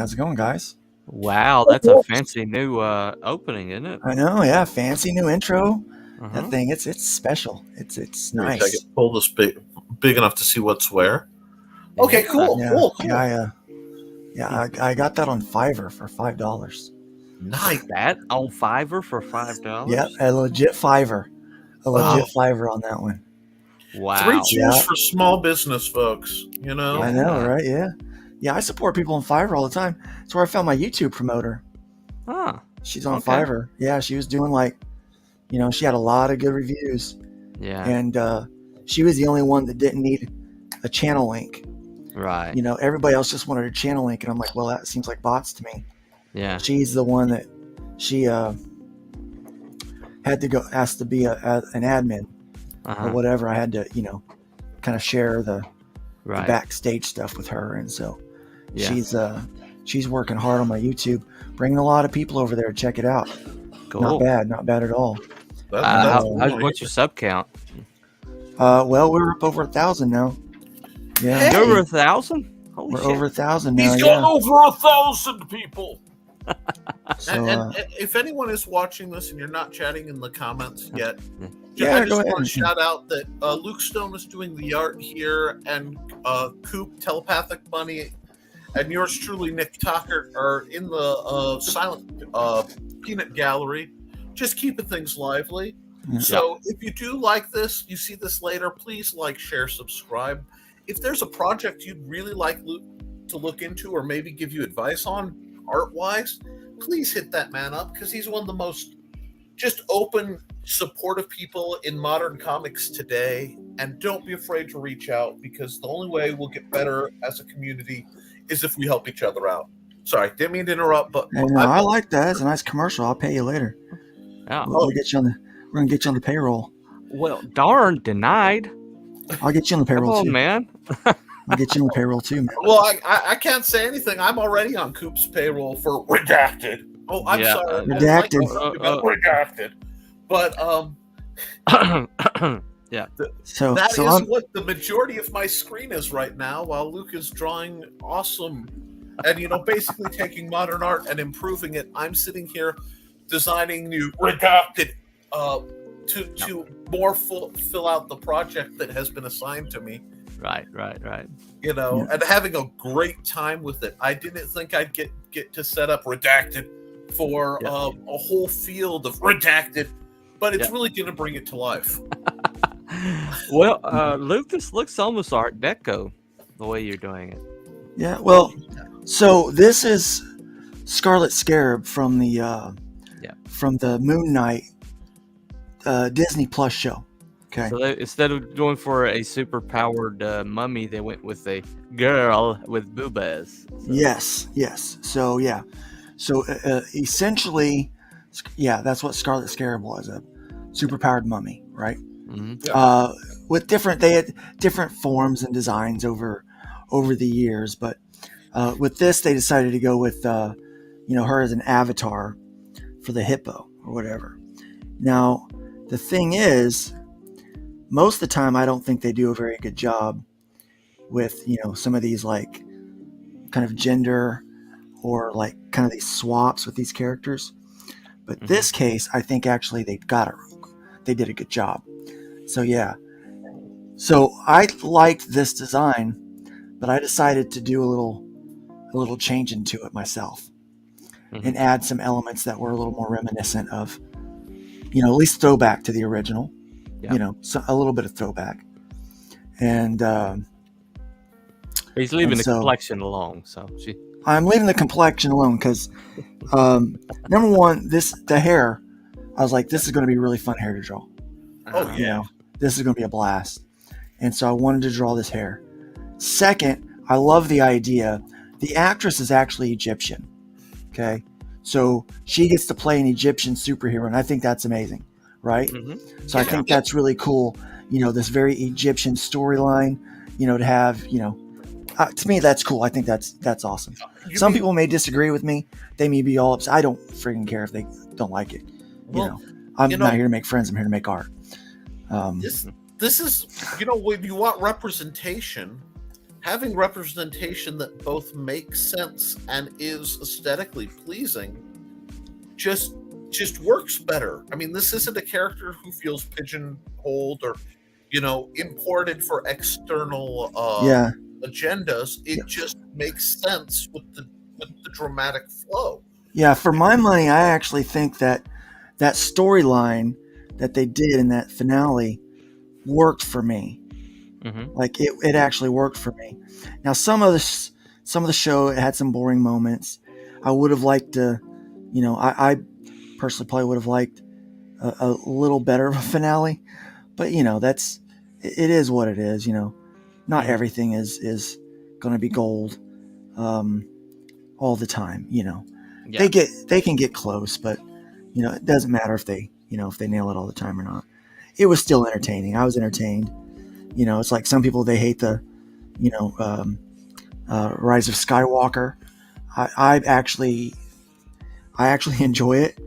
how's it going, guys? Wow, that's a fancy new opening, isn't it? I know, yeah, fancy new intro. That Uh-huh. thing, it's special. It's Wait, I nice. can pull this big enough to see what's where. Okay, cool, Yeah, cool. I got that on Fiverr for $5. Nice. That on Fiverr for $5? Yep, a legit Fiverr on that one. Wow. 3 cheers Yeah. for small business folks. You know. I know, right? Yeah. I support people on Fiverr all the time. That's where I found my YouTube promoter. Huh. She's on Okay. Fiverr. Yeah, she was doing she had a lot of good reviews. Yeah. And she was the only one that didn't need a channel link. Right. Everybody else just wanted a channel link, and I'm like, well, that seems like bots to me. Yeah. She's the one that she asked to be an admin or whatever. I had to, kind of share the backstage stuff with her, and so she's working hard on my YouTube, bringing a lot of people over there to check it out. Cool. Not bad at all. What's your sub count? Well, we're up over 1,000 now. Yeah, Hey! You're over 1,000? Holy we're shit. over 1,000 now. He's got over 1,000 people. So, and if anyone is watching this and you're not chatting in the comments yet, Yeah, I go just ahead. want to shout out that Luke Stone is doing the art here, and Coop Telepathic Bunny and yours truly, Nick Tucker, are in the silent peanut gallery, just keeping things lively. Yeah. So if you do like this, you see this later, please like, share, subscribe. If there's a project you'd really like Luke to look into or maybe give you advice on art-wise, please hit that man up, because he's one of the most just open, supportive people in modern comics today. And don't be afraid to reach out, because the only way we'll get better as a community is if we help each other out. Sorry, didn't mean to interrupt, but And I like that. It's a nice commercial. I'll pay you later. Oh. We're gonna get you on the payroll. Well, darn, denied. I'll get you on the Come payroll on, too. man. I'll get you on the payroll too, man. Well, I can't say anything. I'm already on Coop's payroll for redacted. Oh, I'm Yeah, sorry. redacted. Redacted. But Yeah. So that so is I'm what the majority of my screen is right now, while Luke is drawing awesome and basically taking modern art and improving it. I'm sitting here designing new redacted to more fill out the project that has been assigned to me. Right. And having a great time with it. I didn't think I'd get to set up redacted for a whole field of redacted, but it's really going to bring it to life. Well, Luke, this looks almost Art Deco, the way you're doing it. yeah. Well, so this is Scarlet Scarab from the Moon Knight Disney Plus show. Okay. So instead of going for a super powered mummy, they went with a girl with boobas. So. Yes. So essentially, that's what Scarlet Scarab was, a superpowered mummy, right? Mm-hmm. With they had different forms and designs over the years, but with this they decided to go with her as an avatar for the hippo or whatever. Now the thing is, most of the time I don't think they do a very good job with some of these like kind of gender or like kind of these swaps with these characters, but this case I think actually they did a good job. So so I liked this design, but I decided to do a little change into it myself and add some elements that were a little more reminiscent of at least throwback to the original. So a little bit of throwback. And He's leaving the complexion alone, so I'm leaving the complexion alone because number one, the hair, I was like, this is going to be really fun hair to draw. Oh yeah. This is going to be a blast. And so I wanted to draw this hair. Second, I love the idea. The actress is actually Egyptian. Okay. So she gets to play an Egyptian superhero, and I think that's amazing. Right. So I think that's really cool. This very Egyptian storyline, to have, to me, that's cool. I think that's awesome. Some people may disagree with me. They may be all upset. I don't freaking care if they don't like it. I'm not here to make friends. I'm here to make art. This is, when you want representation, having representation that both makes sense and is aesthetically pleasing just works better. I mean, this isn't a character who feels pigeonholed or imported for external Yeah. agendas. It Yeah. just makes sense with the dramatic flow. Yeah, for my money, I actually think that storyline that they did in that finale worked for me. Mm-hmm. Like it actually worked for me. Now some of the show it had some boring moments. I would have liked to, I personally probably would have liked a little better of a finale, but it is what it is. Not Mhm. everything is going to be gold all the time. Yeah. They can get close, but it doesn't matter if they nail it all the time or not. It was still entertaining. I was entertained. It's like some people, they hate the Rise of Skywalker. I actually enjoy it,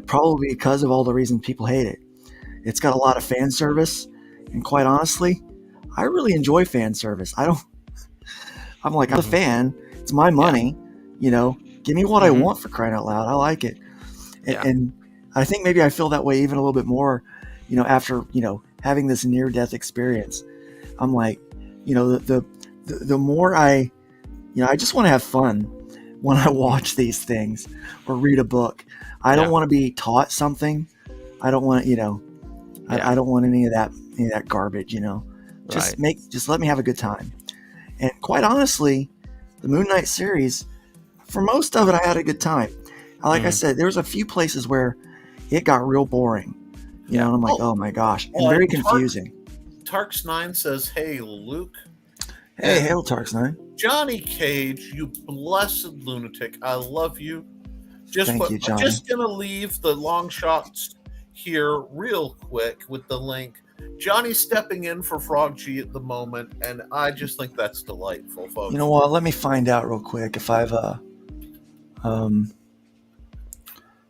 probably because of all the reasons people hate it. It's got a lot of fan service, and quite honestly, I really enjoy fan service. I'm a fan. It's my money. Give me what I want, for crying out loud. I like it. And I think maybe I feel that way even a little bit more, after, having this near-death experience. I'm like, the more I just want to have fun when I watch these things or read a book. I don't want to be taught something. I don't want, I don't want any of that garbage, Just let me have a good time. And quite honestly, the Moon Knight series, for most of it, I had a good time. Like I said, there was a few places where it got real boring. And I'm like, oh my gosh, and very confusing. Tarks9 says, "Hey, Luke." Hey, hail Tarks9. Johnny Cage, you blessed lunatic. I love you. Thank you, Johnny. I'm just going to leave the long shots here real quick with the link. Johnny's stepping in for Frog G at the moment, and I just think that's delightful, folks. You know what? Let me find out real quick if I've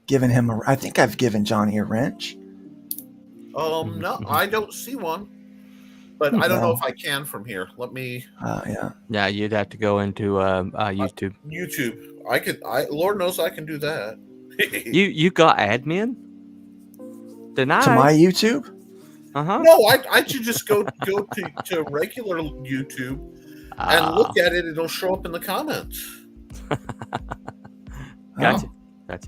given him I think I've given Johnny a wrench. No, I don't see one. But I don't know if I can from here. Let me. Yeah, you'd have to go into YouTube. YouTube. Lord knows I can do that. You got admin? Denied. To my YouTube? No, I should just go to regular YouTube and look at it. It'll show up in the comments. Gotcha. I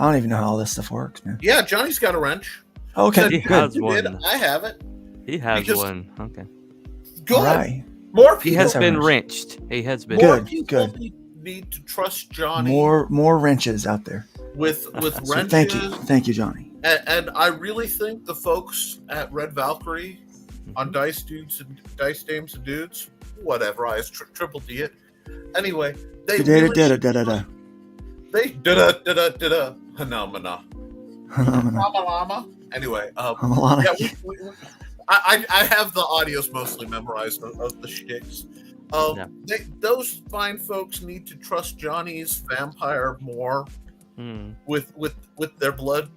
don't even know how all this stuff works, man. Yeah, Johnny's got a wrench. Okay, he has one. I have it. He has one. Okay. Good. All right. More people. He has been wrenched. He has been. More good. people Good. Need to trust Johnny. More wrenches out there. With wrenches. So thank you, Johnny. And I really think the folks at Red Valkyrie on Dice Dames and Dudes, whatever, I triple D it. Anyway, they They Phenomena. Anyway, I have the audios mostly memorized of the shticks. Those fine folks need to trust Johnny's vampire more with their blood.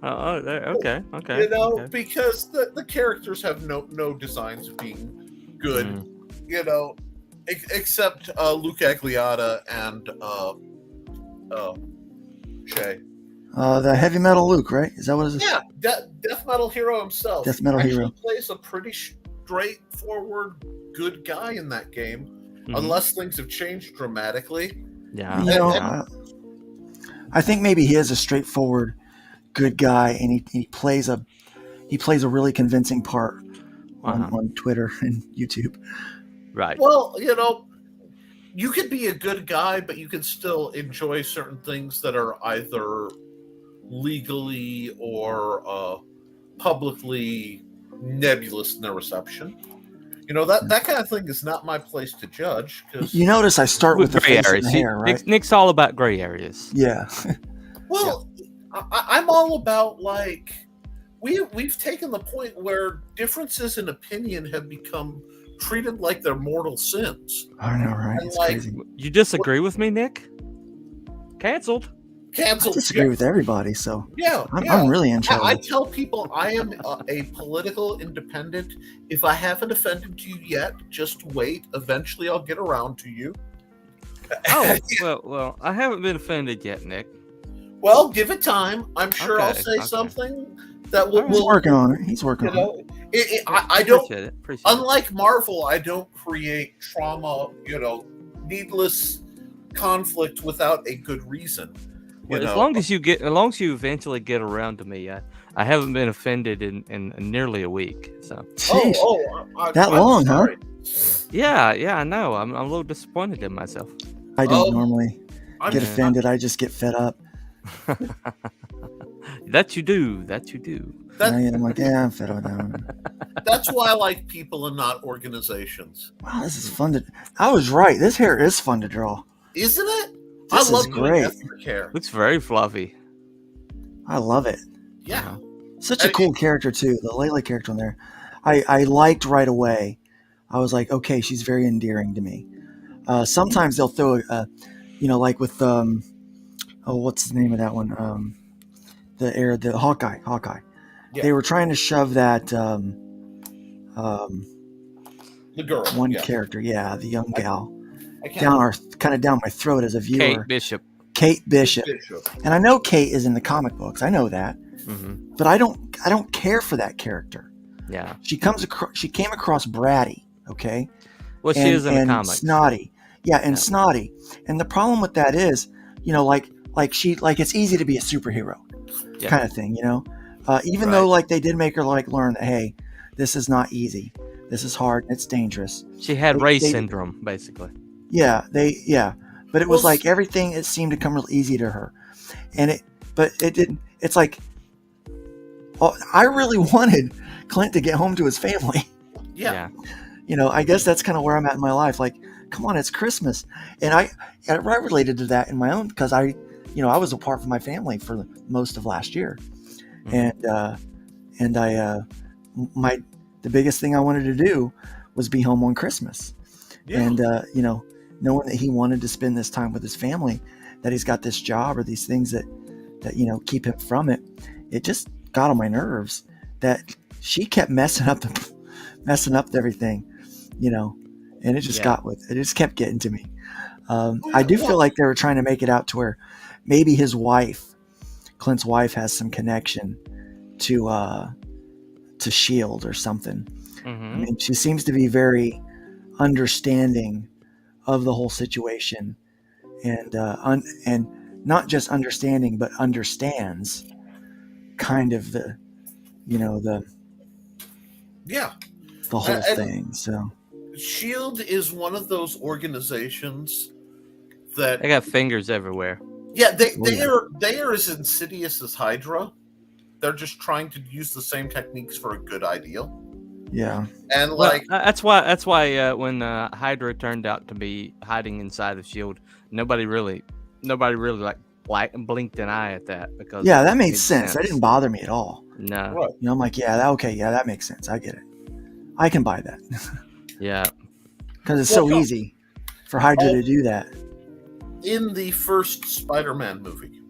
Okay. Because the characters have no designs of being good. Except Luke Agliata and Shay. The heavy metal Luke, right? Is that what it is? Yeah, Death Metal Hero himself. Death Metal Hero plays a pretty straightforward good guy in that game, unless things have changed dramatically. Yeah, I think maybe he is a straightforward good guy, and he plays a really convincing part on Twitter and YouTube. Right. Well, you could be a good guy, but you can still enjoy certain things that are either legally or publicly nebulous in their reception. That kind of thing is not my place to judge. Cause you notice I start with the face and the hair, right? Nick's all about gray areas. Yeah. Well, I'm all about, like, we've taken the point where differences in opinion have become treated like they're mortal sins. I know, right? It's crazy. You disagree with me, Nick? Canceled. Canceled. disagree with everybody, so Yeah, I'm really in trouble. I tell people I am a political independent. If I haven't offended you yet, just wait. Eventually, I'll get around to you. Oh, well, I haven't been offended yet, Nick. Well, give it time. I'm sure I'll Okay, say okay. something that All right. He's working on it. He's working you on it. know, I don't. Appreciate it. Appreciate Unlike Marvel, I don't create trauma. Needless conflict without a good reason. Well, as long as you eventually get around to me, I haven't been offended in nearly a week. So Jeez, that I'm long, sorry. yeah, I know. I'm a little disappointed in myself. I don't normally I'm get offended. I just get fed up. That you do. I'm like, yeah, I'm fed up with that one. That's why I like people and not organizations. Wow, this is fun to. I was right. This hair is fun to draw. Isn't it? This I love is great. ethnic hair. Looks very fluffy. I love it. Yeah. Such a cool character too. The Layla character on there, I liked right away. I was like, okay, she's very endearing to me. Sometimes they'll throw like with what's the name of that one? The Hawkeye. Yeah. They were trying to shove that The girl. one character, the young gal, I can't down my throat as a viewer. Kate Bishop. And I know Kate is in the comic books. I know that, but I don't care for that character. Yeah, she came across bratty. Okay, well, she is in the comics. Snotty. Snotty. And the problem with that is, like it's easy to be a superhero kind of thing, even though like they did make her learn that, hey, this is not easy. This is hard. It's dangerous. She had race syndrome, basically. But it was like everything, it seemed to come real easy to her. But it didn't. It's like, I really wanted Clint to get home to his family. Yeah. I guess that's kind of where I'm at in my life. Like, come on, it's Christmas. And I related to that in my own, because I was apart from my family for most of last year. The biggest thing I wanted to do was be home on Christmas. And, knowing that he wanted to spend this time with his family, that he's got this job or these things that keep him from it. It just got on my nerves that she kept messing up everything, and it just it just kept getting to me. I do feel like they were trying to make it out to where maybe his wife, Clint's wife, has some connection to S.H.I.E.L.D. or something. I mean, she seems to be very understanding of the whole situation, and not just understanding, but understands kind of the whole thing. So S.H.I.E.L.D. is one of those organizations that they got fingers everywhere. Yeah, they are as insidious as Hydra. They're just trying to use the same techniques for a good ideal. Yeah, and that's why when Hydra turned out to be hiding inside of S.H.I.E.L.D., nobody really blinked an eye at that, because that made sense. That didn't bother me at all. No, right. I'm like, that makes sense. I get it. I can buy that. Yeah, because it's so easy for Hydra to do that. In the first Spider-Man movie,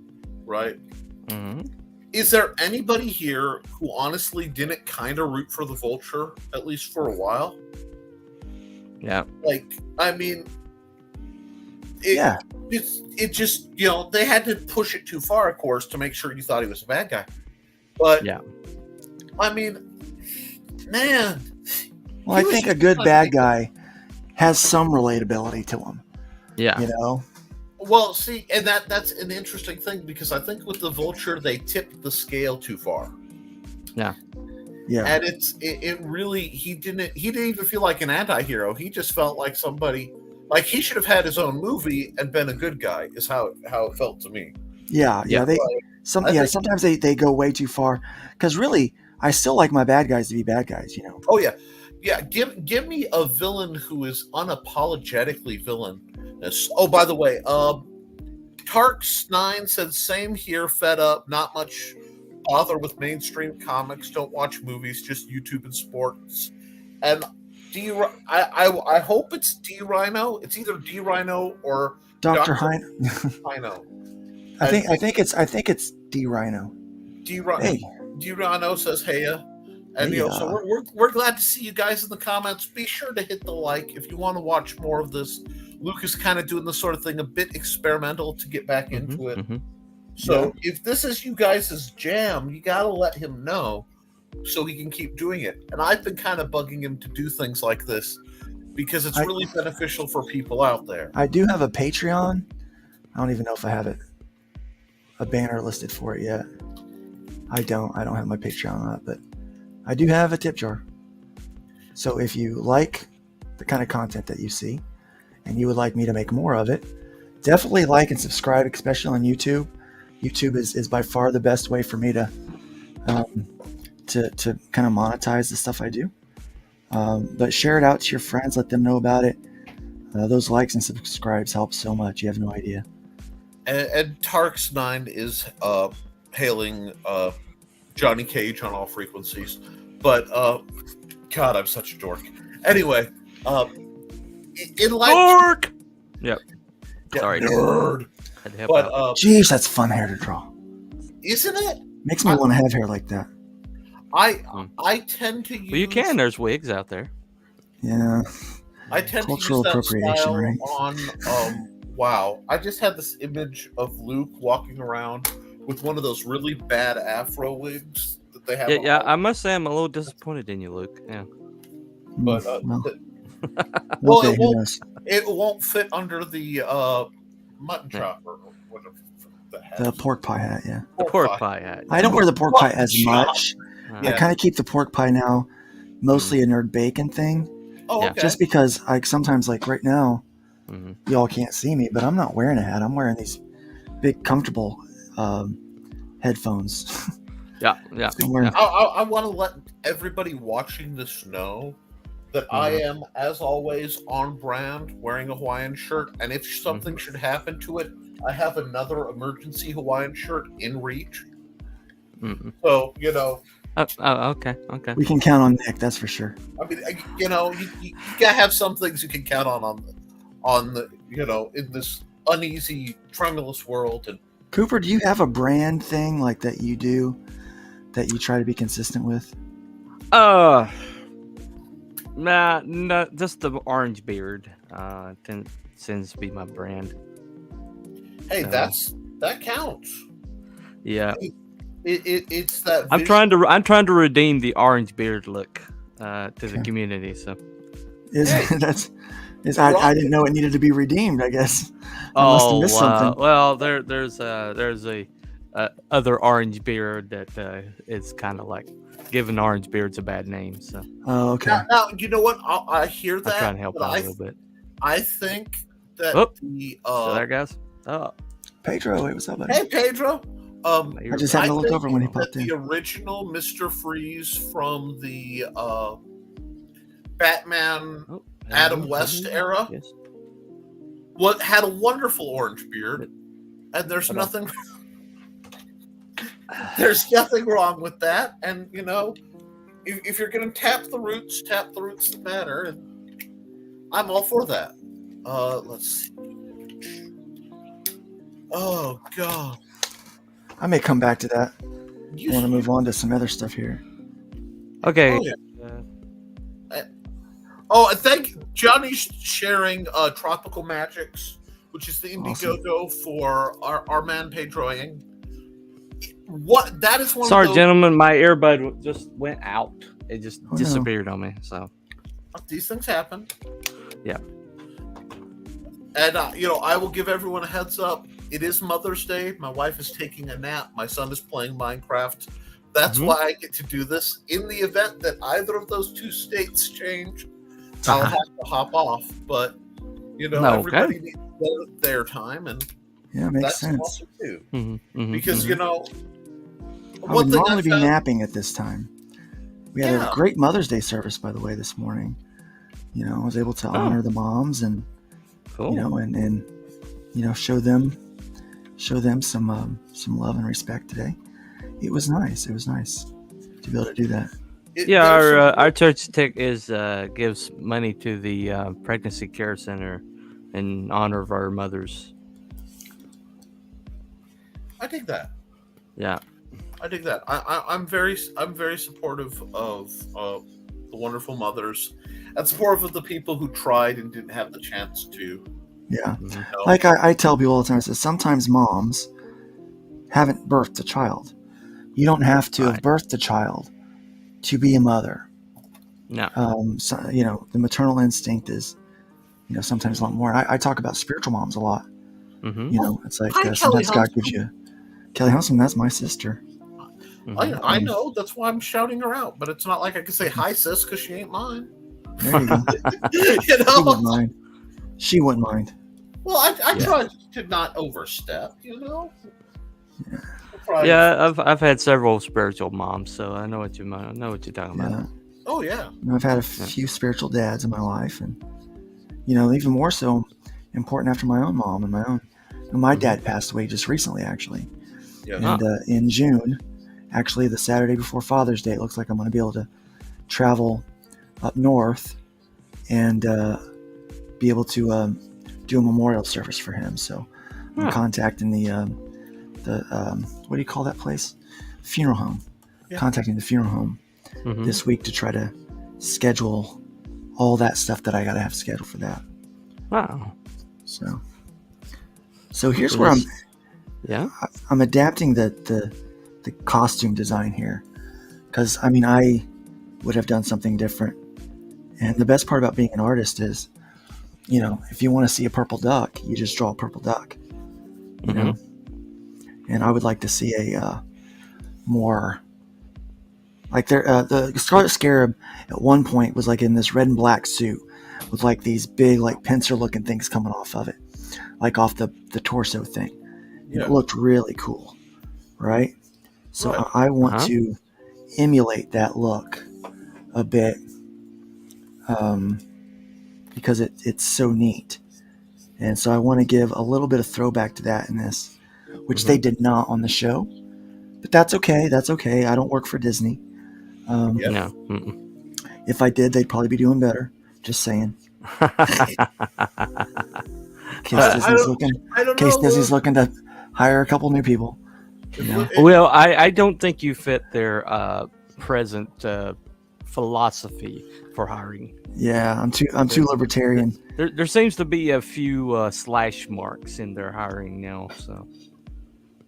right? Mm-hmm. Is there anybody here who honestly didn't kind of root for the Vulture, at least for a while? Yeah. I mean, it just, they had to push it too far, of course, to make sure you thought he was a bad guy. But, I mean, man. Well, I think a good bad guy has some relatability to him. Yeah. Well, see, and that's an interesting thing, because I think with the Vulture, they tipped the scale too far. Yeah. Yeah. And it really, he didn't even feel like an anti-hero. He just felt like somebody, like he should have had his own movie and been a good guy, is how it felt to me. Yeah. Sometimes they go way too far, because really, I still like my bad guys to be bad guys, Oh yeah. Yeah, give me a villain who is unapologetically villainous. Oh, by the way, Tarks9 said, same here, fed up, not much bother with mainstream comics, don't watch movies, just YouTube and sports. And I hope it's D Rhino. It's either D Rhino or Dr. Rhino. I think it's D Rhino. Hey, D Rhino says hey. And Hey, so we're glad to see you guys in the comments. Be sure to hit the like if you want to watch more of this. Luke is kind of doing this sort of thing, a bit experimental to get back into it. So if this is you guys' jam, you got to let him know so he can keep doing it. And I've been kind of bugging him to do things like this because it's really beneficial for people out there. I do have a Patreon. I don't even know if I have a banner listed for it yet. I don't have my Patreon on that, but I do have a tip jar. So if you like the kind of content that you see and you would like me to make more of it, definitely like and subscribe, especially on YouTube. YouTube is by far the best way for me to kind of monetize the stuff I do. But share it out to your friends, let them know about it. Those likes and subscribes help so much. You have no idea. And Tarks9 is hailing Johnny Cage on all frequencies. But, God, I'm such a dork. Anyway, in life... Dork! Yep. Sorry. Nerd. But, jeez, that's fun hair to draw. Isn't it? Makes me want to have hair like that. I tend to use... Well, you can. There's wigs out there. Yeah. I tend Cultural to use that appropriation, style right? on... wow. I just had this image of Luke walking around with one of those really bad afro wigs that they have. Yeah. I must say I'm a little disappointed in you, Luke. Yeah. But it won't fit under the mutton chop or whatever. The pork pie hat, yeah. The pork pie hat. I don't wear the pork pie as much. Yeah. I kind of keep the pork pie now mostly a nerd bacon thing. Oh, okay. Just because sometimes like right now, y'all can't see me, but I'm not wearing a hat. I'm wearing these big comfortable headphones. I want to let everybody watching this know that I am, as always, on brand, wearing a Hawaiian shirt. And if something should happen to it, I have another emergency Hawaiian shirt in reach. So, you know. Okay. We can count on Nick, that's for sure. I mean, you know, you gotta have some things you can count on the, you know, in this uneasy, tremulous world. And Cooper, do you have a brand thing like that you do that you try to be consistent with? Nah, no, just the orange beard. Tends to be my brand. Hey, that counts. Yeah. It's that. I'm trying to redeem the orange beard look to the community. So. I didn't know it needed to be redeemed. I guess. I must have missed something. Well, there's a other orange beard that is kind of like giving orange beards a bad name. So. Oh, okay. Now you know what? I hear that. I'm trying to help out a little bit. I think that so there, guys. Oh, Pedro, wait, what's up, buddy? Hey, Pedro. I just happened to look over when he popped in. The original Mr. Freeze from the Batman Adam West era had a wonderful orange beard, and there's nothing wrong with that. And you know, if you're going to tap the roots that matter, and I'm all for that. Let's see. Oh God. I may come back to that. I want to move on to some other stuff here. Okay. I think Johnny's sharing Tropical Magics, which is the Indiegogo for our man Pedroing. What that is one. Sorry, of those... gentlemen, my earbud just went out. It just disappeared on me. So these things happen. Yeah. And you know, I will give everyone a heads up. It is Mother's Day. My wife is taking a nap. My son is playing Minecraft. That's why I get to do this. In the event that either of those two states change, I'll have to hop off. But you know, everybody needs their time, and makes sense. Too. Because you know, I would normally be napping at this time. We had a great Mother's Day service, by the way, this morning. You know, I was able to honor the moms and you know, and you know, show them some love and respect today. It was nice. It was nice to be able to do that. Our church gives money to the pregnancy care center in honor of our mothers. I dig that. Yeah. I dig that. I'm very supportive of the wonderful mothers, and supportive of the people who tried and didn't have the chance to. Yeah. Mhm. You know? Like I tell people all the time, I say sometimes moms haven't birthed a child. You don't have to have Right. birthed a child to be a mother. No. So, the maternal instinct is, sometimes a lot more. I talk about spiritual moms a lot. Mm-hmm. It's like Hi, Kelly sometimes God Huntsman. gives you Kelly Huntsman. That's my sister. I know, that's why I'm shouting her out, but it's not like I can say hi, sis, because she ain't mine. There you go. You She know? wouldn't mind. She wouldn't mind. Well, I Yeah. tried to not overstep, Yeah, I've had several spiritual moms, so I know what you're talking Yeah. about. Oh, yeah. I've had a few spiritual dads in my life, and even more so important after my own mom and my own. My dad passed away just recently, actually, Yeah. and in June, actually the Saturday before Father's Day, it looks like I'm going to be able to travel up north and be able to do a memorial service for him. So I'm contacting the what do you call that place? Funeral home. Yeah. Contacting the funeral home this week to try to schedule all that stuff that I got to have scheduled for that. Wow. So here's where I'm adapting the costume design here, because I would have done something different. And the best part about being an artist is, if you want to see a purple duck, you just draw a purple duck. You know, and I would like to see a more like the Scarlet Scarab at one point was like in this red and black suit with like these big like pincer looking things coming off of it, like off the torso thing. Yeah. It looked really cool, right? So Right. I want to emulate that look a bit, because it's so neat, and so I want to give a little bit of throwback to that in this, which they did not on the show, but that's okay. That's okay. I don't work for Disney. Yep. No. If I did, they'd probably be doing better. Just saying. Case Disney's looking to hire a couple new people. Well, I don't think you fit their present philosophy for hiring. Yeah, I'm too libertarian. There seems to be a few slash marks in their hiring now. So.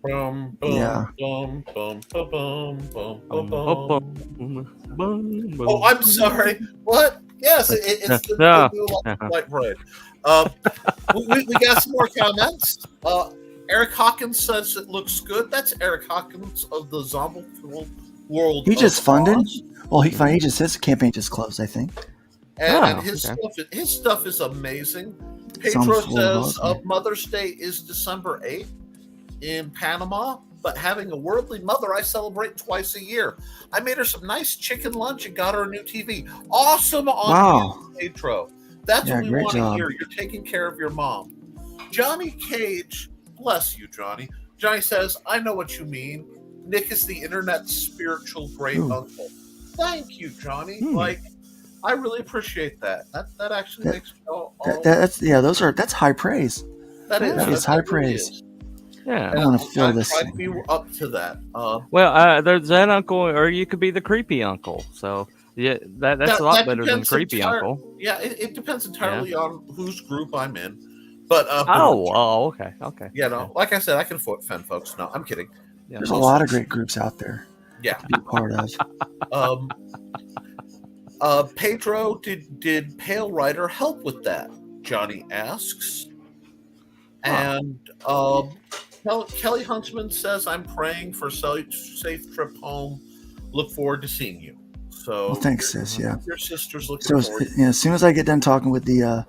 Yeah. Oh, I'm sorry. What? Yes, it's the new light parade. We got some more comments. Eric Hawkins says it looks good. That's Eric Hawkins of the Zombie World. He just funded. Well, his campaign just closed, I think. And his stuff is amazing. Pedro says Mother's Day is December 8th in Panama, but having a worldly mother, I celebrate twice a year. I made her some nice chicken lunch and got her a new TV. Awesome on you, Pedro. That's what we want to hear. You're taking care of your mom. Johnny Cage, bless you, Johnny. Johnny says, I know what you mean. Nick is the internet's spiritual great uncle. Thank you, Johnny. Like, I really appreciate that. That actually makes me that's high praise. That is. It's high praise. Yeah, I want to feel this. Try to be up to that. There's that uncle, or you could be the creepy uncle. So yeah, that's a lot better than creepy uncle. Yeah, it depends entirely on whose group I'm in. But okay. Like I said, I can offend folks. No, I'm kidding. Yeah, there's a lot of great groups out there. Yeah, to be part of. Pedro, did Pale Rider help with that? Johnny asks. And Kelly Huntsman says, I'm praying for safe trip home. Look forward to seeing you. So, well, thanks, sis. Yeah, your sister's looking forward. As soon as I get done talking with the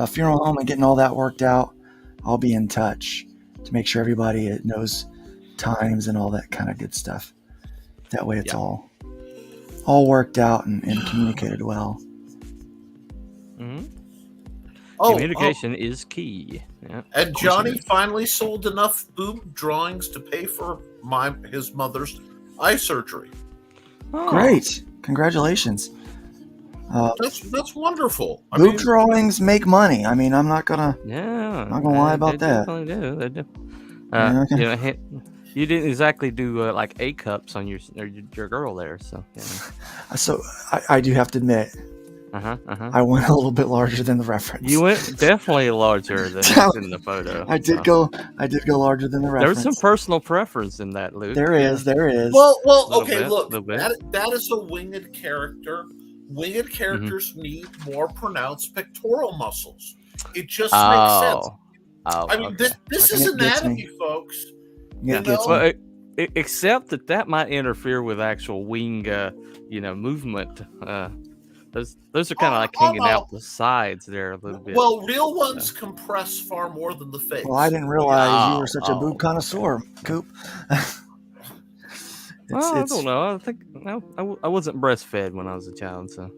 funeral home and getting all that worked out, I'll be in touch to make sure everybody knows times and all that kind of good stuff. That way, it's all worked out and communicated well. Communication is key. Yeah. And Johnny finally sold enough boob drawings to pay for his mother's eye surgery. Great. Congratulations. That's wonderful. I Boob mean, drawings make money. I mean, I'm not gonna lie about they that. definitely do. They do. Yeah, okay. You know, you didn't exactly do like A cups on your girl there, so yeah. So I do have to admit, I went a little bit larger than the reference. You went definitely larger than what's in the photo. I did go larger than the reference. There's some personal preference in that, Luke. There is. well, Little look, bit. that is a winged character. Winged characters need more pronounced pectoral muscles. It just makes sense. Oh, I mean, this is It gets anatomy, me. folks. It gets me. Well, except that might interfere with actual wing, movement. Those are kind of like hanging out the sides there a little bit. Well, real ones compress far more than the fakes. Well, I didn't realize you were such a boob connoisseur, Coop. I don't know. I think I wasn't breastfed when I was a child, so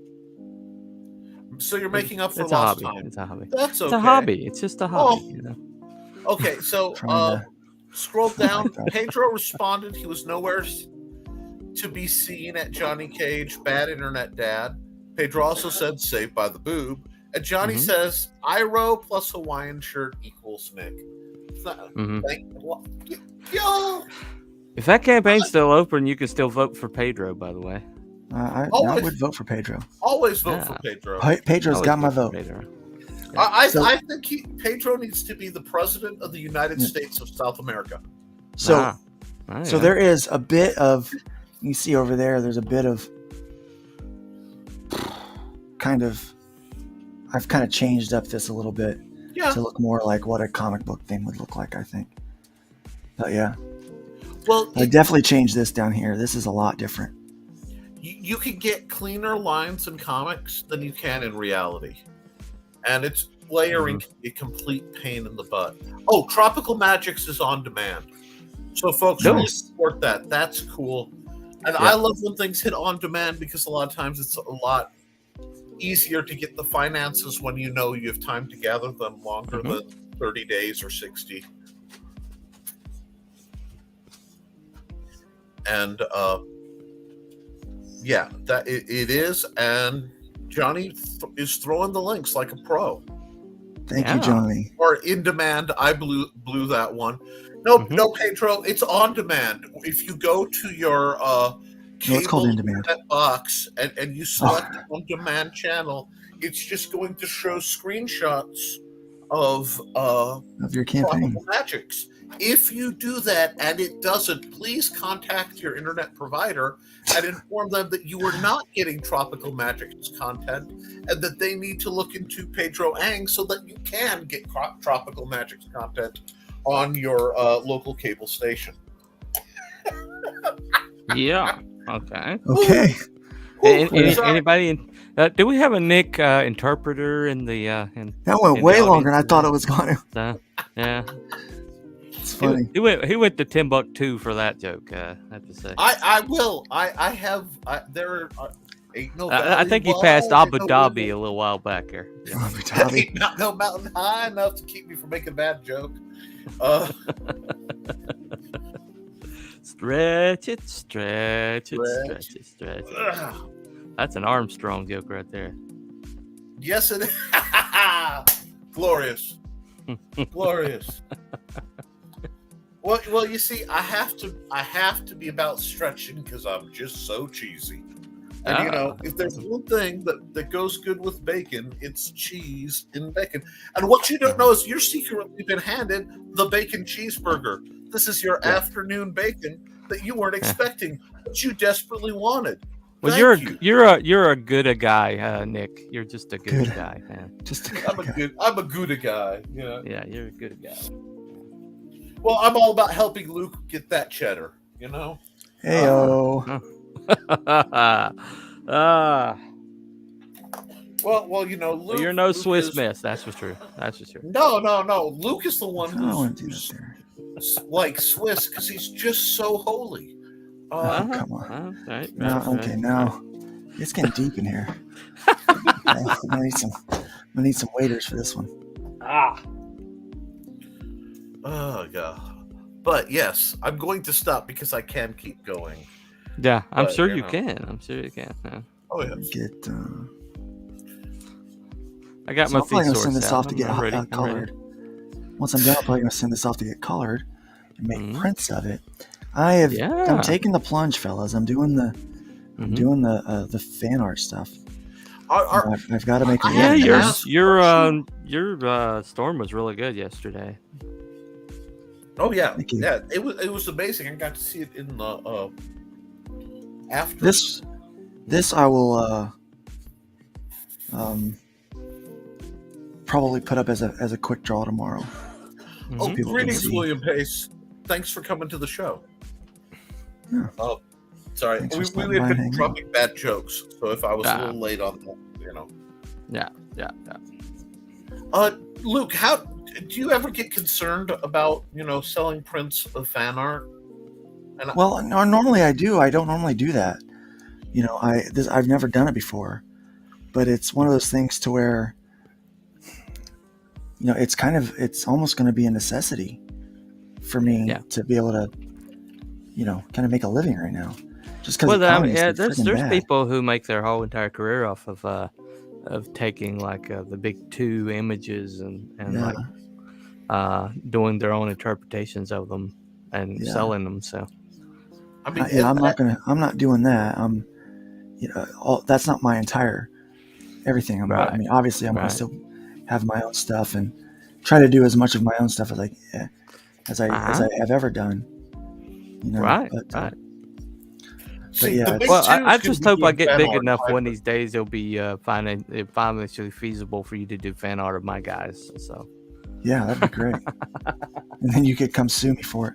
you're making up for it's a lost hobby. time. It's a hobby. That's okay. It's a hobby. It's just a hobby. Okay, so scroll down. Pedro responded he was nowhere to be seen at Johnny Cage. Bad internet, Dad. Pedro also said saved by the boob. And Johnny says Iro plus Hawaiian shirt equals Nick. Yo. If that campaign's still open, you can still vote for Pedro, by the way. I would vote for Pedro. Always vote for Pedro. Pedro's got my vote. I think Pedro needs to be the president of the United States of South America. So there is a bit of, you see over there, there's a bit of I've kind of changed up this a little bit to look more like what a comic book thing would look like, I think. But yeah. Well, I definitely changed this down here. This is a lot different. You can get cleaner lines in comics than you can in reality. And it's layering a complete pain in the butt. Oh, Tropical Magics is on demand. So folks, really support that. That's cool. And I love when things hit on demand because a lot of times it's a lot easier to get the finances when you know you have time to gather them longer than 30 days or 60. And that it is. And Johnny is throwing the links like a pro. Thank you, Johnny. Or in demand. I blew that one. No, Pedro. It's on demand. If you go to your it's called in demand box and you select on demand channel, it's just going to show screenshots of your campaign magics. If you do that and it doesn't, please contact your internet provider and inform them that you are not getting Tropical Magics content and that they need to look into Pedro Ang so that you can get Tropical Magics content on your local cable station. Yeah. Okay. Okay. Anybody? Do we have a Nick interpreter in the? That went way longer than I thought it was going to. Yeah. It's funny. He went to Timbuktu for that joke. I have to say. I will. I have. There ain't no. I think he passed Abu Dhabi a little while back here. Yeah. Abu Dhabi. Ain't not no mountain high enough to keep me from making a bad joke. Stretch it. That's an Armstrong joke right there. Yes, it is. Glorious. Well, you see, I have to be about stretching because I'm just so cheesy. And if there's one thing that goes good with bacon, it's cheese in bacon. And what you don't know is you're secretly been handed the bacon cheeseburger. This is your afternoon bacon that you weren't expecting, but you desperately wanted. Well, you're a good guy, Nick. You're just a good guy, man. Just I'm a good guy. Yeah. Yeah, you're a good guy. Well, I'm all about helping Luke get that cheddar. Heyo. Well, Luke. You're no Luke Swiss miss. That's for true. No. Luke is the one who's like Swiss because he's just so holy. Come on. Right. Now it's getting deep in here. I'm gonna need some waiters for this one. Oh god. But yes, I'm going to stop because I can keep going. Yeah, I'm sure you can. Yeah. Oh yeah. I got So my I'm probably feed gonna send source this out. off to get I'm ready. I'm ready. colored. Once I'm done, I'm probably gonna send this off to get colored and make Mhm. prints of it. I'm Yeah. taking the plunge, fellas. I'm doing the fan art stuff. I've got to make a I Yeah, have living. to your ask, your storm was really good yesterday. Oh yeah, Thank you. yeah. It was amazing. I got to see it in the after. This I will probably put up as a quick draw tomorrow. Oh, Mhm. People can greetings, see. William Pace. Thanks for coming to the show. Yeah. Oh, sorry, Thanks for we stopping had by and been hanging dropping bad jokes, so if I was a Ah. little late on that, Yeah. Luke, how do you ever get concerned about selling prints of fan art? Well, normally I do. I don't normally do that. I've never done it before, but it's one of those things to where it's almost going to be a necessity for me to be able to kind of make a living right now, just because the economy is so there's freaking bad. people who make their whole entire career off of taking like the big two images and Yeah. like doing their own interpretations of them and Yeah. selling them. So I mean, I'm not doing that. That's not my entire everything. I Right. mean, obviously, I'm going Right. to still have my own stuff and try to do as much of my own stuff as I have ever done. Right. But, Right. see, yeah, the big Well, twos I can just be hope I doing get fan big art enough one hybrid. of these days. It'll be financially feasible for you to do fan art of my guys. So yeah, that'd be great. And then you could come sue me for it.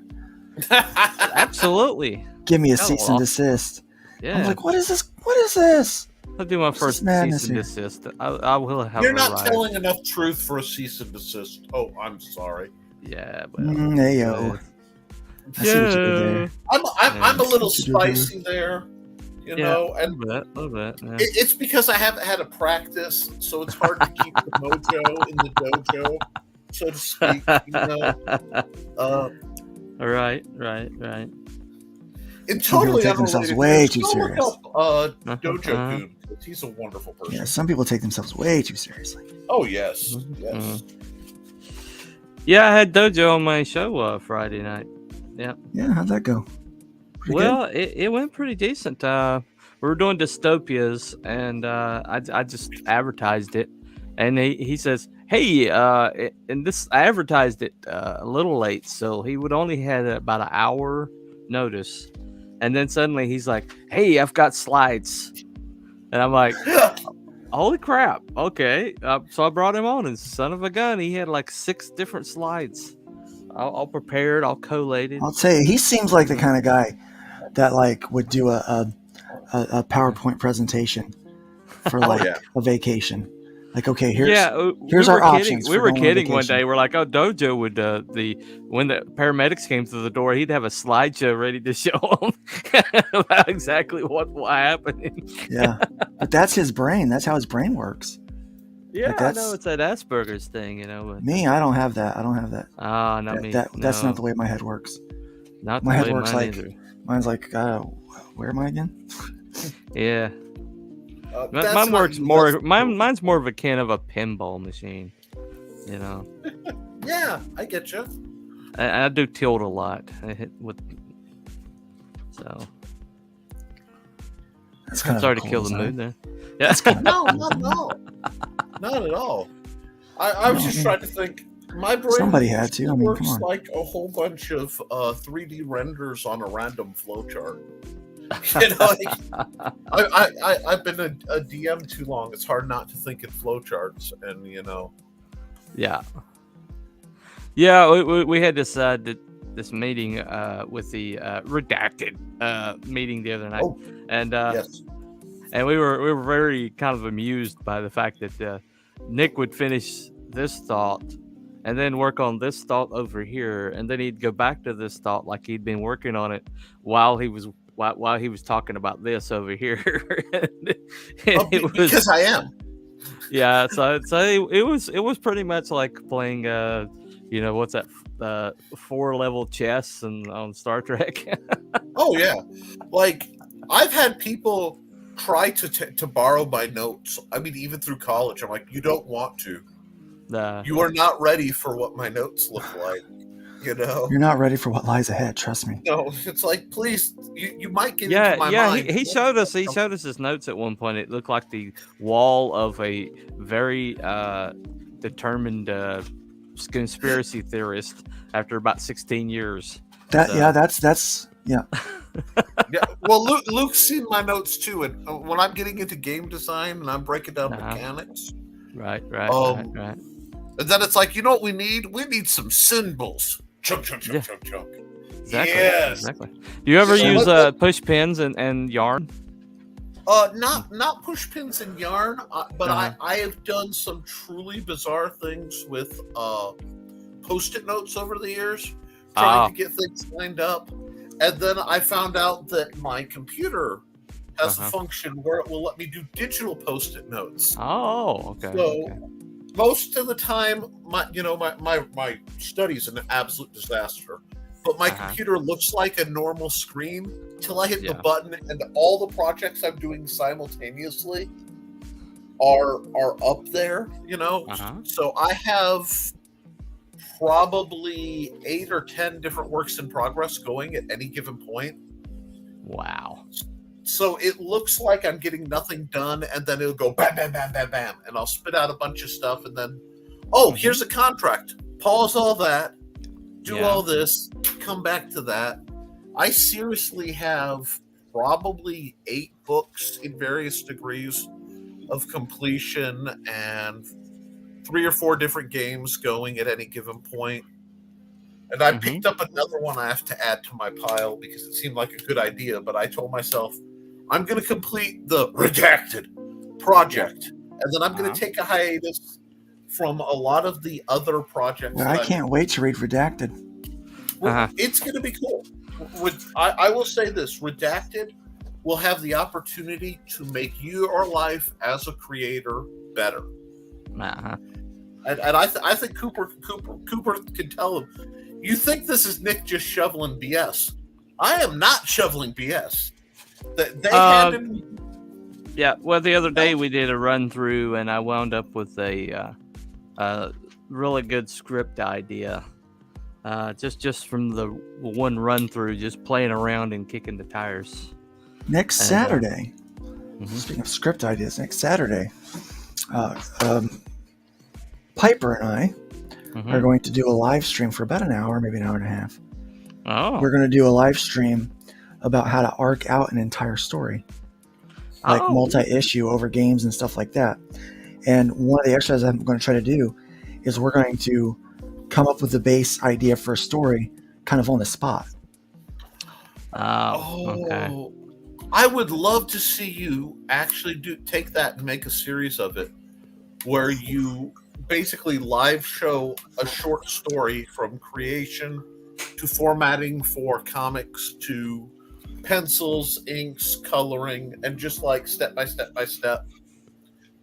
absolutely, Give me a Got a cease and lot. desist. yeah. I'm like, what is this? What is this? I'll do my What's first this madness cease and here? desist. I will have You're a not right. telling enough truth for a cease and desist. Oh, I'm sorry. Yeah, but Hey yo. I see what you did there. I'm a little What you did there. spicy there, Yeah. and a little bit. Yeah. it's because I haven't had a practice, so it's hard to keep the mojo in the dojo, so to speak. Right. And Some people totally take themselves unrelated way news, too go look serious. up Dojo Goon, because he's a wonderful person. Yeah, some people take themselves way too seriously. Oh yes, Mhm. yes. Yeah, I had Dojo on my show Friday night. Yeah. Yeah, how'd that go? Pretty Well, it went pretty decent. We were doing dystopias, and I just advertised it, and he says, "Hey, and this I advertised it a little late, so he would only had about an hour notice, and then suddenly he's like, "Hey, I've got slides," and I'm like, "Holy crap! Okay." So I brought him on, and son of a gun, he had like 6 different slides, all prepared, all collated. I'll tell you, he seems like the kind of guy that like would do a PowerPoint presentation for like yeah. a vacation. Like, okay, we here's our were kidding. options We for were going on kidding one vacation. day. We're like, "Oh, Dojo would when the paramedics came through the door, he'd have a slideshow ready to show them about exactly what will happen." Yeah, but that's his brain. That's how his brain works. Yeah, Like, I know it's that Asperger's thing, But, Me, I don't have that. I don't have that. not me. That's no, not the way my head works. not my the head way works mine like- either. Mine's like, where am I again? Yeah, That's mine not- works more. Mine's more of a kind of a pinball machine. Yeah, I get you. I do tilt a lot. I hit with. So That's kind I'm of sorry a to kill cool the design. mood there. Yeah. No, not at all. I was just trying to think. My brain Somebody had to. I mean, works come on. like a whole bunch of 3D renders on a random flowchart. I've been a DM too long. It's hard not to think in flowcharts, and Yeah, we had this this meeting with the redacted meeting the other night, Oh, and yes. and we were very kind of amused by the fact that Nick would finish this thought and then work on this thought over here, and then he'd go back to this thought like he'd been working on it while he was talking about this over here. Because I am. Yeah, so it was pretty much like playing what's that 4-level chess and on Star Trek. Oh yeah, like I've had people try to borrow my notes. I mean, even through college, I'm like, you don't want to. You are not ready for what my notes look like. You know, You're not ready for what lies ahead. Trust me. no, it's like, please, you might get into my mind. He showed us his notes at one point. It looked like the wall of a very determined conspiracy theorist after about 16 years. That's Yeah, well, Luke's seen my notes too, and when I'm getting into game design and I'm breaking down mechanics, right. And then it's like, you know what we need? We need some symbols. Chunk. Exactly. Yes. Exactly. Do you ever use push pins and yarn? Not push pins and yarn, but I have done some truly bizarre things with Post-it notes over the years, trying to get things lined up. And then I found out that my computer has a function where it will let me do digital Post-it notes. Oh, okay. So most of the time, my study's an absolute disaster. But my computer looks like a normal screen till I hit the button, and all the projects I'm doing simultaneously are up there. So I have probably 8 or 10 different works in progress going at any given point. Wow. So it looks like I'm getting nothing done, and then it'll go bam, bam, bam, bam, bam, and I'll spit out a bunch of stuff, and then, here's a contract. Pause all that, do all this, come back to that. I seriously have probably 8 books in various degrees of completion and 3 or 4 different games going at any given point. And I picked up another one I have to add to my pile because it seemed like a good idea, but I told myself, I'm going to complete the Redacted project, and then I'm going to take a hiatus from a lot of the other projects. Well, I can't wait to read Redacted. Well, it's going to be cool. I will say this, Redacted will have the opportunity to make your life as a creator better. And I think Cooper can tell him, you think this is Nick just shoveling BS. I am not shoveling BS. They handed me... Yeah, well, the other day we did a run through, and I wound up with a really good script idea. Just from the one run through, just playing around and kicking the tires. Next Saturday, speaking of script ideas, next Saturday, Piper and I are going to do a live stream for about an hour, maybe an hour and a half. Oh. We're going to do a live stream about how to arc out an entire story, like multi-issue over games and stuff like that. And one of the exercises I'm going to try to do is we're going to come up with the base idea for a story kind of on the spot. Okay. I would love to see you actually take that and make a series of it where you basically live show a short story from creation to formatting for comics to pencils, inks, coloring, and just like step by step by step.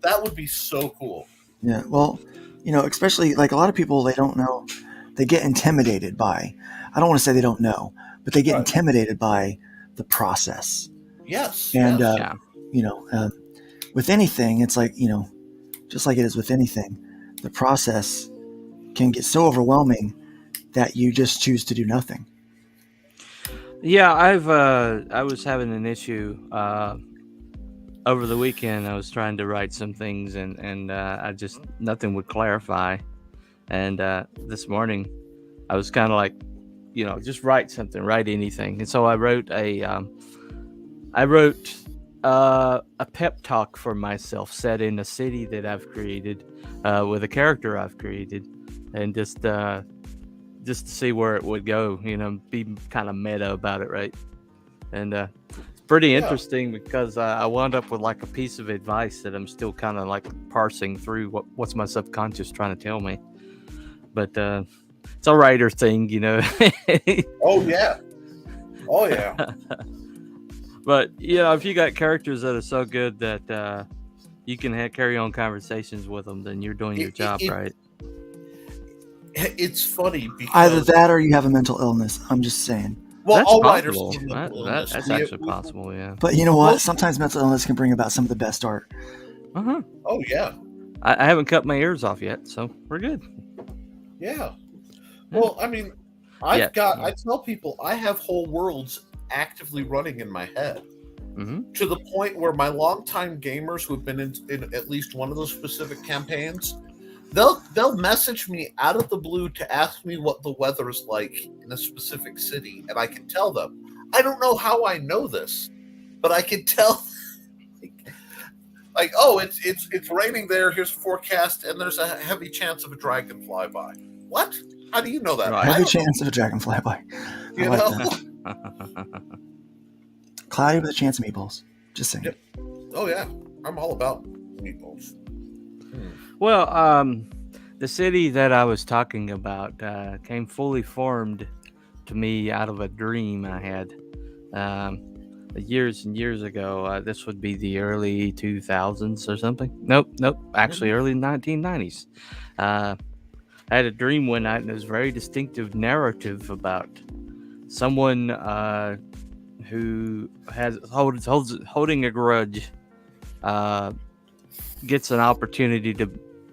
That would be so cool. Yeah, well, especially like a lot of people, they don't know, they get intimidated by, I don't want to say they don't know, but they get intimidated by the process. Yes. And, with anything, it's like, just like it is with anything, the process can get so overwhelming that you just choose to do nothing. Yeah, I was having an issue over the weekend. I was trying to write some things, and I just nothing would clarify. And this morning, I was kind of like, just write something, write anything. And so I wrote a pep talk for myself set in a city that I've created with a character I've created, and just to see where it would go, be kind of meta about it, right? And it's pretty interesting because I wound up with like a piece of advice that I'm still kind of like parsing through what's my subconscious trying to tell me. But it's a writer thing, Oh yeah. But if you got characters that are so good that you can carry on conversations with them, then you're doing your job right. It's funny because either that or you have a mental illness. I'm just saying. Well, That's all writers possible. have a mental illness. That's We- actually possible. Yeah. But you know what? Well- Sometimes mental illness can bring about some of the best art. Uh-huh. Oh yeah, I haven't cut my ears off yet, so we're good. yeah. Well, I mean, I tell people I have whole worlds actively running in my head. Mm-hmm. To the point where my longtime gamers who have been in at least one of those specific campaigns, they'll message me out of the blue to ask me what the weather is like in a specific city, and I can tell them. I don't know how I know this, but I can tell. Like, oh, it's raining there. Here's a forecast, and there's a heavy chance of a dragon flyby. What? How do you know that? Right. Heavy chance of a dragon flyby. You like know? that. Cloudy with a chance of meatballs. Just saying. Yep. Oh yeah, I'm all about meatballs. Well, the city that I was talking about came fully formed to me out of a dream I had years and years ago. This would be the early 2000s or something. Nope. Actually, early 1990s. I had a dream one night, and it was a very distinctive narrative about someone who holding a grudge gets an opportunity to,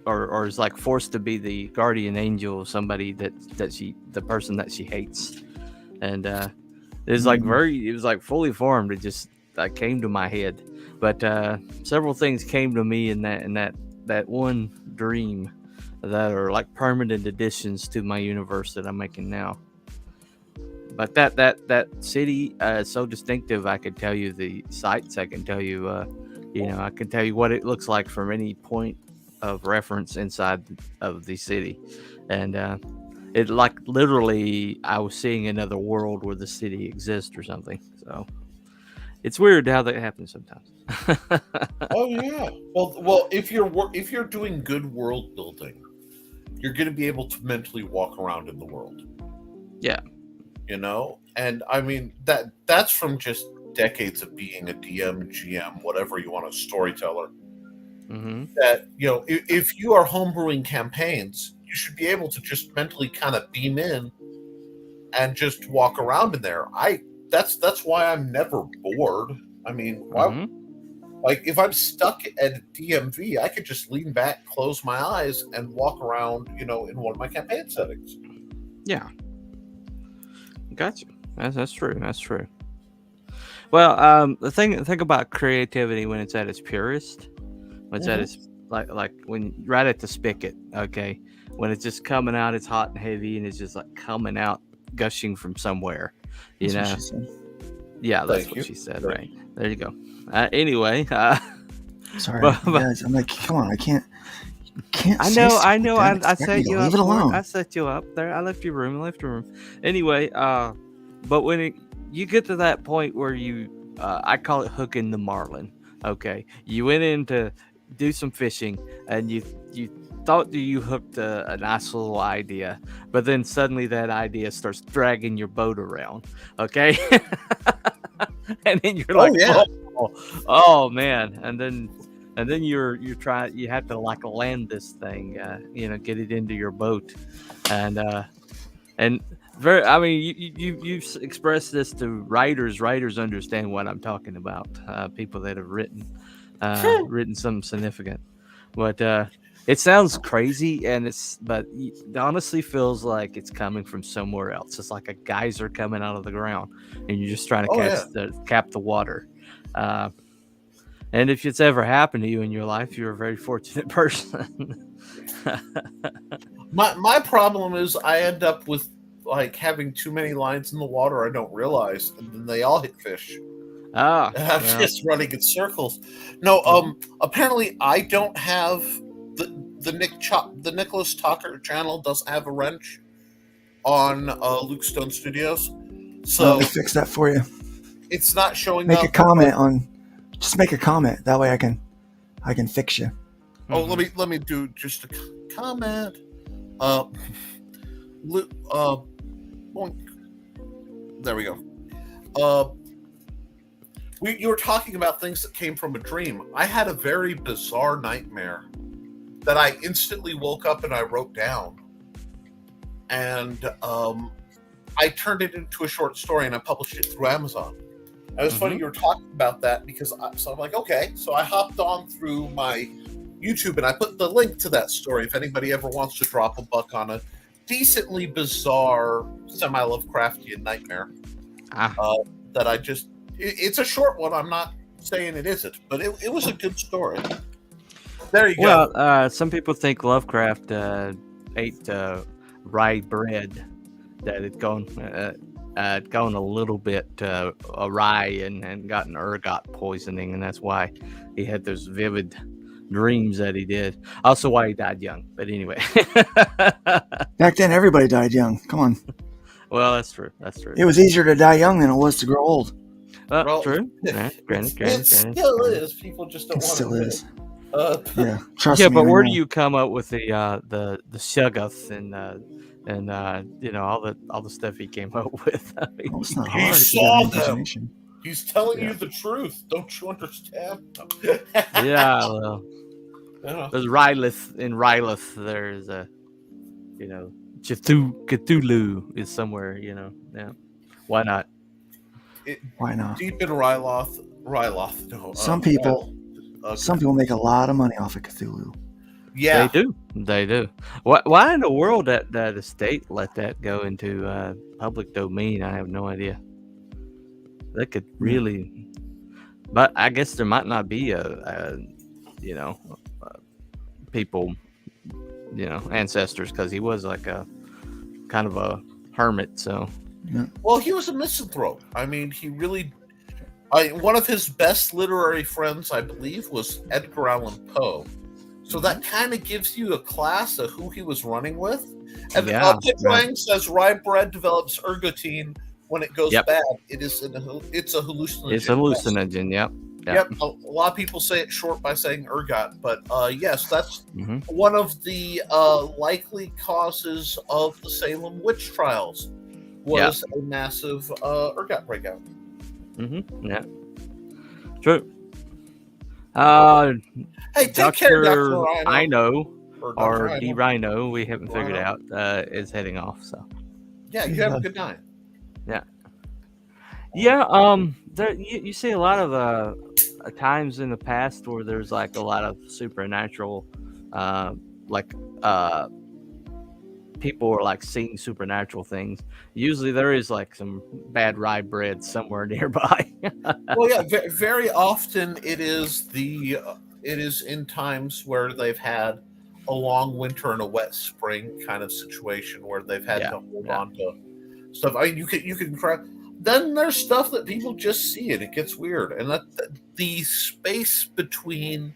or is like forced to be the guardian angel of somebody the person that she hates, and it's like it was like fully formed. It just came to my head, but several things came to me in that one dream that are like permanent additions to my universe that I'm making now. But that city is so distinctive. I could tell you the sights. I can tell you, I can tell you what it looks like from any point of reference inside of the city, and it like literally I was seeing another world where the city exists or something. So it's weird how that happens sometimes. Oh yeah. Well, if you're doing good world building, you're going to be able to mentally walk around in the world. Yeah. You know, and I mean that's from just decades of being a DM, GM, whatever you want, a storyteller. Mm-hmm. That if you are homebrewing campaigns, you should be able to just mentally kind of beam in and just walk around in there. That's why I'm never bored. I mean, why? Like if I'm stuck at a DMV, I could just lean back, close my eyes, and walk around, in one of my campaign settings. Yeah. Gotcha. That's true. That's true. Well, the thing about creativity when it's at its purest, when it's at its like when right at the spigot, okay, when it's just coming out, it's hot and heavy, and it's just like coming out, gushing from somewhere, That's what she said. Yeah, that's Thank what you. she said. Right there, you go. Anyway, Sorry, but- guys. I'm like, come on, I can't. I say know. stuff I like that. set Expect me you to up. leave it for it. alone. I set you up there. I left your room. Anyway, but when you get to that point where I call it hooking the marlin. Okay, you went in to do some fishing, and you thought that you hooked a nice little idea, but then suddenly that idea starts dragging your boat around. Okay, and then you're like, oh man, and then you have to like land this thing, get it into your boat, and very, I mean, you've expressed this to writers. Writers understand what I'm talking about. People that have written something significant, but it sounds crazy, but it honestly feels like it's coming from somewhere else. It's like a geyser coming out of the ground, and you're just trying to cap the water. And if it's ever happened to you in your life, you're a very fortunate person. My problem is I end up with like having too many lines in the water I don't realize, and then they all hit fish. And I'm just running in circles. No, apparently I don't have the Nicholas Tucker channel doesn't have a wrench on Luke Stone Studios, so I'll fix that for you. it's not showing Make up. a comment on. Just make a comment. That way I can fix you. Oh, let me do just a comment. There we go. You were talking about things that came from a dream. I had a very bizarre nightmare that I instantly woke up and I wrote down. And I turned it into a short story and I published it through Amazon. And it was funny you were talking about that because so I'm like, okay. So I hopped on through my YouTube and I put the link to that story if anybody ever wants to drop a buck on a decently bizarre, semi-Lovecraftian nightmare. That I just, it's a short one. I'm not saying it isn't, but it was a good story. There you go. Well, some people think Lovecraft ate rye bread that had gone a little bit awry and gotten ergot poisoning, and that's why he had those vivid dreams that he did. Also, why he died young. But anyway, Back then, everybody died young. Come on. Well, that's true. That's true. It was easier to die young than it was to grow old. Well, true. Yeah, granted. It still is. People just don't It want still to. is. Yeah, trust Yeah, me. but I where know. do you come up with the Shuggoth and all the stuff he came up with? I mean, Oh, it's not He hard. It's saw an them. imagination. He's telling Yeah. you the truth. Don't you understand? yeah, well, Yeah. there's Rylith. There's a, Cthulhu is somewhere. Yeah, why not? Why not? Deep in Ryloth. No. Some people make a lot of money off of Cthulhu. Yeah. They do. Why in the world that the state let that go into public domain? I have no idea. They could really, but I guess there might not be people, ancestors, because he was like a kind of a hermit. So Well, he was a misanthrope. I mean, he really. One of his best literary friends, I believe, was Edgar Allan Poe. So that kind of gives you a class of who he was running with. And Pitch Wang says rye bread develops ergotine when it goes bad. It's a hallucinogen. it's a hallucinogen. Yep. Yep. A lot of people say it short by saying ergot, but yes, that's Mm-hmm. one of the likely causes of the Salem witch trials. Was a massive ergot breakout. Mm-hmm. Yeah. True. Hey, take care, Dr. Rhino Or or D Rhino, we haven't figured out, is heading off. So yeah, you have a good night. yeah. You see a lot of times in the past where there's like a lot of supernatural, people are like seeing supernatural things. Usually there is like some bad rye bread somewhere nearby. Well, yeah, very often it is in times where they've had a long winter and a wet spring kind of situation where they've had to hold on to stuff. I mean, you can cry. Then there's stuff that people just see and it gets weird, and that the space between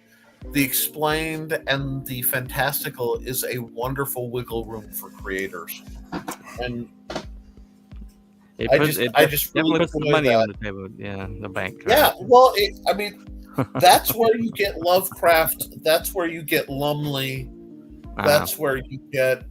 the explained and the fantastical is a wonderful wiggle room for creators. And I just definitely really puts the enjoy money that. on the table. Yeah, the bank. Yeah, well, I mean, that's where you get Lovecraft. That's where you get Lumley. That's where you get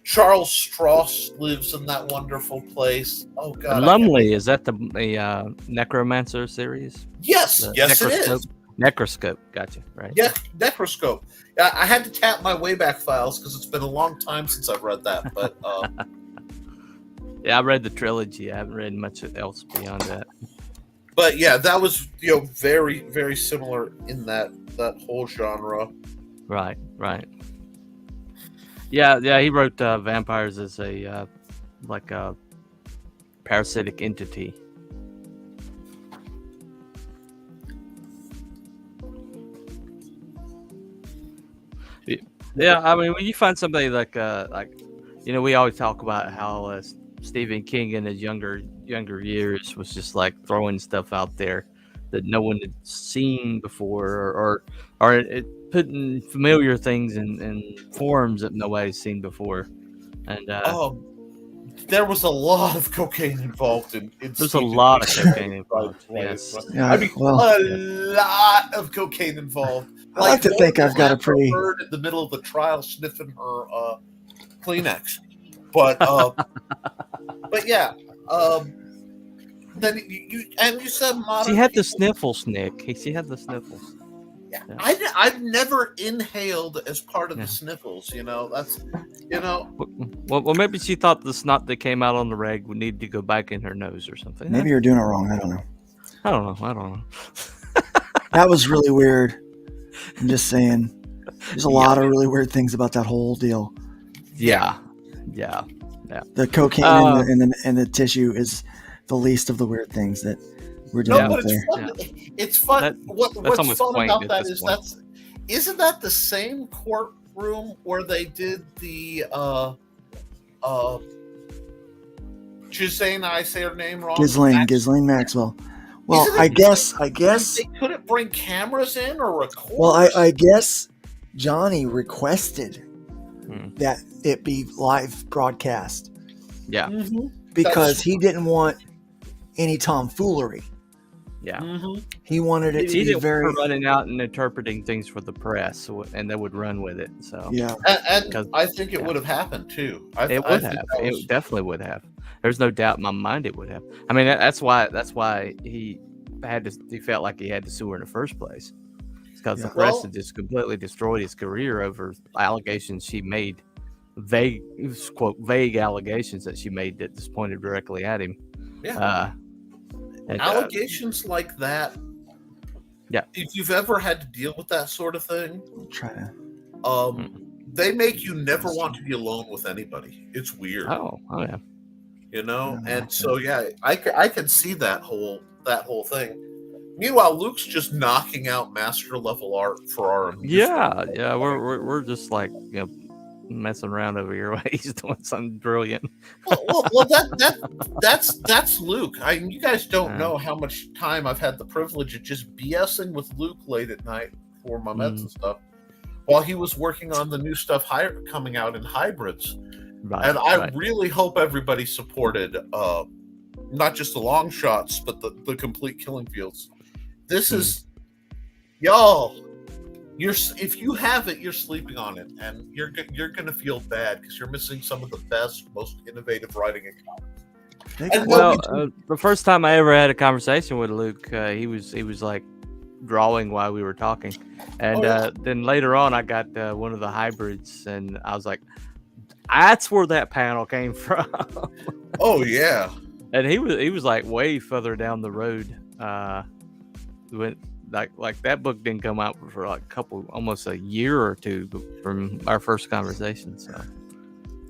Charles Stross lives in that wonderful place. Oh God, Lumley, is that the Necromancer series? Yes, yes, it is. Necroscope, gotcha. Right. Yeah, Necroscope. I had to tap my Wayback Files because it's been a long time since I've read that. But yeah, I read the trilogy. I haven't read much else beyond that. But yeah, that was very, very similar in that whole genre. Right. Yeah. He wrote vampires as a like a parasitic entity. Yeah, I mean, when you find somebody like we always talk about how Stephen King in his younger years was just like throwing stuff out there that no one had seen before, or putting familiar things in forms that nobody's seen before, and there was a lot of cocaine involved in there's a lot of cocaine involved. Right. Yes, Yeah, I mean, a lot of cocaine involved. I like to think I've got a pretty. Bird in the middle of the trial sniffing her Kleenex, but yeah. Then you said modern. She had the sniffles, Nick. She had the sniffles. Yeah. I've never inhaled as part of the sniffles. That's You know, Well, maybe she thought the snot that came out on the rag would need to go back in her nose or something. Maybe you're doing it wrong. I don't know. I don't know. That was really weird. I'm just saying. There's a lot of really weird things about that whole deal. Yeah. The cocaine and the tissue is the least of the weird things that we're doing no, but out it's there. fun. It's fun. What's almost fun quaint about at that this is point. isn't that the same courtroom where they did the Ghislaine, I say her name wrong. Ghislaine Maxwell. Well, I guess they couldn't bring cameras in or record. Well, I guess Johnny requested that it be live broadcast. Yeah. Mm-hmm. Because he didn't want any tomfoolery. Yeah. Mm-hmm. He wanted it to be very running out and interpreting things for the press, and they would run with it. So yeah, and I think it would have happened too. It would have. It definitely would have. There's no doubt in my mind it would have. I mean, that's why he felt like he had to sue her in the first place. It's because the press had just completely destroyed his career over allegations she made, vague allegations that she made that just pointed directly at him. Yeah. Allegations like that. Yeah. If you've ever had to deal with that sort of thing, I'll try to. They make you never want to be alone with anybody. It's weird. Oh yeah. You know, and so I can see that whole thing. Meanwhile, Luke's just knocking out master level art for our amusement. Yeah. We're just like messing around over here while he's doing something brilliant. well, that's Luke. You guys don't know how much time I've had the privilege of just BSing with Luke late at night for my meds and stuff, while he was working on the new stuff coming out in hybrids. Right, and I really hope everybody supported not just the long shots, but the complete killing fields. This is y'all. If you have it, you're sleeping on it, and you're gonna feel bad because you're missing some of the best, most innovative writing in comics. The first time I ever had a conversation with Luke, he was like drawing while we were talking, and then later on, I got one of the hybrids, and I was like, "That's where that panel came from." Oh yeah, and he was like way further down the road. When like that book didn't come out for like almost a year or two from our first conversation.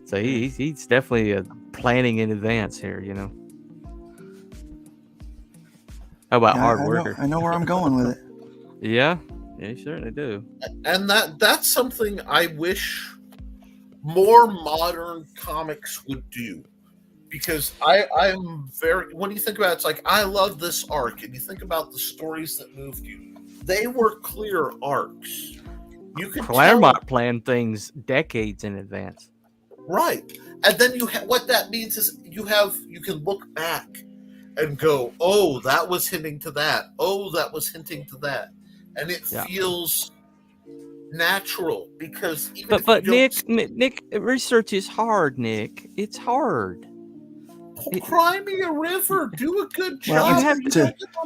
So he's definitely planning in advance here, How about hard worker? I know where I'm going with it. Yeah, you certainly do. And that's something I wish more modern comics would do. Because I'm very, when you think about it, it's like, I love this arc, and you think about the stories that moved you. They were clear arcs. You could Claremont planned things decades in advance. Right. And then what that means is you can look back and go, oh, that was hinting to that. Oh, that was hinting to that. And it feels natural because even but Nick, research is hard, Nick. It's hard. Cry me a river. Do a good job. Well, you have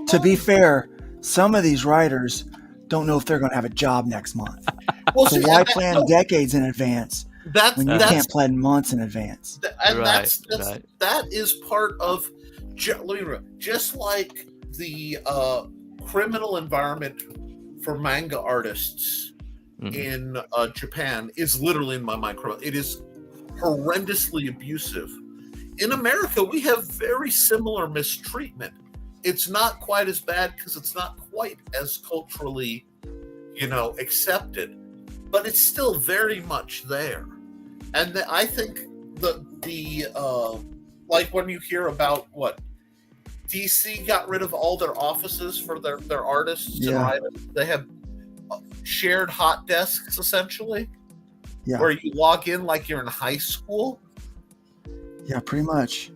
to be fair, some of these writers don't know if they're going to have a job next month. So why plan decades in advance when you can't plan months in advance? And that is part of just like the criminal environment for manga artists in Japan is literally in my mind. It is horrendously abusive. In America, we have very similar mistreatment. It's not quite as bad because it's not quite as culturally, accepted, but it's still very much there. And I think the like when you hear about what DC got rid of all their offices for their artists and writers, they have shared hot desks essentially, where you log in like you're in high school. Yeah, pretty much.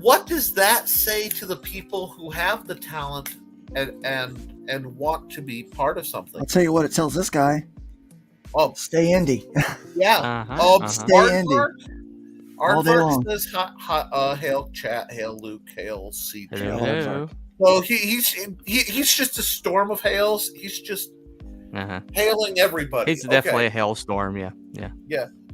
What does that say to the people who have the talent and want to be part of something? I'll tell you what it tells this guy. Oh, stay indie. Yeah. Stay indie. Aardvark says, hail chat, hail Luke, hail C. Hello. So he's just a storm of hails. He's just hailing everybody. He's definitely a hailstorm. Yeah.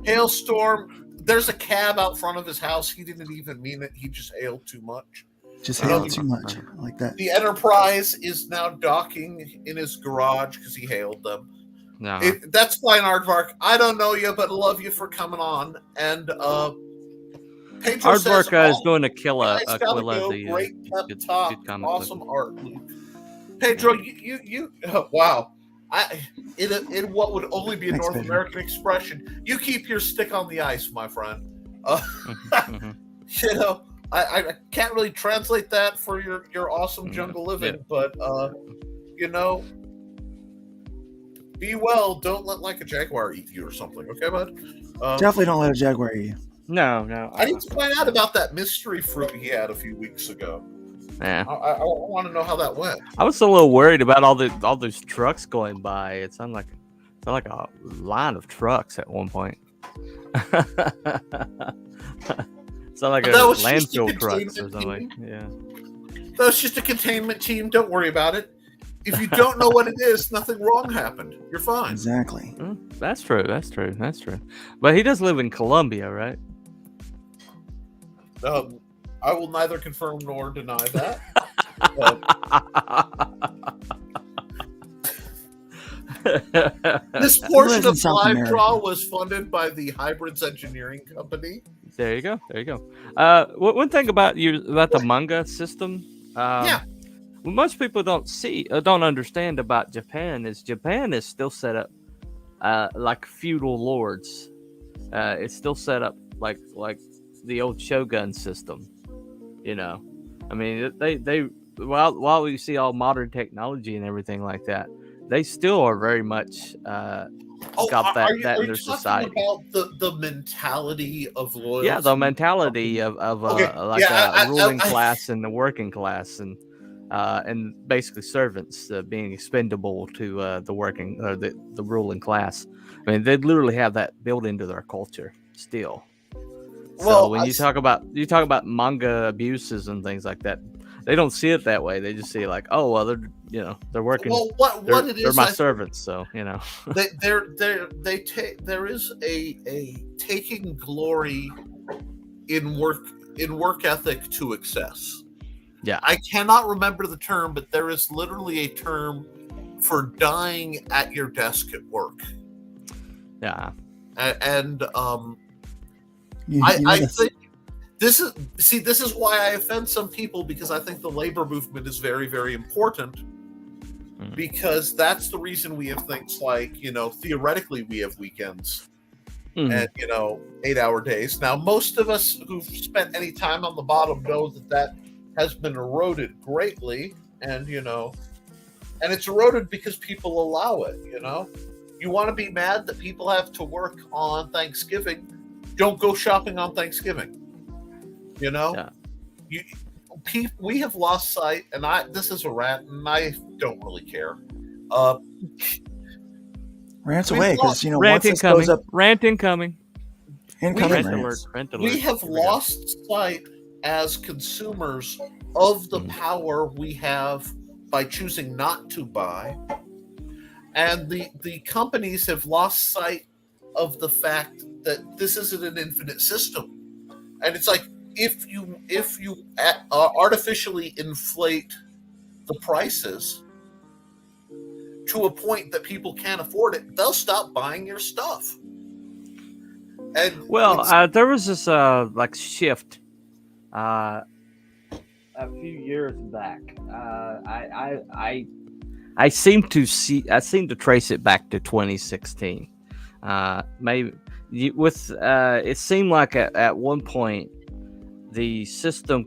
Hailstorm. there's a cab out front of his house. He didn't even mean it. He just hailed too much. Just You know, hailed too much. I like that. The Enterprise is now docking in his garage because he hailed them. No. That's fine, Aardvark. I don't know you, but love you for coming on. And Pedro says, Aardvark is going to kill guys a gotta Aquila. go. The Great pep good talk, comic awesome book. art, Luke. Pedro, you wow. In what would only be a Thanks, North Pedro. American expression, you keep your stick on the ice, my friend. Mhm. You know, I can't really translate that for your awesome jungle living, but you know, be well. Don't let like a jaguar eat you or something, okay, bud? Definitely don't let a jaguar eat you. No. I need to find out about that mystery fruit he had a few weeks ago. Yeah. I want to know how that went. I was a little worried about all those trucks going by. It sounded like a line of trucks at one point. Sound like But that a was just a landfill trucks or containment something. team. Yeah. That's just a containment team. Don't worry about it. If you don't know what it is, nothing wrong happened. You're fine. Exactly. That's true. But he does live in Colombia, right? I will neither confirm nor deny that. This portion lives in of South Live America. Draw was funded by the Hybrids Engineering Company. There you go. One thing about the manga system. Yeah. What most people don't understand about Japan is still set up like feudal lords. It's still set up like the old shogun system. You know, I mean, they while we see all modern technology and everything like that, they still are very much got that in their society. About the mentality of loyalty? Yeah, the mentality of a ruling class and the working class and basically servants being expendable to the working or the ruling class. I mean, they literally have that built into their culture still. So when you talk about manga abuses and things like that, they don't see it that way. They just see it like, oh well, they're working. Well, what it is, they're my servants, so you know. There is a taking glory in work ethic to excess. Yeah, I cannot remember the term, but there is literally a term for dying at your desk at work. Yeah, and You I know think this is why I offend some people, because I think the labor movement is very, very important. Because that's the reason we have things like, theoretically we have weekends and 8-hour days. Now, most of us who've spent any time on the bottom know that has been eroded greatly, and it's eroded because people allow it. You want to be mad that people have to work on Thanksgiving? Don't go shopping on Thanksgiving. Yeah. We have lost sight, and this is a rant, and I don't really care. Rants away, because rant once this goes up, rant incoming. incoming Rant rants. alert. We have lost sight as consumers of the power we have by choosing not to buy, and the companies have lost sight of the fact that this isn't an infinite system. And it's like, if you artificially inflate the prices to a point that people can't afford it, they'll stop buying your stuff. And there was this shift a few years back. I seem to trace it back to 2016. Maybe it seemed like at one point the system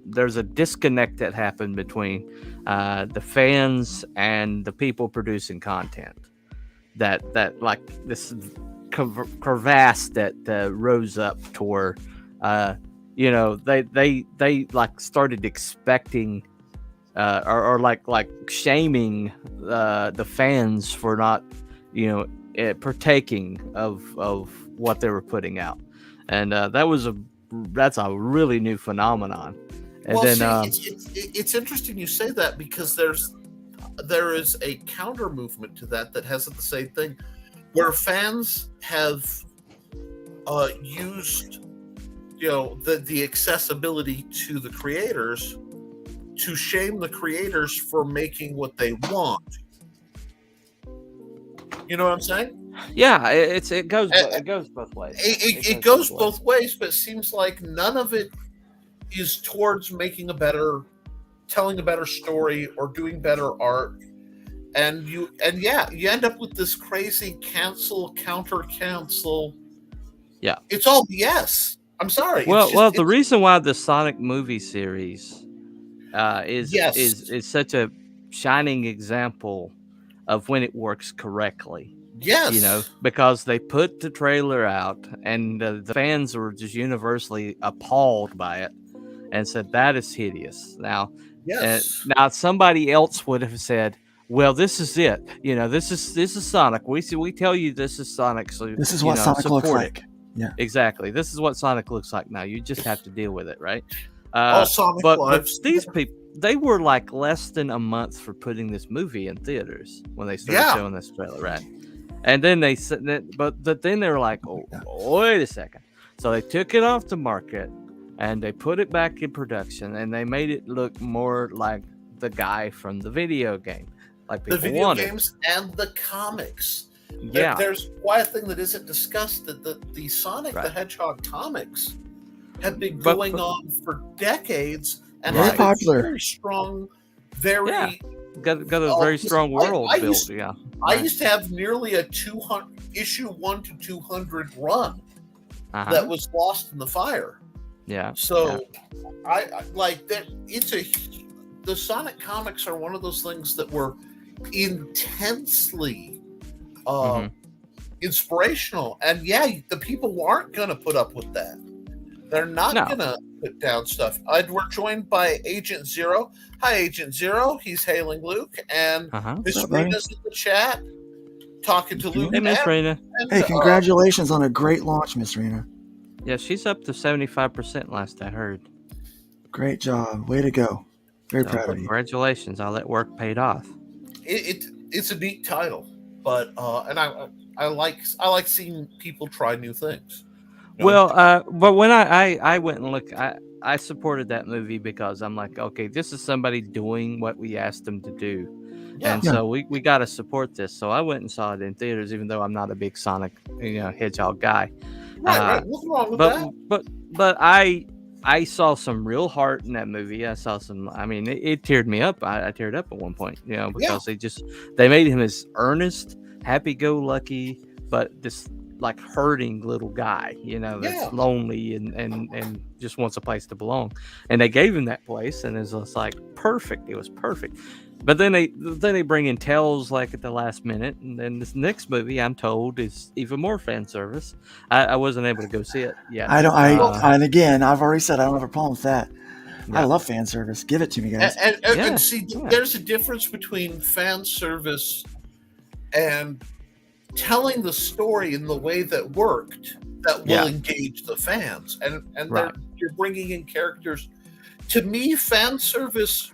there's a disconnect that happened between the fans and the people producing content. That like this crevasse that rose up to where they like started expecting or like shaming the fans for not partaking of what they were putting out, and that's a really new phenomenon. And it's interesting you say that, because there is a counter movement to that has the same thing, where fans have used, the accessibility to the creators to shame the creators for making what they want. You know what I'm saying? Yeah, it goes both ways. It goes both ways, but it seems like none of it is towards telling a better story or doing better art. And you end up with this crazy cancel, counter cancel. Yeah, it's all BS. I'm sorry. Well, the reason why the Sonic movie series is Yes. is such a shining example of when it works correctly. Yes. Because they put the trailer out and the fans were just universally appalled by it and said that is hideous. Now, Yes. now somebody else would have said, "Well, this is it. This is Sonic. We tell you this is Sonic, so this is what Sonic looks like." Yeah, exactly. This is what Sonic looks like now. You just have to deal with it, right? All Sonic but these people, they were like less than a month for putting this movie in theaters when they started showing this trailer, right? And then they said, but then they were like, "Oh, wait a second." So they took it off the market and they put it back in production and they made it look more like the guy from the video game, like people the video wanted. games and the comics. Yeah, there's one thing that isn't discussed, that the Sonic the Hedgehog comics have been going on for decades and very have popular, very strong, very got a very strong world built. I used to have nearly a 200 issue 1 to 200 run that was lost in the fire. Yeah. So I like that. The Sonic comics are one of those things that were intensely inspirational, and the people aren't going to put up with that. They're not going to put down stuff. We're joined by Agent Zero. Hi, Agent Zero. He's hailing Luke, and Miss Rena's in the chat talking to Luke. Hey, Miss Rena. Hey, congratulations on a great launch, Miss Rena. Yeah, she's up to 75% last I heard. Great job. Way to go. Very proud of you. Congratulations. All that work paid off. It's a neat title, but and I like seeing people try new things. Well, but when I went and looked, I supported that movie because I'm like, okay, this is somebody doing what we asked them to do. And so we got to support this. So I went and saw it in theaters, even though I'm not a big Sonic, Hedgehog guy. Right. What's wrong with that? But I saw some real heart in that movie. I saw some. I mean, it teared me up. I teared up at one point, because they made him as earnest, happy-go-lucky, but this like hurting little guy, that's lonely and just wants a place to belong. And they gave him that place, and it was like perfect. It was perfect. But then they bring in Tails like at the last minute, and then this next movie, I'm told, is even more fan service. I wasn't able to go see it yet. And again, I've already said I don't have a problem with that. I love fan service. Give it to me, guys. And see, there's a difference between fan service and telling the story in the way that worked that will engage the fans, and you're bringing in characters. To me, fan service.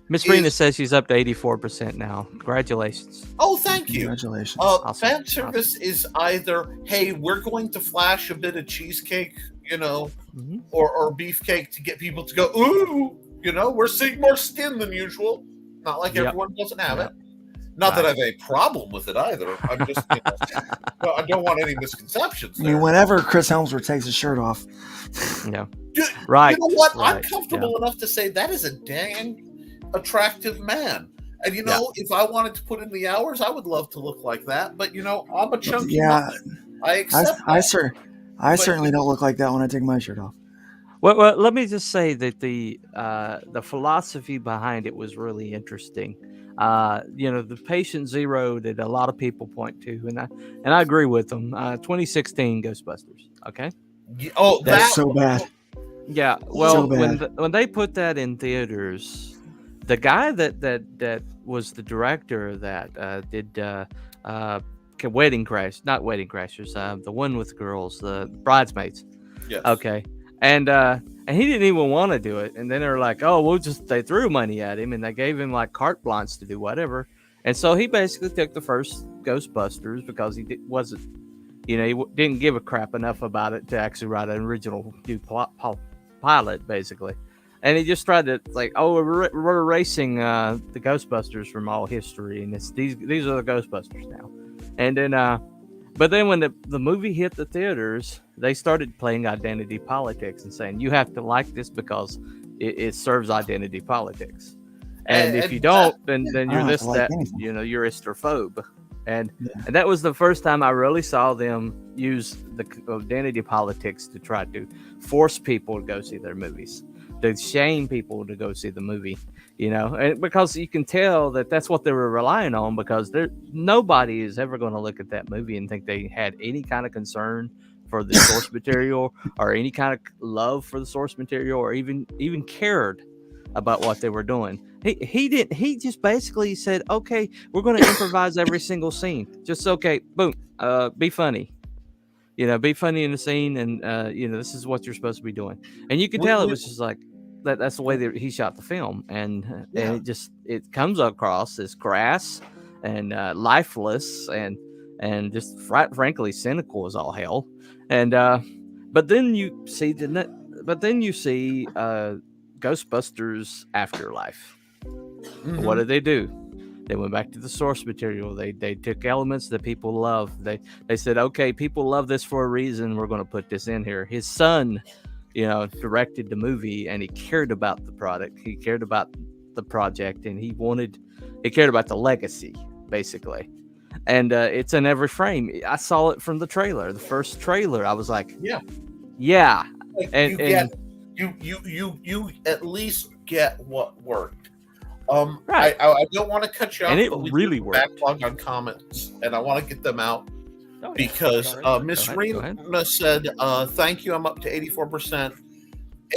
Miss Rena says she's up to 84% now. Congratulations. Oh, thank you. Congratulations. Awesome. Fan service is either, hey, we're going to flash a bit of cheesecake, or beefcake to get people to go, ooh, we're seeing more skin than usual. Not like everyone doesn't have it. Not that I have a problem with it either. I'm just, I don't want any misconceptions. I mean, whenever Chris Helmsworth takes his shirt off. Right. You know what? I'm comfortable enough to say that is a dang attractive man. And if I wanted to put in the hours, I would love to look like that. But I'm a chunky man. I accept that. I certainly don't look like that when I take my shirt off. Well, let me just say that the philosophy behind it was really interesting. The patient zero that a lot of people point to, and I agree with them. 2016 Ghostbusters. Okay. Oh, that's so bad. Yeah. Well, when they put that in theaters, the guy that was the director of that did Wedding Crash, not Wedding Crashers, the one with the girls, the Bridesmaids. Yes. Okay. And he didn't even want to do it. And then they were like, oh, they threw money at him and they gave him like carte blanche to do whatever. And so he basically took the first Ghostbusters because he wasn't He didn't give a crap enough about it to actually write an original new pilot, basically. And he just tried to we're erasing the Ghostbusters from all history, and these are the Ghostbusters now. And then, but then when the movie hit the theaters, they started playing identity politics and saying you have to like this because it serves identity politics. And if you don't, then you're this, that, you're istrophobe. And that was the first time I really saw them use the identity politics to try to force people to go see their movies, to shame people to go see the movie, and because you can tell that that's what they were relying on, because nobody is ever going to look at that movie and think they had any kind of concern for the source material or any kind of love for the source material or even cared about what they were doing. He didn't. He just basically said, "Okay, we're going to improvise every single scene. Just okay, boom, be funny, be funny in the scene, and this is what you're supposed to be doing." And you could tell it was just like that. That's the way that he shot the film, and it comes across as crass and lifeless and just frankly cynical as all hell. And but then you see Ghostbusters Afterlife. Mm-hmm. What did they do? They went back to the source material. They took elements that people love. They said, okay, people love this for a reason. We're going to put this in here. His son, directed the movie, and he cared about the product. He cared about the project, and he cared about the legacy, basically. And it's in every frame. I saw it from the trailer. The first trailer, I was like, yeah. You at least get what worked. Right. I don't want to cut you off, and it but we really worked. Backlog on comments, and I want to get them out because Miss Rena said, "Thank you. I'm up to 84%."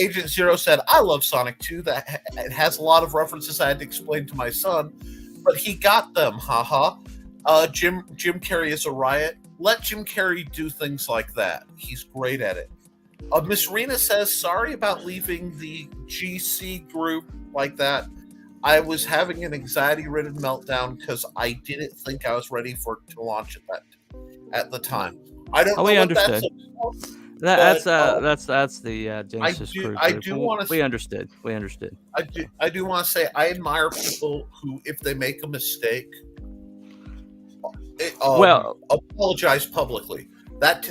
Agent Zero said, "I love Sonic 2. That it has a lot of references I had to explain to my son, but he got them. Haha." Jim Carrey is a riot. Let Jim Carrey do things like that. He's great at it. Miss Rena says, sorry about leaving the GC group like that. I was having an anxiety-ridden meltdown because I didn't think I was ready to launch it at the time. I don't know we what understood. That's that's the Genesis crew. We understood. I do want to say I admire people who, if they make a mistake, apologize publicly. That,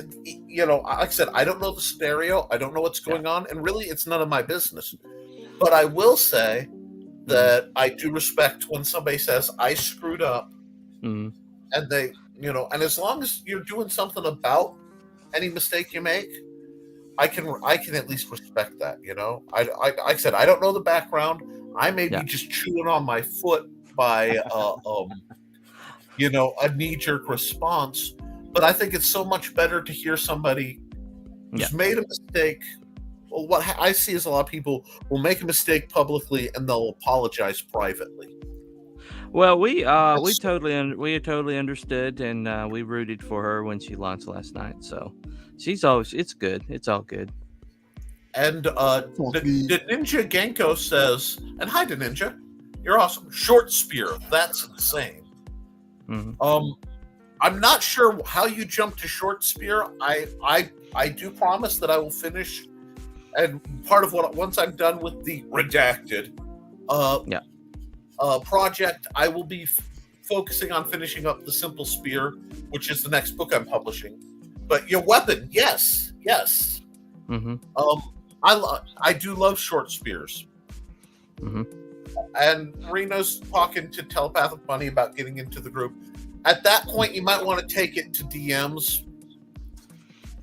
like I said, I don't know the scenario. I don't know what's going on. And really, it's none of my business. But I will say that I do respect when somebody says, I screwed up. Mm-hmm. And they, and as long as you're doing something about any mistake you make, I can at least respect that, like I said, I don't know the background. I may be just chewing on my foot by, a knee-jerk response. But I think it's so much better to hear somebody who's made a mistake. Well, what I see is a lot of people will make a mistake publicly and they'll apologize privately. Well, we totally understood, and we rooted for her when she launched last night. So it's good. It's all good. And the Ninja Genko says, and hi to Ninja, you're awesome. Short spear, that's insane. Mm-hmm. I'm not sure how you jump to short spear. I do promise that I will finish, and part of once I'm done with the redacted project, I will be focusing on finishing up the simple spear, which is the next book I'm publishing. But your weapon, yes. Mm-hmm. I do love short spears. Mm-hmm. And Reno's talking to Telepathic Bunny about getting into the group. At that point, you might want to take it to DMs.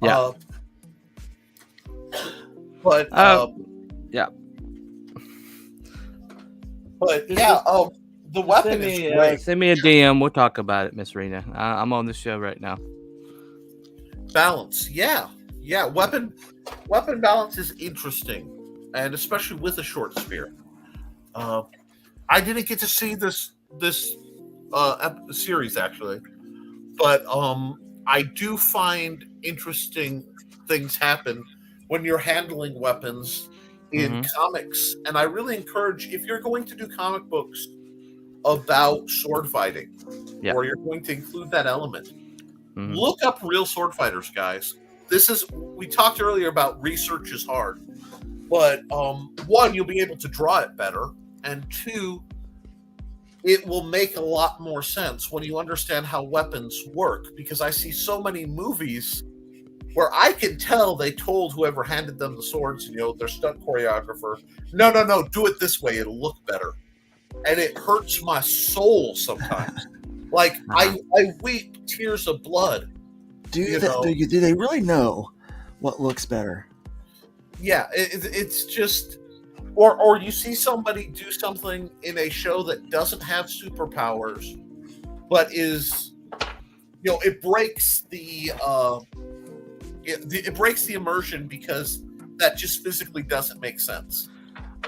Yeah. But yeah. But yeah, the weapon is great. Send me a DM. We'll talk about it, Miss Rena. I'm on the show right now. Balance, yeah. Weapon balance is interesting, and especially with a short spear. I didn't get to see this series actually, but I do find interesting things happen when you're handling weapons in comics, and I really encourage, if you're going to do comic books about sword fighting, or you're going to include that element, Look up real sword fighters, guys. We talked earlier about research is hard, but one, you'll be able to draw it better, and two, it will make a lot more sense when you understand how weapons work, because I see so many movies where I can tell they told whoever handed them the swords, their stunt choreographer, no, do it this way, it'll look better. And it hurts my soul sometimes. Like, I weep tears of blood. Do they really know what looks better? Yeah, it's just... Or you see somebody do something in a show that doesn't have superpowers, but is, it breaks the it breaks the immersion because that just physically doesn't make sense.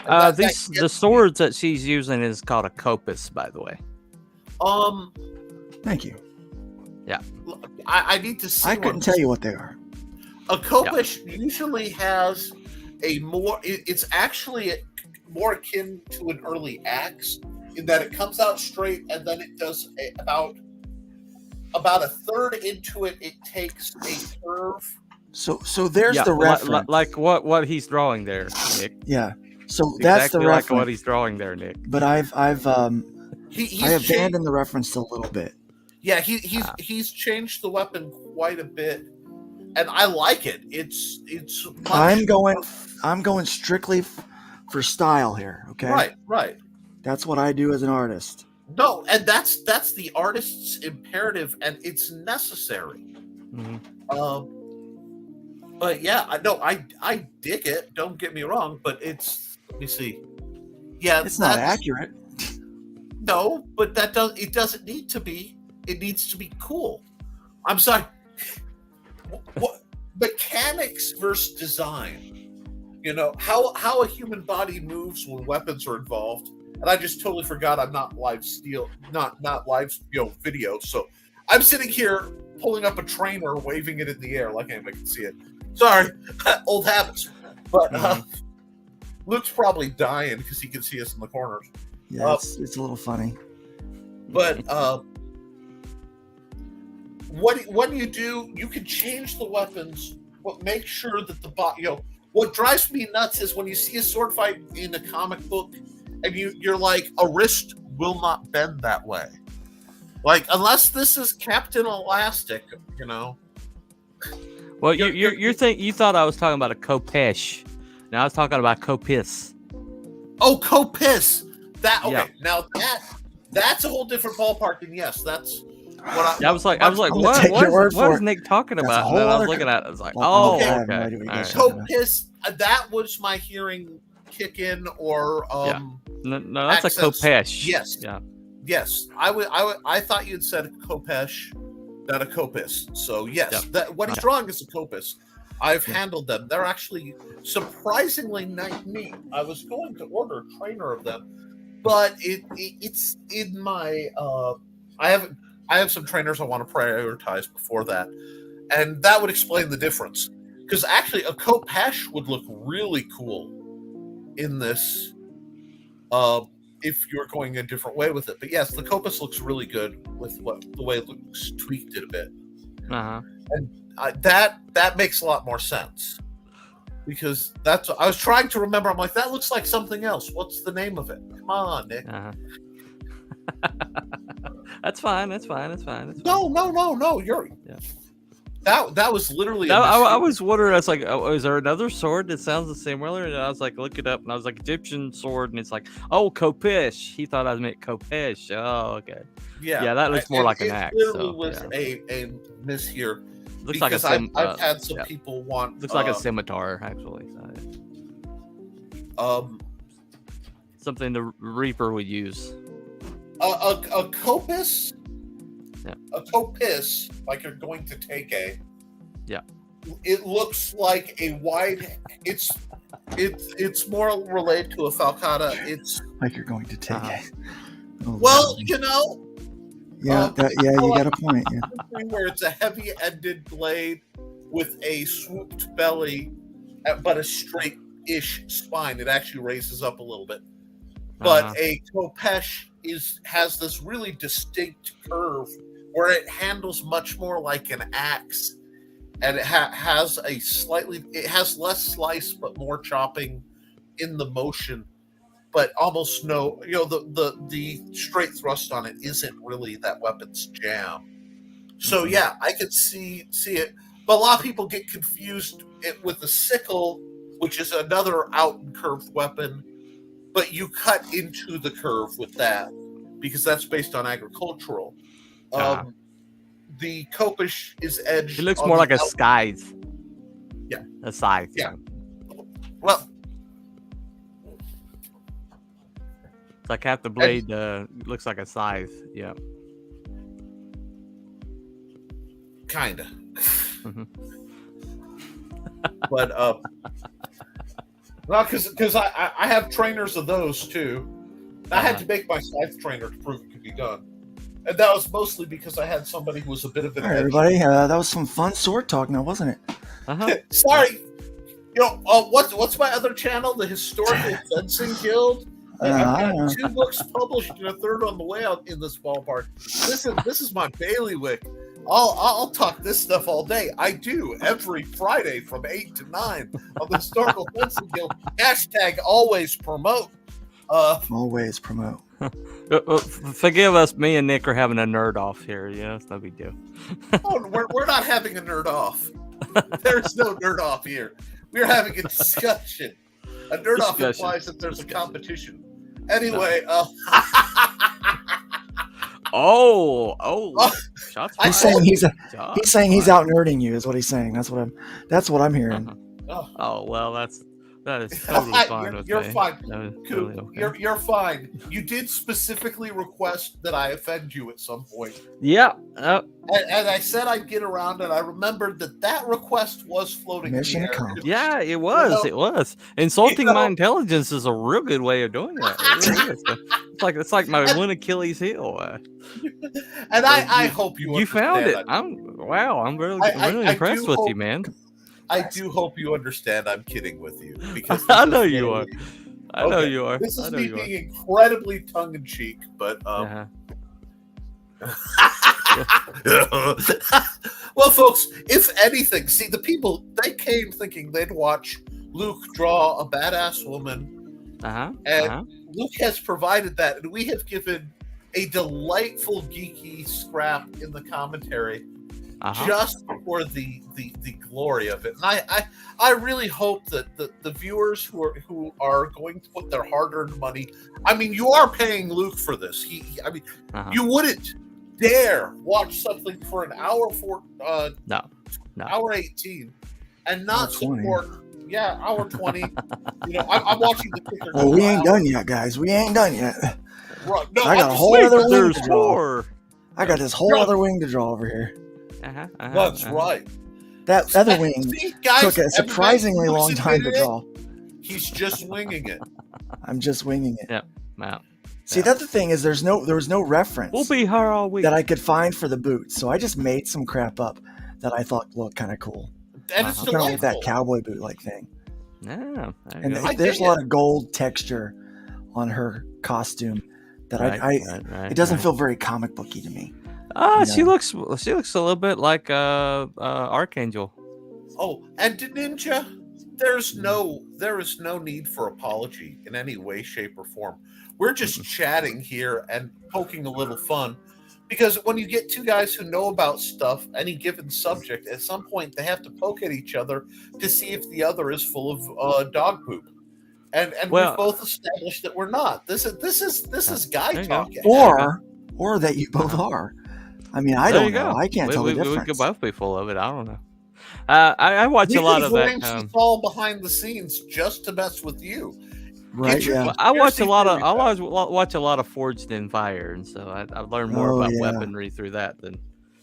The swords that she's using is called a kopis, by the way. Thank you. Yeah. I need to see. I couldn't tell you what they are. A kopis usually has it's actually more akin to an early axe in that it comes out straight and then it does about a third into it takes a curve. So there's the reference. Like what he's drawing there, Nick. Yeah. So that's exactly the reference. like what he's drawing there, Nick. But I've I abandoned changed the reference a little bit. Yeah, he's changed the weapon quite a bit, and I like it. It's I'm going strictly for style here. Okay. Right. That's what I do as an artist. No, and that's the artist's imperative, and it's necessary. Mm-hmm. But yeah, I dig it. Don't get me wrong, but let me see. Yeah, it's not accurate. No, but it doesn't need to be. It needs to be cool. I'm sorry. What mechanics versus design? How a human body moves when weapons are involved. And I just totally forgot I'm not live video. So I'm sitting here pulling up a trainer, waving it in the air like anybody can see it. Sorry, old habits. But Luke's probably dying because he can see us in the corners. Yeah, it's a little funny. But what you do, you can change the weapons, but make sure that the body. What drives me nuts is when you see a sword fight in a comic book, and you're like, a wrist will not bend that way. Like, unless this is Captain Elastic, Well, you thought I was talking about a kopesh. Now I was talking about kopis. Oh, kopis. That okay. Yeah. Now that's a whole different ballpark. And yes, that's what I was like, what is Nick talking about? And then I was looking at it. I was like, okay. Kopis. That was my hearing kick in, or no, that's accents. A kopesh. Yes. Yeah. Yes. I thought you'd said a kopesh, not a kopis. So yes, what he's drawing is a kopis. I've handled them. They're actually surprisingly neat. I was going to order a trainer of them, but it's in my I have some trainers I want to prioritize before that, and that would explain the difference. Because actually, a kopesh would look really cool in this if you're going a different way with it. But yes, the kopis looks really good with the way Luke's tweaked it a bit. And that makes a lot more sense, because that's I was trying to remember. I'm like, that looks like something else. What's the name of it? Come on, Nick. That's fine. No. You're that was literally. I was wondering. I was like, is there another sword that sounds similar? And I was like, look it up, and I was like, Egyptian sword, and it's like, oh, kopesh. He thought I meant kopesh. Oh, okay. Yeah, that looks more like an axe. It literally was a miss here. Looks because like I've had some people want. Looks like a scimitar, actually. Something the Reaper would use. A kopis. Yeah. A kopis, like you're going to take a. Yeah. It looks like a wide. It's more related to a falcata. It's like you're going to take a. Oh, well, Yeah, you got a point. Yeah. Where it's a heavy-ended blade with a swooped belly, but a straight-ish spine. It actually raises up a little bit. But a kopesh has this really distinct curve where it handles much more like an axe, and it has less slice but more chopping in the motion, but almost no, the straight thrust on it isn't really that weapon's jam. So yeah, I could see it, but a lot of people get confused with the sickle, which is another out and curved weapon, but you cut into the curve with that because that's based on agricultural. The Copish is edged. It looks more like a scythe. Yeah, a scythe. Yeah. Well, it's like half the blade looks like a scythe. Yeah. Kinda. Mm-hmm. But well, because I have trainers of those too. I had to make my scythe trainer to prove it could be done, and that was mostly because I had somebody who was a bit of an. All right, everybody, that was some fun sword talk, now, wasn't it? Sorry, what's my other channel? The Historical Fencing Guild. I've got 2 books published and a 3rd on the way out in this ballpark. This is my bailiwick. I'll talk this stuff all day. I do every Friday from 8 to 9 on the Historical Fencing Guild. # always promote. Always promote. Forgive us. Me and Nick are having a nerd off here. Yeah, it's no big deal. We're not having a nerd off. There's no nerd off here. We're having a discussion. A nerd off implies that there's a competition. Anyway, Shots he's saying he's out nerding you, is what he's saying. That's what I'm hearing. Oh well, that is totally fine. You're fine. Totally okay. You're fine. You did specifically request that I offend you at some point. Yeah. And I said I'd get around, and I remembered that request was floating Mission in the air. accomplished. Yeah, it was. It was. Insulting my intelligence is a real good way of doing that. It really is. It's like my one Achilles heel. And I hope you found it. That. I'm really impressed with you, man. I do hope you understand I'm kidding with you, because I know you are. I know you are. This is me being incredibly tongue in cheek, but well, folks, if anything, see, the people, they came thinking they'd watch Luke draw a badass woman, Luke has provided that, and we have given a delightful geeky scrap in the commentary. Just for the glory of it, and I really hope that the viewers who are going to put their hard-earned money, I mean, you are paying Luke for this. You wouldn't dare watch something for an hour no, hour 18 and not support. Yeah, hour 20. I'm watching the kicker. Well, we ain't done yet, guys. We ain't done yet. Right. No, I got a whole other wing to draw. More. I got this whole other wing to draw over here. That's right. That other wing took a surprisingly long time to draw. He's just winging it. I'm just winging it. Yep. Wow. See, that's the thing is there was no reference. We'll be here all week that I could find for the boots, so I just made some crap up that I thought looked kind of cool. And it's kind of like that cowboy boot like thing. Yeah. And there's a lot of gold texture on her costume that it doesn't feel very comic booky to me. She looks a little bit like Archangel. Oh, and to Ninja, there is no need for apology in any way, shape, or form. We're just chatting here and poking a little fun, because when you get 2 guys who know about stuff, any given subject, at some point they have to poke at each other to see if the other is full of dog poop. And we've both established that we're not. This is guy talk. Or that you both are. I mean, I don't know. I can't tell the difference. We could both be full of it. I don't know. I watch a lot of that. It's all behind the scenes just to mess with you. Right. Yeah. I watch a lot of Forged in Fire, and so I've learned more about weaponry through that than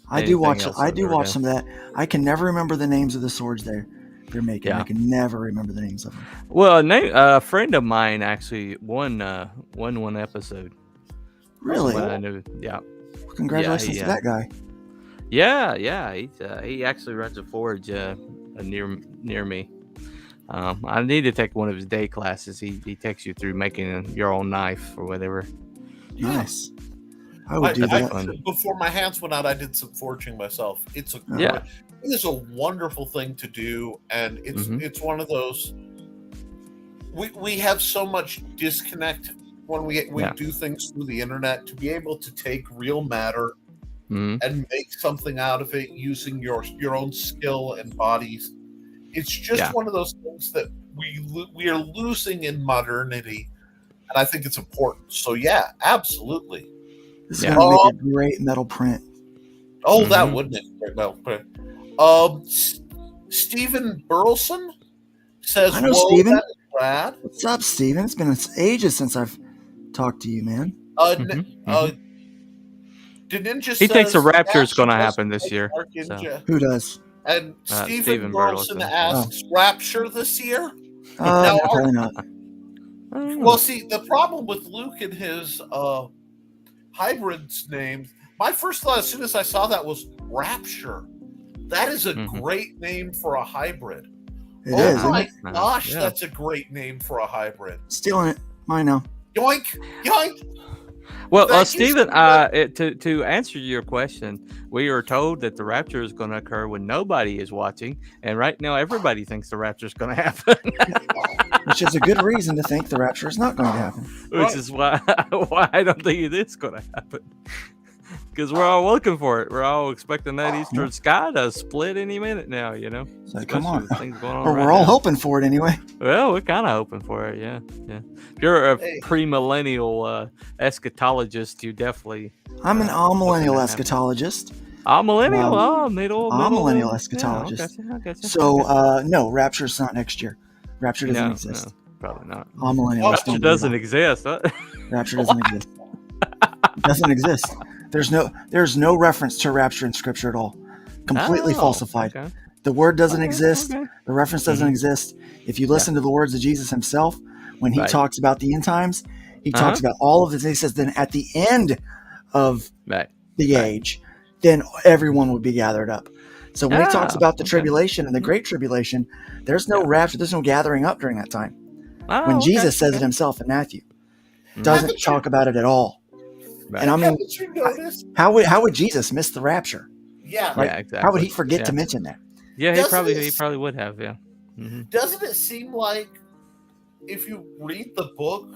I do watch some of that. I can never remember the names of the swords they're making. I can never remember the names of them. Well, a friend of mine actually won one episode. Really? I knew. Yeah. Congratulations to that guy. Yeah. He actually runs a forge near me. I need to take one of his day classes. He takes you through making your own knife or whatever. Nice. I would do that. fun. Before my hands went out, I did some forging myself. It is a wonderful thing to do, and it's one of those. We have so much disconnect when we do things through the internet. To be able to take real matter and make something out of it using your own skill and bodies, it's just one of those things that we are losing in modernity, and I think it's important. So yeah, absolutely. This is going to make a great metal print. Oh, that would make a great metal print. Stephen Burleson says, I know Stephen. Brad. What's up, Stephen? It's been ages since I've talked to you, man. The Ninja he thinks the rapture is going to happen this year. So. Who does? And Stephen Burleson asks, rapture this year? No, probably not. Well, see, the problem with Luke and his hybrids names, my first thought as soon as I saw that was Rapture. That is a great name for a hybrid. It is. My gosh, that's a great name for a hybrid. Stealing it. I know. Yoink! Yoink! Well, Stephen, to answer your question, we are told that the rapture is going to occur when nobody is watching, and right now everybody thinks the rapture is going to happen. Which is a good reason to think the rapture is not going to happen. Which is why I don't think it is going to happen. Because we're all looking for it. We're all expecting that eastern sky to split any minute now, you know? So come on. Things going on or we're all hoping for it anyway. Well, we're kind of hoping for it, yeah. If you're a premillennial eschatologist, you definitely... I'm an all-millennial eschatologist. All-millennial? Middle? All-millennial eschatologist. I gotcha. So, no, rapture's not next year. Rapture doesn't exist. No, probably not. All-millennial. Rapture doesn't exist. Huh? Rapture doesn't exist. It doesn't exist. There's no reference to rapture in Scripture at all. Completely falsified. Okay. The word doesn't exist. Okay. The reference doesn't exist. If you listen to the words of Jesus himself, when he talks about the end times, he talks about all of this. He says, then at the end of the age, then everyone will be gathered up. So when he talks about the tribulation and the great tribulation, there's no rapture. There's no gathering up during that time. When Jesus says it himself in Matthew, doesn't talk about it at all. Right. And I mean, how would Jesus miss the rapture? Yeah, right? Exactly. How would he forget to mention that? Yeah, he probably would have. Yeah. Doesn't it seem like if you read the book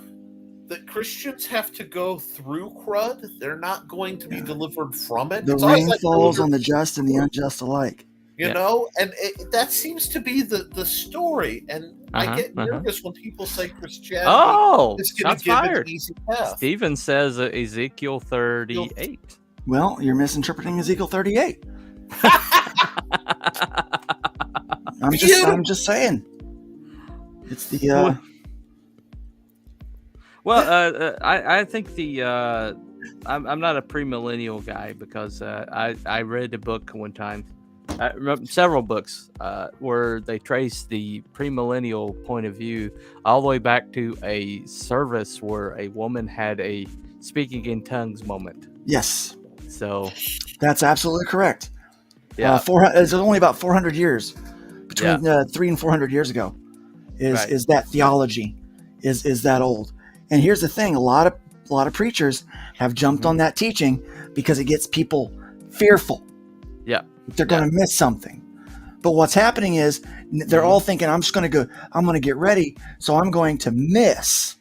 that Christians have to go through crud? They're not going to be delivered from it. The rain falls on the just and the unjust alike. You know, and that seems to be the story. And I get nervous when people say Christianity is going to give an easy path. Stephen says Ezekiel 38. Well, you're misinterpreting Ezekiel 38. I'm just saying. It's the. I think I'm not a premillennial guy because I read a book one time. Several books where they trace the premillennial point of view all the way back to a service where a woman had a speaking in tongues moment. Yes. So that's absolutely correct. Yeah. It's only about 400 years between 300 and 400 years ago is that theology is that old. And here's the thing: a lot of preachers have jumped on that teaching because it gets people fearful. Yeah. They're going to miss something. But what's happening is they're all thinking, I'm going to get ready. So I'm going to miss,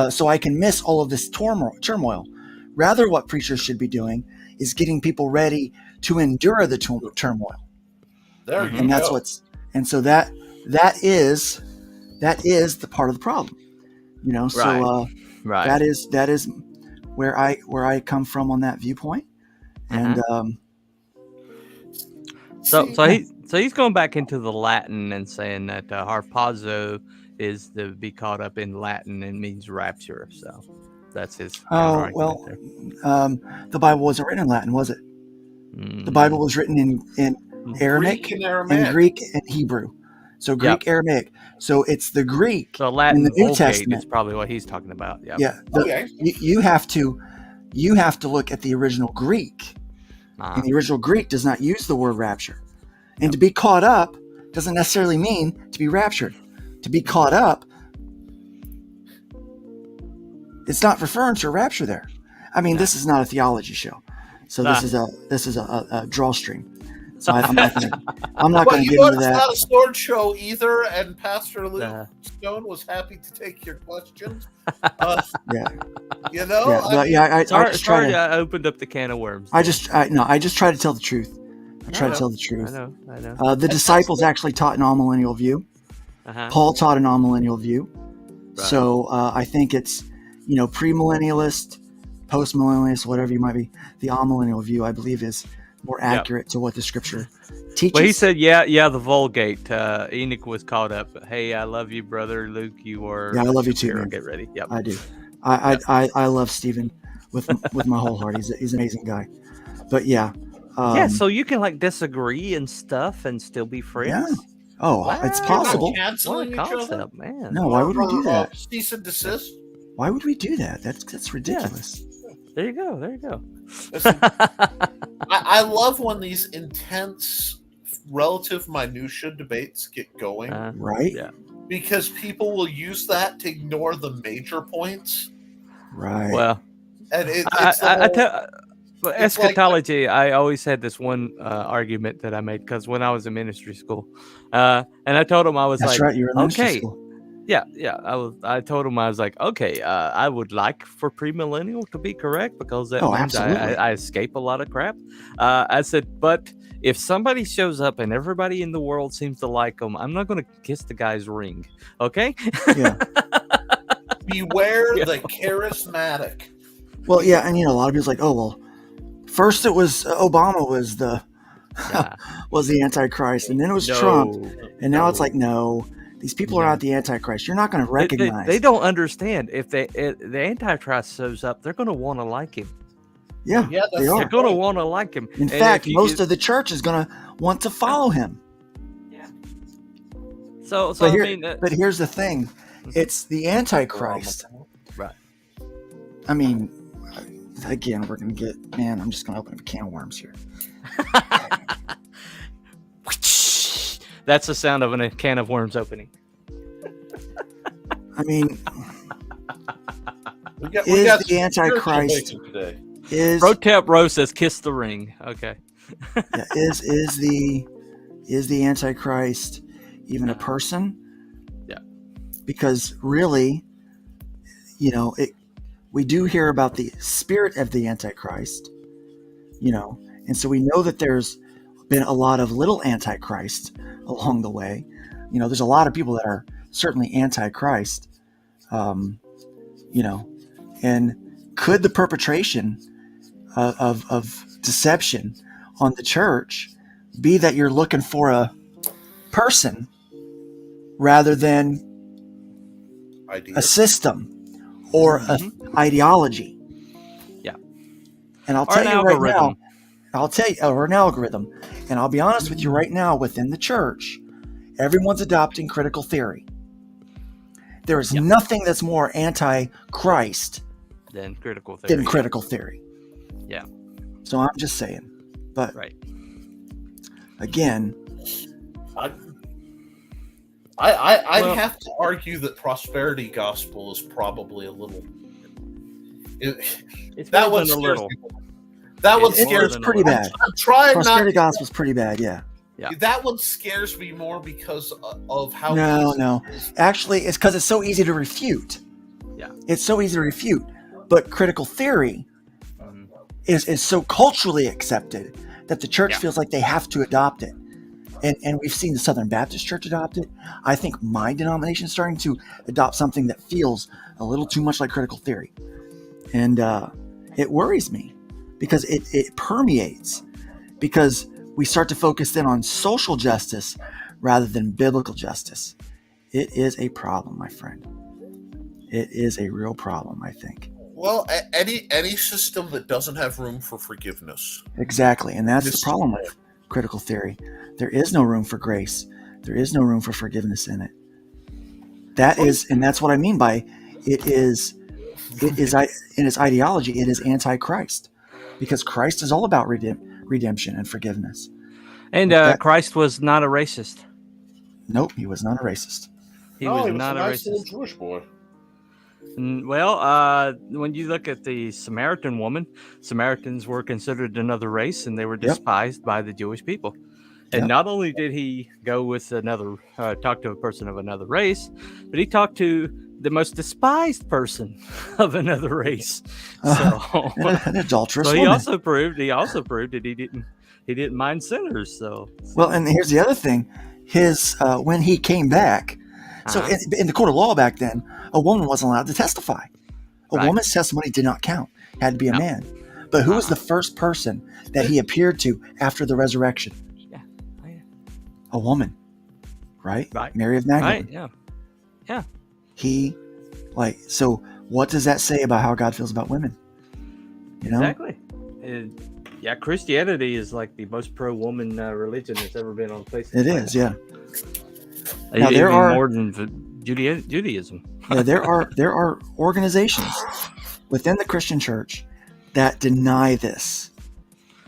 so I can miss all of this turmoil. Rather, what preachers should be doing is getting people ready to endure the turmoil. There you and that's go. So that is the part of the problem, you know? So, that is where I come from on that viewpoint. And, So he's going back into the Latin and saying that harpazo is to be caught up in Latin and means rapture. So that's his. The Bible wasn't written in Latin, was it? The Bible was written in Aramaic, and Greek and Hebrew. So Greek, Aramaic. So it's the Greek. So Latin in the New Vulgate Testament is probably what he's talking about. Yeah. Yeah. You have to look at the original Greek. And the original Greek does not use the word rapture. And to be caught up doesn't necessarily mean to be raptured. To be caught up, it's not referring to a rapture there. I mean, No. this is not a theology show, so Nah. this is a drawstring. So I'm not But going to you get know into it's that. not a sword show either, and Pastor Luke Nah. Stone was happy to take your questions. Yeah, You know, yeah, I but mean, yeah. I Sorry, just try to. I opened up the can of worms. I just try to tell the truth. I try to tell the I truth. know. The disciples actually taught an all-millennial view. Uh-huh. Paul taught an all-millennial view. Right. So I think it's, premillennialist, post-millennialist, whatever you might be. The all-millennial view, I believe, is more accurate to what the scripture teaches. Well, he said, yeah, the Vulgate. Enoch was caught up. Hey, I love you, brother Luke. You are. Yeah, I love you too, Shapiro. man. Get ready. Yep. I do. I love Stephen with my whole heart. He's an amazing guy. But yeah. Yeah, so you can like disagree and stuff and still be friends. Yeah. Oh, Wow. it's you're not possible. What canceling a each other. concept, man. No, why would we do that? Cease and desist. Why would we do that? That's ridiculous. There you go. Listen, I love when these intense, relative minutia debates get going Right? Yeah. because people will use that to ignore the major points. Right. Well, And it's but it's like- eschatology, I always had this one argument that I made because when I was in ministry school, and I told him I was That's like, right. You're in ministry okay, school. yeah. I told him I was like, okay, I would like for premillennial to be correct because that means absolutely. I escape a lot of crap. I said, but if somebody shows up and everybody in the world seems to like them, I'm not going to kiss the guy's ring. Okay. Yeah. beware the charismatic. Well, yeah, and a lot of people's like, oh well, first it was Obama was the Nah. was the Antichrist, and then it was Trump, and now it's like, no, these people are not the Antichrist. You're not going to recognize. They don't understand if the Antichrist shows up, they're going to want to like him. Yeah, Yeah, they that's are. They're going to want to like him. In fact, most of the church is going to want to follow him. So But, I here, mean, but here's the thing: it's the Antichrist. right? I mean, again, we're going to get. Man, I'm just going to open up a can of worms here. That's the sound of a can of worms opening. I mean, We got the Antichrist today. is Rotep Rose says, "Kiss the ring." Okay. yeah, is the Antichrist even a person? Yeah. Because really, we do hear about the spirit of the Antichrist, and so we know that there's been a lot of little Antichrist along the way. There's a lot of people that are certainly Antichrist, and could the perpetration of deception on the church be that you're looking for a person rather than a system or an ideology? Yeah. And I'll Or tell an you right algorithm. now, or an algorithm. And I'll be honest with you right now, within the church, everyone's adopting critical theory. There is nothing that's more anti-Christ Then critical theory. than critical theory. Yeah. So I'm just saying. But Right. again, I'd Well- have to argue that prosperity gospel is probably a little. It's That more one than a scares little. me. That one It's more scares it's than me. pretty bad. I'm trying not. Prosperity gospel's pretty bad, yeah. Yeah. That one scares me more because of how. No, easy no. it is. Actually, it's because it's so easy to refute. Yeah. It's so easy to refute. But critical theory is so culturally accepted that the church feels like they have to adopt it. And we've seen the Southern Baptist Church adopt it. I think my denomination is starting to adopt something that feels a little too much like critical theory. And it worries me because it permeates, because we start to focus in on social justice rather than biblical justice. It is a problem, my friend. It is a real problem, I think. Well, any system that doesn't have room for forgiveness. Exactly. And that's the problem with critical theory. There is no room for grace. There is no room for forgiveness in it. And that's what I mean by it is in its ideology, it is anti-Christ, because Christ is all about redemption and forgiveness. And Christ was not a racist. Nope, he was not a racist. He was not a nice racist. little Jewish boy. Well, when you look at the Samaritan woman, Samaritans were considered another race, and they were Yep. despised by the Jewish people. And Yep. not only did he go with another, talk to a person of another race, but he talked to the most despised person of another race. So, An adulterous so he woman. also proved that he didn't mind sinners. So, Well, and here's the other thing: his when he came back. So in the court of law back then, a woman wasn't allowed to testify. A Right. woman's testimony did not count; it had to be a Yep. man. But who was the first person that he appeared to after the resurrection? Yeah. Oh, yeah. A woman, right? Right. Mary of Magdalene. Right. Yeah. Yeah. He, so what does that say about how God feels about women? You know? Exactly. Yeah, Christianity is like the most pro-woman religion that's ever been on the face of the It planet. is, yeah. Now, Even there are- more than Judaism. Yeah, there are organizations within the Christian church that deny this.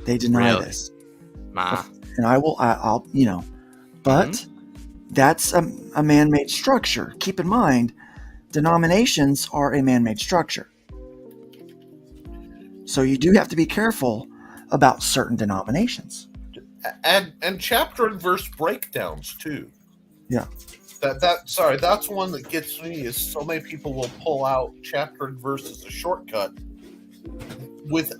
They deny Really? this. Ma. And I'll but that's a man-made structure. Keep in mind, denominations are a man-made structure. So you do have to be careful about certain denominations. And chapter and verse breakdowns too. Yeah. That's one that gets me, is so many people will pull out chapter and verse as a shortcut with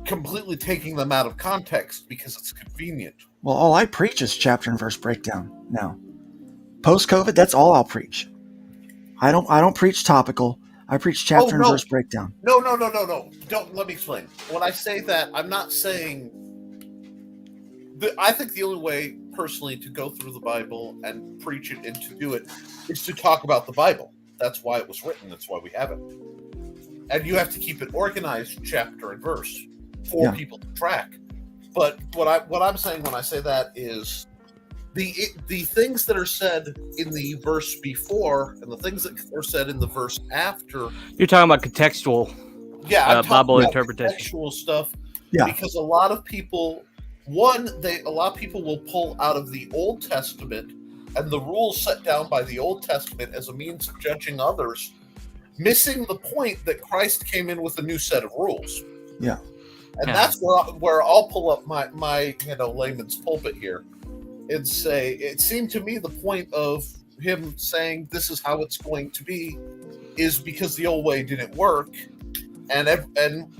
completely taking them out of context because it's convenient. Well, all I preach is chapter and verse breakdown now. Post-COVID, that's all I'll preach. I don't preach topical. I preach chapter and verse breakdown. No. Don't let me explain. When I say that, I'm not saying I think the only way personally to go through the Bible and preach it and to do it is to talk about the Bible. That's why it was written. That's why we have it. And you have to keep it organized chapter and verse for people to track. But what I'm saying when I say that is the things that are said in the verse before and the things that are said in the verse after. You're talking about contextual Bible interpretation. Contextual stuff. Yeah. Because a lot of people will pull out of the Old Testament and the rules set down by the Old Testament as a means of judging others, missing the point that Christ came in with a new set of rules. Yeah. And that's where I'll pull up my layman's pulpit here and say, it seemed to me the point of him saying this is how it's going to be is because the old way didn't work. And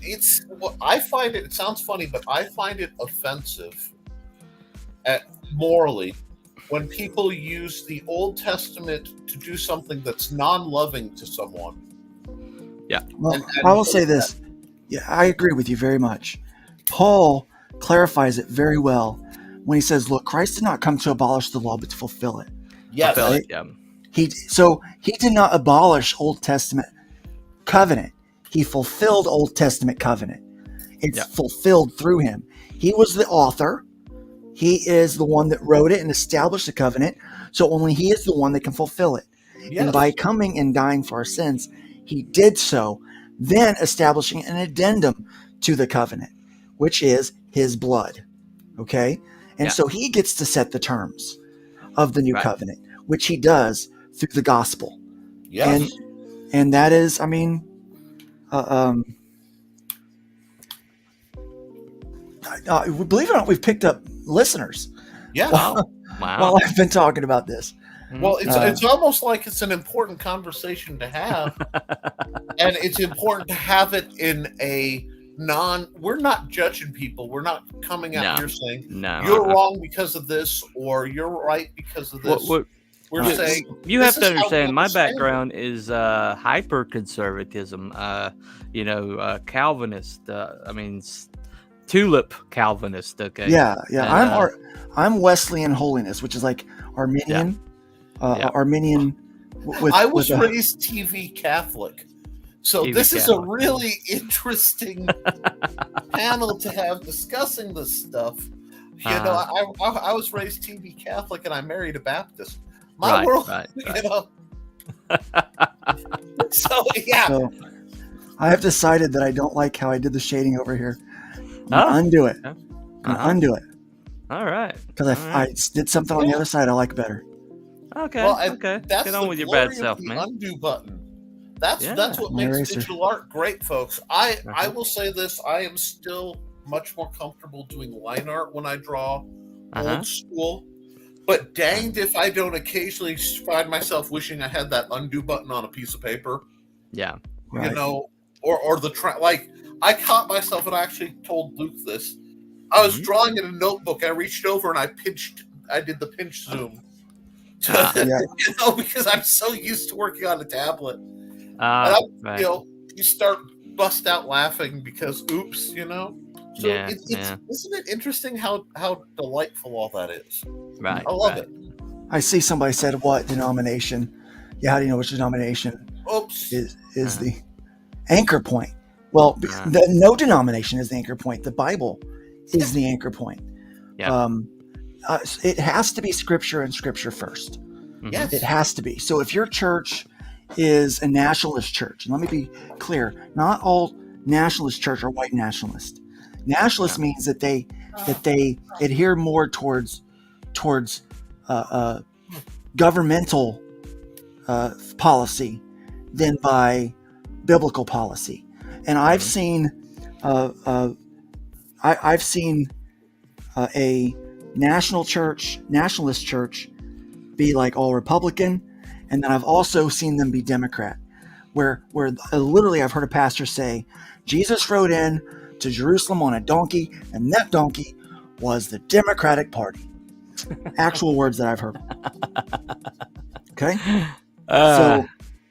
it's, I find it sounds funny, but I find it offensive morally when people use the Old Testament to do something that's non-loving to someone. Yeah. Well, I will say this. Yeah, I agree with you very much. Paul clarifies it very well when he says, look, Christ did not come to abolish the law, but to fulfill it. Yes. Right? Yeah. He did not abolish Old Testament covenant. He fulfilled Old Testament covenant. It's fulfilled through him. He was the author. He is the one that wrote it and established the covenant. So only he is the one that can fulfill it. Yes. And by coming and dying for our sins, he did so, then establishing an addendum to the covenant, which is his blood. Okay? And so he gets to set the terms of the new covenant, which he does through the gospel. Yes. And that is, I mean, believe it or not, we've picked up listeners. Yeah. Wow. While I've been talking about this. Well, it's almost like it's an important conversation to have. And it's important to have it in a we're not judging people. We're not coming out here saying, you're wrong because of this, or you're right because of this. We're saying, you have to understand, my background is hyper conservatism, Calvinist, tulip Calvinist. Okay. Yeah. And, I'm Wesleyan holiness, which is like Arminian. Arminian. I was raised TV Catholic. So this is a really interesting panel to have discussing this stuff. I was raised TV Catholic and I married a Baptist. My world, So I have decided that I don't like how I did the shading over here. I'm gonna undo it. Undo it. All right. Because I did something on the other side I like better. Okay. Well, okay. That's Get on the with your glory bad self, of the man. undo button. That's Yeah. that's what My makes eraser. digital art great, folks. I Uh-huh. will say this: I am still much more comfortable doing line art when I draw Uh-huh. old school. But danged if I don't occasionally find myself wishing I had that undo button on a piece of paper. Yeah. You Right. know, or like I caught myself, and I actually told Luke this. I was Mhm. drawing in a notebook. I reached over and I did the pinch zoom. Ah. Yeah. Because I'm so used to working on a tablet. And Right. you start bust out laughing because oops, So Yeah. it's Yeah. isn't it interesting how delightful all that is? Right. I love Right. it. I see somebody said, "What denomination?" Yeah, how do you know which denomination Oops. is Uh-huh. the anchor point? Well, Uh-huh. no denomination is the anchor point. The Bible is the anchor point. Yeah. It has to be Scripture and Scripture first. Mhm. Yes. It has to be. So if your church is a nationalist church, and let me be clear, not all nationalist church are white nationalist. Nationalist Yeah. means that they adhere more towards governmental policy than by biblical policy. And I've Mhm. seen I've seen a nationalist church be like all Republican, and then I've also seen them be Democrat, where literally I've heard a pastor say, Jesus rode in to Jerusalem on a donkey, and that donkey was the Democratic Party. Actual words that I've heard. Okay, so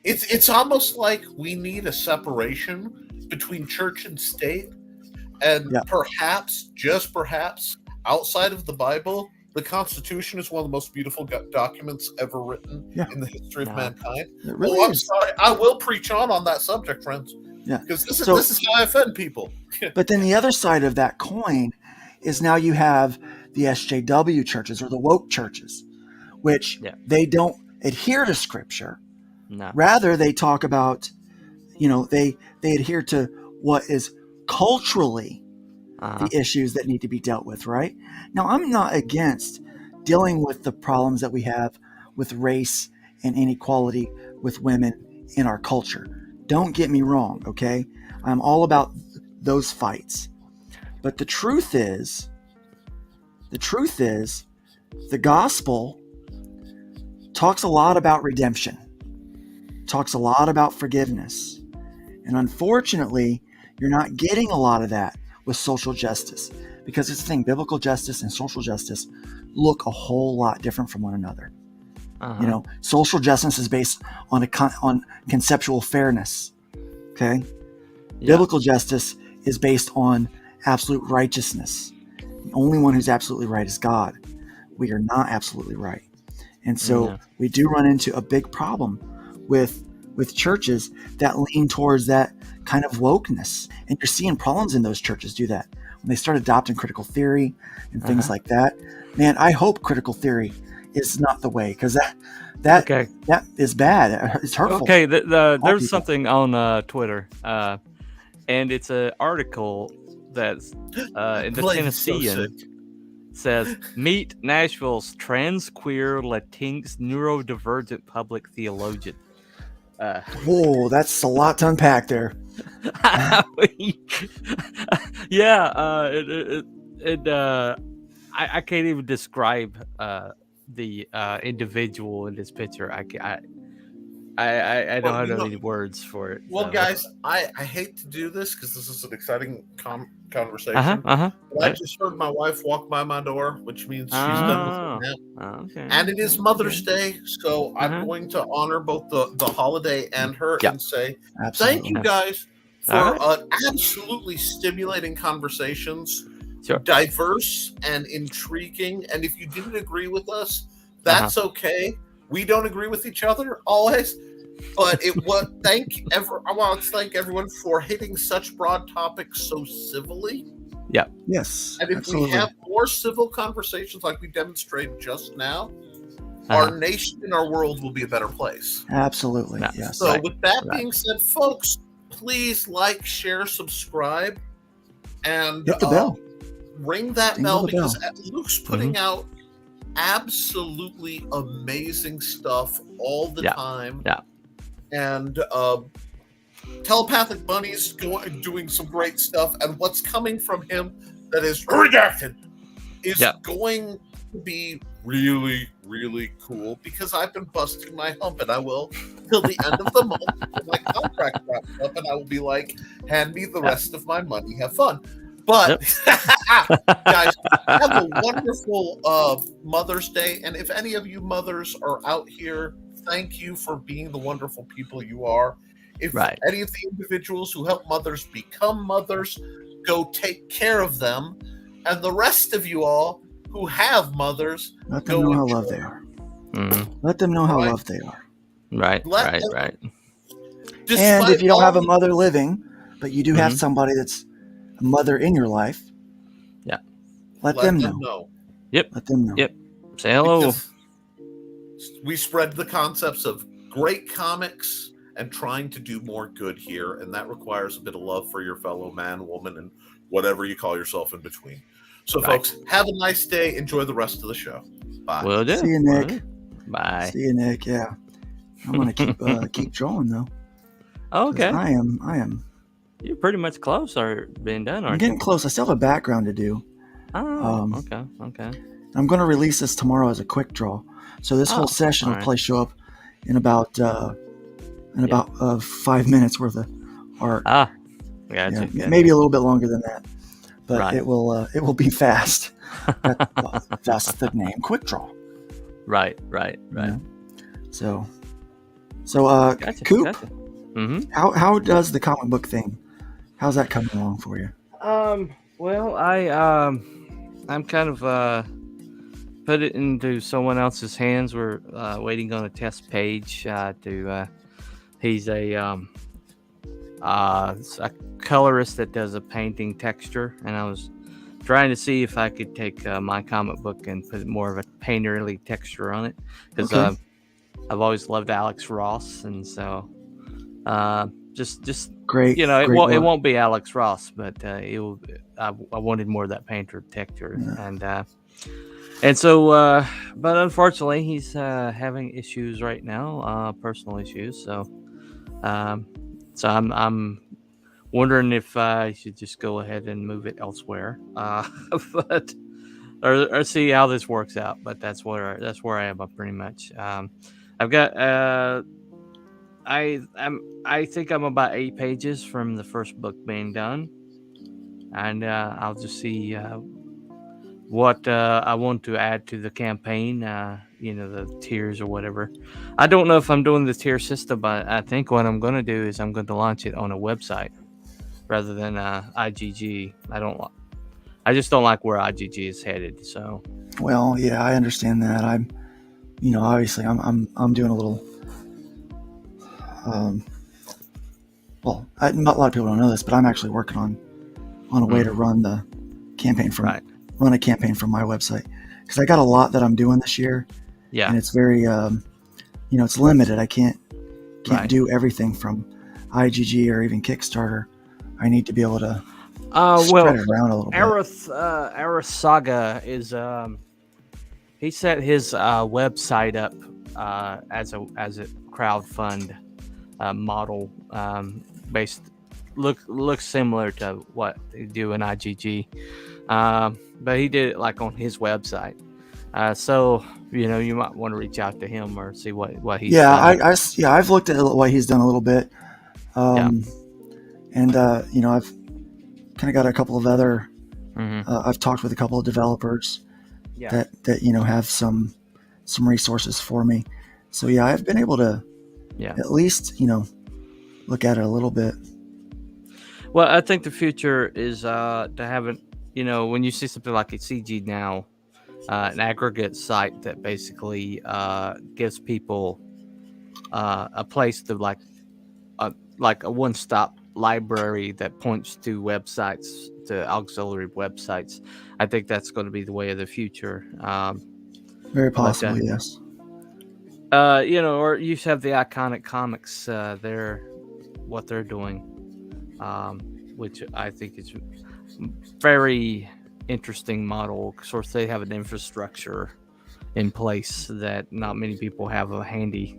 It's almost like we need a separation between church and state, and Yeah. perhaps, just perhaps, outside of the Bible, the Constitution is one of the most beautiful documents ever written Yeah. in the history of Yeah. mankind. it really I'm is. sorry, I will preach on that subject, friends, Yeah. because this So- is how I offend people. But then the other side of that coin is now you have the SJW churches or the woke churches, which Yeah. they don't adhere to Scripture. No. Rather, they talk about, they adhere to what is culturally Uh-huh. the issues that need to be dealt with, right? Now, I'm not against dealing with the problems that we have with race and inequality with women in our culture. Don't get me wrong, okay? I'm all about those fights. But the truth is, the gospel talks a lot about redemption, talks a lot about forgiveness. And unfortunately, you're not getting a lot of that with social justice, because it's the thing, biblical justice and social justice look a whole lot different from one another. Uh-huh. Social justice is based on on conceptual fairness. Okay, Yeah. biblical justice is based on absolute righteousness. The only one who's absolutely right is God. We are not absolutely right, and so Yeah. we do run into a big problem with churches that lean towards that kind of wokeness, and you're seeing problems in those churches do that when they start adopting critical theory and things Uh-huh. like that. Man, I hope critical theory is not the way, because that Okay. is bad. It's hurtful. Okay. There's people. something on Twitter, and it's an article that's in the Blake is so Tennessean. sick. Says, meet Nashville's trans, queer, Latinx, neurodivergent public theologian. Whoa, that's a lot to unpack there. Yeah, I can't even describe the individual in this picture. I don't Well, have any words for it. Well, so. guys, I hate to do this because this is an exciting conversation. Uh-huh. But I just heard my wife walk by my door, which means she's done with Oh. her nap. Okay. And it is Mother's Day, so I'm going to honor both the holiday and her Yeah. and say Absolutely. thank you guys for All absolutely stimulating conversations, Sure. diverse and intriguing. And if you didn't agree with us, that's okay. We don't agree with each other always. But I want to thank everyone for hitting such broad topics so civilly. Yes, And if absolutely. we have more civil conversations like we demonstrated just now, our nation and our world will be a better place. Absolutely. Yeah. Yes. So with that Right. being said, folks, please like, share, subscribe, and Hit the bell. ring that Ding bell the bell. because Luke's putting out absolutely amazing stuff all the time. Yeah. and Telepathic Bunny's doing some great stuff, and what's coming from him that is redacted is going to be really, really cool, because I've been busting my hump, and I will till the end of the month when my contract wraps up, and I will be like, hand me the rest of my money, have fun. But guys, have a wonderful Mother's Day, and if any of you mothers are out here, thank you for being the wonderful people you are. If any of the individuals who help mothers become mothers, go take care of them. And the rest of you all who have mothers, let them know how loved they are. Mm-hmm. Let them know how loved they are. Right. And if you don't have a mother living, but you do have somebody that's a mother in your life, let them know. Let them know. Say hello. Because we spread the concepts of great comics and trying to do more good here, and that requires a bit of love for your fellow man, woman, and whatever you call yourself in between. So, folks, have a nice day. Enjoy the rest of the show. Bye. Will do. See you, Nick. Bye. See you, Nick. Yeah, I'm gonna keep drawing though. Okay. I am. You're pretty much close, or being done, aren't you? I'm getting close. I still have a background to do. Oh, okay. I'm going to release this tomorrow as a quick draw. So this whole session will probably show up in about 5 minutes worth of art. Gotcha. Yeah, maybe a little bit longer than that, but it will be fast. That's the name, quick draw. Right. Yeah. So Gotcha, Coop, gotcha. Mm-hmm. how does the comic book thing? How's that coming along for you? Well, I'm kind of put it into someone else's hands. We're waiting on a test page he's a colorist that does a painting texture, and I was trying to see if I could take my comic book and put more of a painterly texture on it, because I've always loved Alex Ross, and so just great. It great won't be Alex Ross, but it will. I wanted more of that painter texture, and so but unfortunately he's having issues right now, personal issues. So I'm wondering if I should just go ahead and move it elsewhere, but or see how this works out. But that's where I am pretty much. I've got I think I'm about 8 pages from the first book being done, and I'll just see what I want to add to the campaign. The tiers or whatever. I don't know if I'm doing the tier system, but I think what I'm going to do is I'm going to launch it on a website rather than IGG. I just don't like where IGG is headed. So. Well, yeah, I understand that. Obviously, I'm doing a little. Well, not a lot of people don't know this, but I'm actually working on a way to run the campaign run a campaign from my website, because I got a lot that I'm doing this year. Yeah, and it's very, it's limited. I can't do everything from IGG or even Kickstarter. I need to be able to spread it around a little bit. Aris Saga is he set his website up as a crowdfund model, based looks similar to what they do in IGG, but he did it like on his website. So you might want to reach out to him or see what he's done. I've looked at what he's done a little bit, and I've kind of got a couple of other. I've talked with a couple of developers that have some resources for me. So I've been able to at least look at it a little bit. Well, I think the future is to have it. When you see something like a CG Now, an aggregate site that basically gives people a place to like a one-stop library that points to websites, to auxiliary websites. I think that's going to be the way of the future. Very possibly, yes. Or you have the Iconic Comics, what they're doing, which I think is very interesting model. Of course, they have an infrastructure in place that not many people have a handy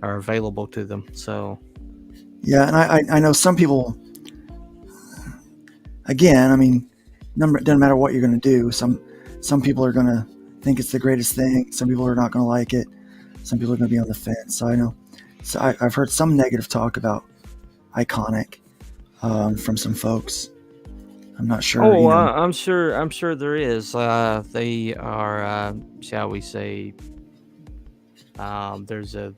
are available to them. So Yeah, and I know some people. Again, I mean, doesn't matter what you're going to do. Some people are going to think it's the greatest thing. Some people are not going to like it. Some people are going to be on the fence. So I know. So I've heard some negative talk about Iconic from some folks. I'm not sure. oh, You know, I'm sure there is. They are, shall we say, there's a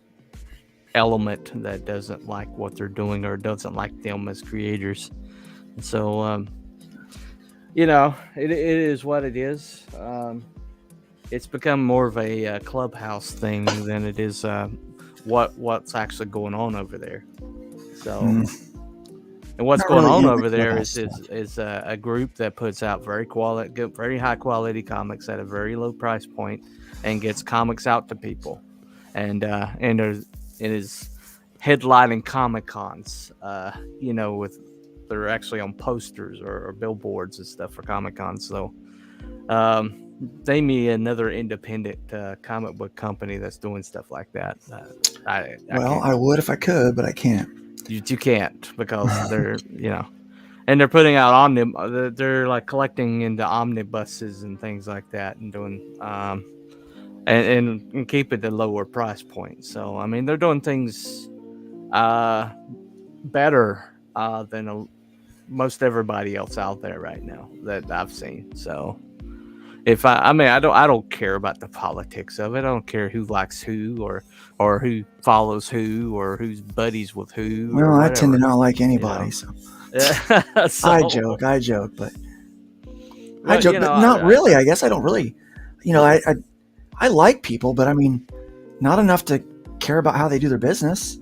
element that doesn't like what they're doing or doesn't like them as creators. So it is what it is. It's become more of a clubhouse thing than it is what's actually going on over there. So, and what's Not going really on into over there clubhouse is a group that puts out very high quality comics at a very low price point, and gets comics out to people, and it is headlining Comic Cons. With they're actually on posters or billboards and stuff for Comic Con. So, name me another independent comic book company that's doing stuff like that. I well, can't. I would if I could, but I can't. You can't because they're and they're putting out they're like collecting into omnibuses and things like that, and doing and keep it at lower price points. So I mean they're doing things better than most everybody else out there right now that I've seen. So if I don't care about the politics of it. I don't care who likes who or who follows who or who's buddies with who or Well, I tend to whatever. not like anybody, so I joke, but I joke, but not really. I guess I don't really, I like people, but I mean, not enough to care about how they do their business.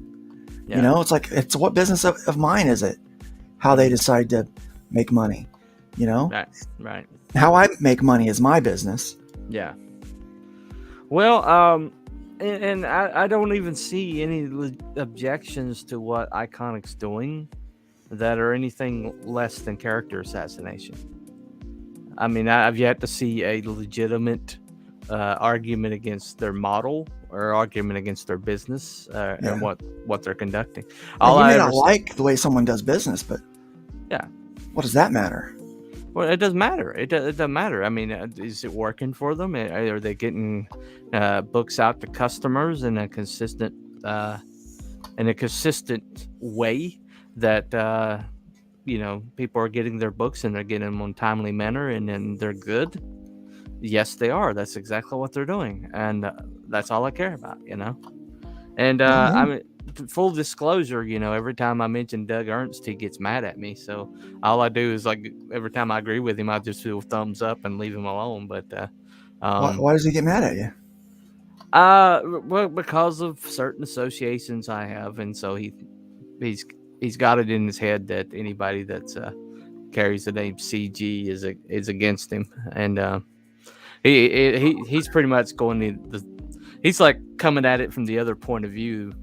Yeah. It's like, it's what business of mine is it? How they decide to make money, Right. How I make money is my business. Yeah. Well, and I don't even see any objections to what Iconic's doing that are anything less than character assassination. I mean, I've yet to see a legitimate argument against their model or argument against their business and what they're conducting. You may not like the way someone does business, but yeah, what does that matter? Well, it doesn't matter. It doesn't matter. I mean, is it working for them? Are they getting books out to customers in a consistent way that people are getting their books and they're getting them in a timely manner and then they're good? Yes, they are. That's exactly what they're doing, and that's all I care about. And I mean, full disclosure, every time I mention Doug Ernst, he gets mad at me. So all I do is like every time I agree with him, I just do a thumbs up and leave him alone. But why does he get mad at you? Well, because of certain associations I have, and so he's got it in his head that anybody that's carries the name CG is against him, and he's pretty much going he's like coming at it from the other point of view,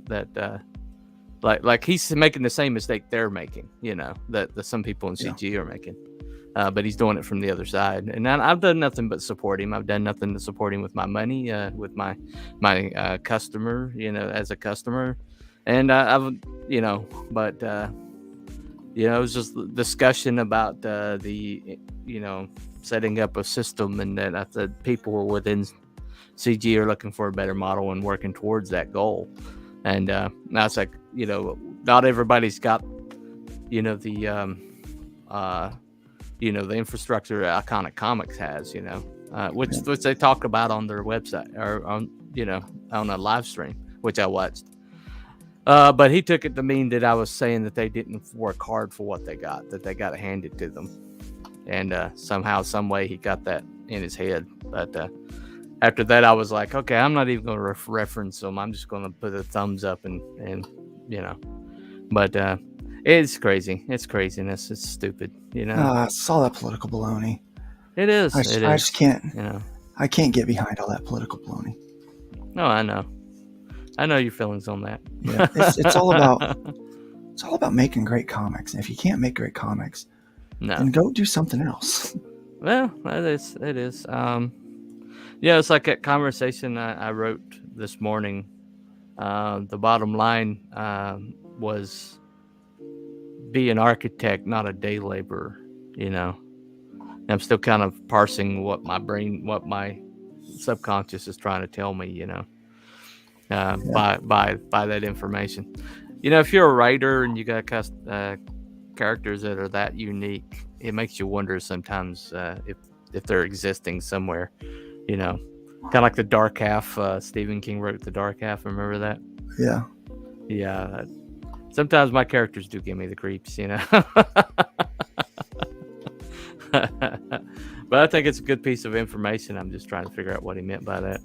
that like he's making the same mistake they're making, that some people in CG are making, but he's doing it from the other side. And I've done nothing but support him. I've done nothing to support him with my money, with my customer, as a customer, and but it was just discussion about the setting up a system, and that I said people within CG are looking for a better model and working towards that goal. And now it's like, not everybody's got, the infrastructure Iconic Comics has, which they talk about on their website or on a live stream, which I watched. But he took it to mean that I was saying that they didn't work hard for what they got, that they got it handed to them. And somehow, some way, he got that in his head. But after that, I was like, okay, I'm not even going to reference them. I'm just going to put a thumbs up and. But it's crazy. It's craziness. It's stupid. It's all that political baloney. It is. I just can't. I can't get behind all that political baloney. No, I know. I know your feelings on that. Yeah, it's all about making great comics. And if you can't make great comics, then go do something else. Well, it is. It's like that conversation I wrote this morning The bottom line was be an architect, not a day laborer. You know, and I'm still kind of parsing what my subconscious is trying to tell me. You know, by that information. You know, if you're a writer and you got characters that are that unique, it makes you wonder sometimes if they're existing somewhere. You know, kind of like the Dark Half. Stephen King wrote the Dark Half. Remember that? Yeah. Yeah. Sometimes my characters do give me the creeps, you know. But I think it's a good piece of information. I'm just trying to figure out what he meant by that.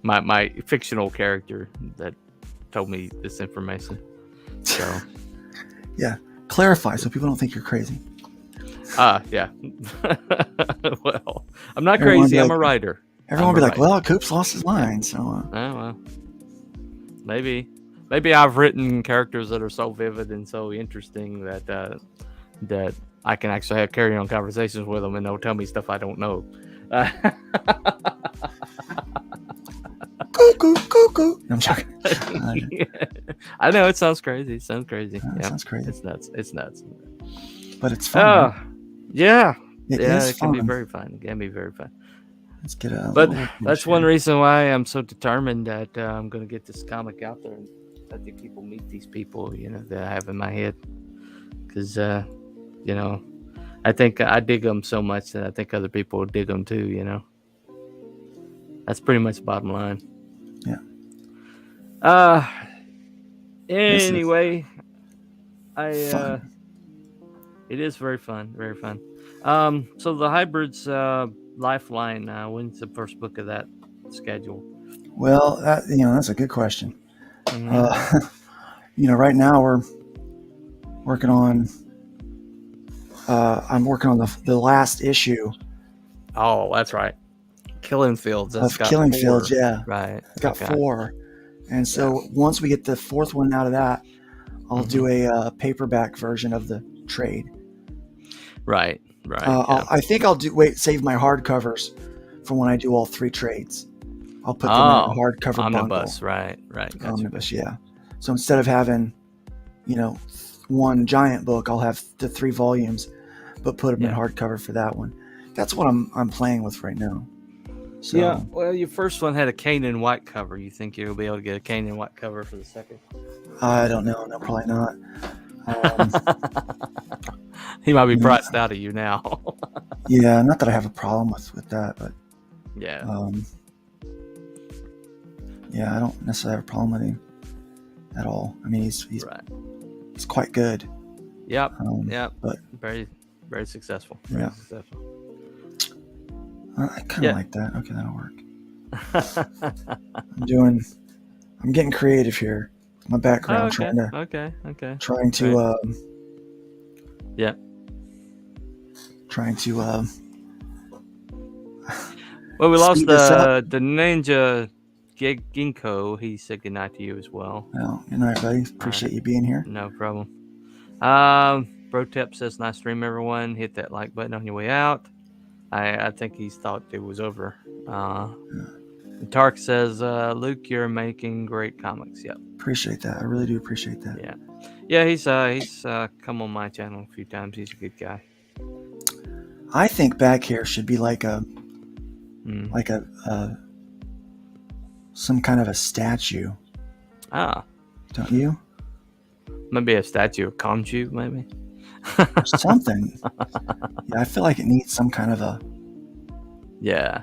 My fictional character that told me this information. So Yeah. Clarify so people don't think you're crazy. Yeah. Well, I'm not crazy. I'm a writer. Everyone will be like, well, Coop's lost his mind. So, oh, well, maybe I've written characters that are so vivid and so interesting that I can actually have carry on conversations with them, and they'll tell me stuff I don't know. Cuckoo. I'm joking. I know it sounds crazy. It sounds crazy. It's nuts. But it's fun. Right? Yeah. It can be very fun. Let's get But that's one reason why I'm so determined that I'm going to get this comic out there and let the people meet these people, you know, that I have in my head. Because, you know, I think I dig them so much that I think other people will dig them too, you know. That's pretty much the bottom line. Yeah. Anyway, Fun. It is very fun, very fun. So the Hybrids Lifeline, when's the first book of that schedule? Well, that's a good question. Mm-hmm. Right now we're working on. I'm working on the last issue. Oh, that's right. Killing Fields. Of Killing Fields, yeah. Right. I've got 4, and so once we get the 4th one out of that, I'll do a paperback version of the trade. Right. I think I'll save my hardcovers for when I do all 3 trades. I'll put them in a hardcover omnibus, bundle. Right. Gotcha. Omnibus, yeah. So instead of having, one giant book, I'll have the 3 volumes, but put them in hardcover for that one. That's what I'm playing with right now. So, yeah. Well, your first one had a Canaan white cover. You think you'll be able to get a Canaan white cover for the second? I don't know. No, probably not. He might be priced out of you now. Yeah, not that I have a problem with that, but yeah. I don't necessarily have a problem with him at all. I mean, he's right. He's quite good. Yep. But very, very successful. Successful. I kind of like that. Okay, that'll work. I'm getting creative here. My background, trying to well, we lost the Ninja Ginkgo. He said goodnight to you as well. Well, good night, buddy. Appreciate you being here. No problem. Brotep says, nice stream, everyone. Hit that like button on your way out. I think he thought it was over. Tark says, Luke, you're making great comics. Yep. Appreciate that. I really do appreciate that. Yeah. He's come on my channel a few times. He's a good guy. I think back here should be like some kind of a statue. Don't you? Maybe a statue of Conchu, maybe. Or something. Yeah, I feel like it needs some kind of a. Yeah.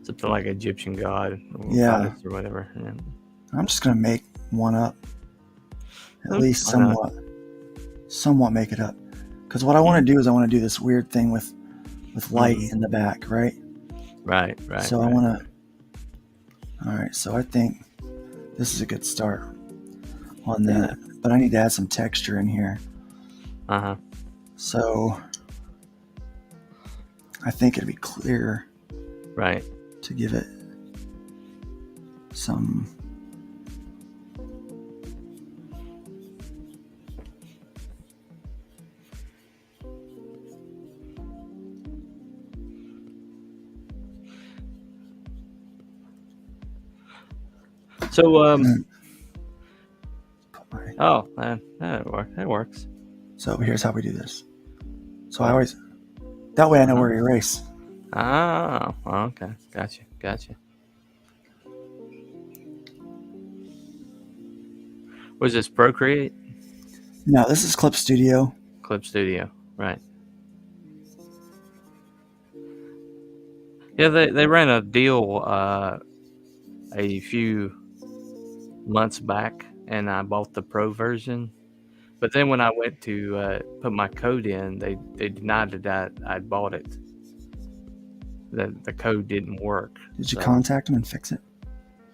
Something like Egyptian god. Or goddess or whatever. Yeah. I'm just gonna make one up. At least somewhat make it up. Because what I want to do is I want to do this weird thing with light in the back, right? Right. So I want to. All right, so I think this is a good start on that, but I need to add some texture in here. So I think it'd be clear, right, to give it some. So Put my- oh man, that works. So here's how we do this. So I always, that way I know where to erase. Oh, okay, gotcha. Was this Procreate? No, this is Clip Studio. Clip Studio, right? Yeah, they ran a deal a few months back, and I bought the Pro version. But then when I went to put my code in, they denied that I'd bought it. The code didn't work. Did you contact them and fix it?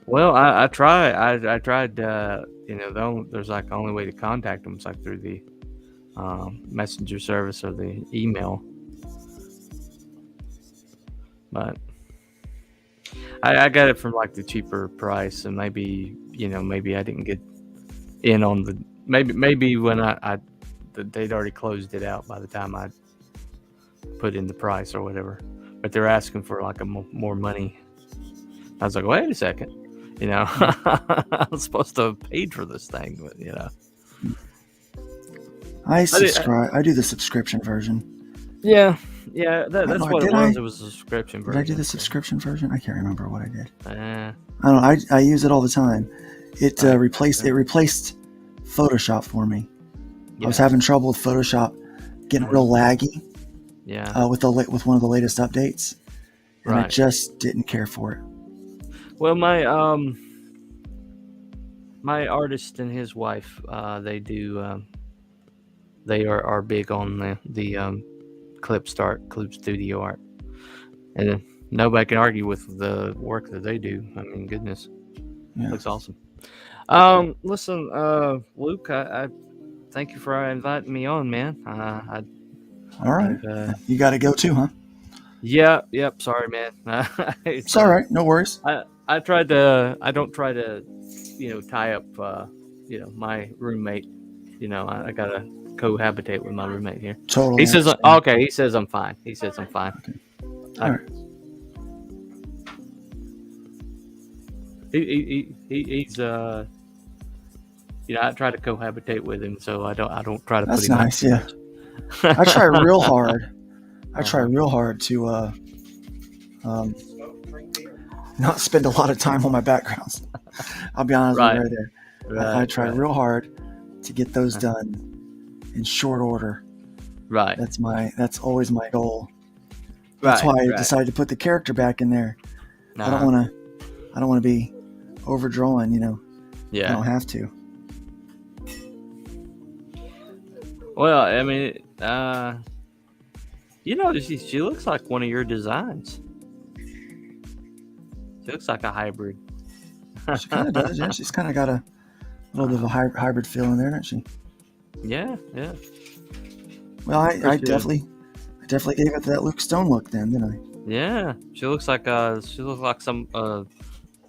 Well, I tried. I tried. There's like the only way to contact them is like through the messenger service or the email. But I got it from like the cheaper price, and maybe I didn't get in on the maybe when they'd already closed it out by the time I put in the price or whatever. But they're asking for like more money. I was like, wait a second, I was supposed to have paid for this thing, but I subscribe. I do the subscription version. Yeah. That's what it was. It was a subscription version. Did I do the subscription version? I can't remember what I did. I don't know. I use it all the time. It replaced Photoshop for me. Yeah. I was having trouble with Photoshop, getting real laggy. Yeah. With one of the latest updates, and I just didn't care for it. Well, my artist and his wife, they do. They are big on the Clip Studio art, and nobody can argue with the work that they do. I mean, goodness, looks awesome. Listen, Luke, I thank you for inviting me on, man. All right, you got to go too, huh? Yeah. Yep. Sorry, man. It's all right. No worries. I don't try to, tie up, my roommate. I gotta cohabitate with my roommate here. Totally. He says, okay. He says I'm fine. Okay. All right. He's I try to cohabitate with him, so I don't try to. That's put him nice. Yeah. I try real hard. To not spend a lot of time on my backgrounds. I'll be honest with you right there. I try real hard to get those done in short order. Right. That's always my goal. That's why I decided to put the character back in there. I don't want to be overdrawing, Yeah. I don't have to. Well, I mean, she looks like one of your designs. She looks like a hybrid. She kind of does, yeah. She's kind of got a little bit of a hybrid feel in there, doesn't she? Yeah. Well, I definitely gave it that Luke Stone look then, didn't I? Yeah, she looks like some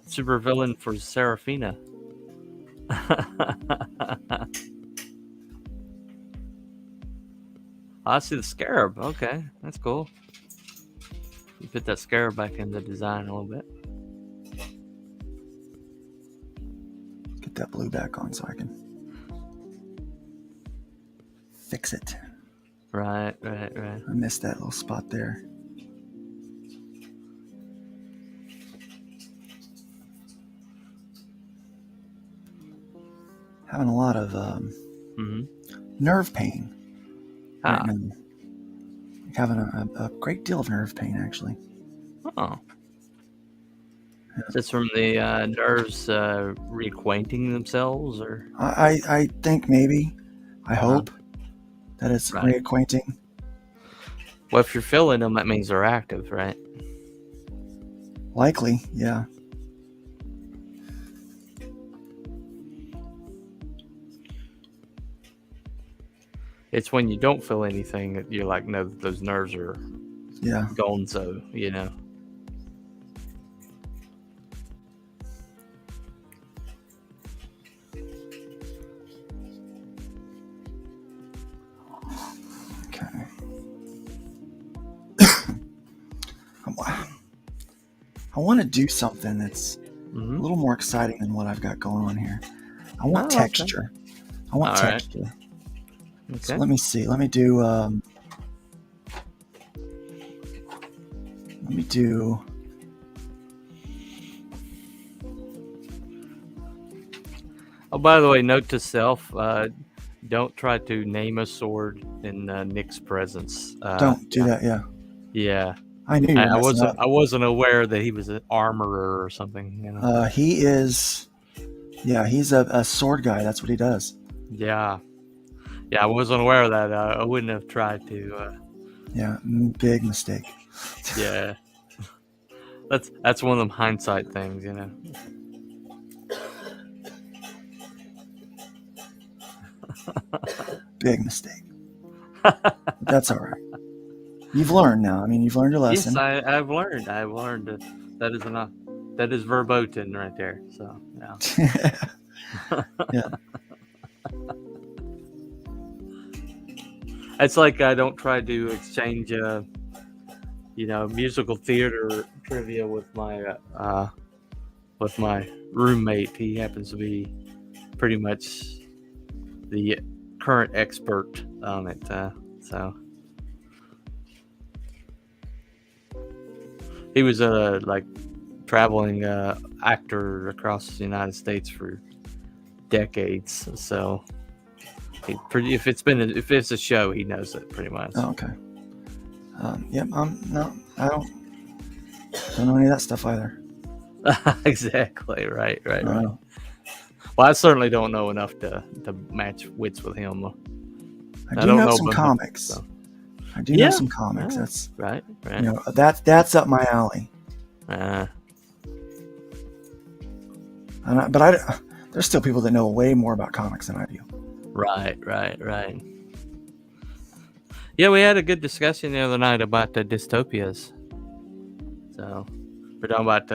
super villain for Serafina. I see the Scarab. Okay, that's cool. You put that Scarab back in the design a little bit. Get that blue back on so I can fix it. Right. I missed that little spot there. Having a lot of nerve pain. Right now. Having a great deal of nerve pain, actually. Oh. Is this from the nerves reacquainting themselves, or? I think maybe. I hope that it's reacquainting. Well, if you're feeling them, that means they're active, right? Likely, yeah. It's when you don't feel anything that you're like, no, those nerves are gone, so, Okay. I want to do something that's Mm-hmm. a little more exciting than what I've got going on here. I want Oh, okay. texture. I want All right. texture. So Okay. let me see. Let me do. Oh, by the way, note to self: don't try to name a sword in Nick's presence. Don't do that. Yeah, Yeah, I knew you were I messing wasn't. up. I wasn't aware that he was an armorer or something. You know. He is. Yeah, he's a sword guy. That's what he does. Yeah. Yeah, I wasn't aware of that. I wouldn't have tried to. Yeah, big mistake. Yeah. That's one of them hindsight things, you know. Big mistake. But that's all right. You've learned now. I mean, you've learned your lesson. Yes, I've learned. I've learned that is verboten right there. So yeah. Yeah. It's like I don't try to exchange, musical theater trivia with my roommate. He happens to be pretty much the current expert on it. So he was a traveling actor across the United States for decades. So if it's a show, he knows it pretty much. Oh, okay. Yep. No, I don't know any of that stuff either. Exactly. Right. Oh. Well, I certainly don't know enough to match wits with him. I do know some comics. So. I do know some comics. Yeah. That's right. That's up my alley. There's still people that know way more about comics than I do. Right. Yeah, we had a good discussion the other night about the dystopias. So we're talking about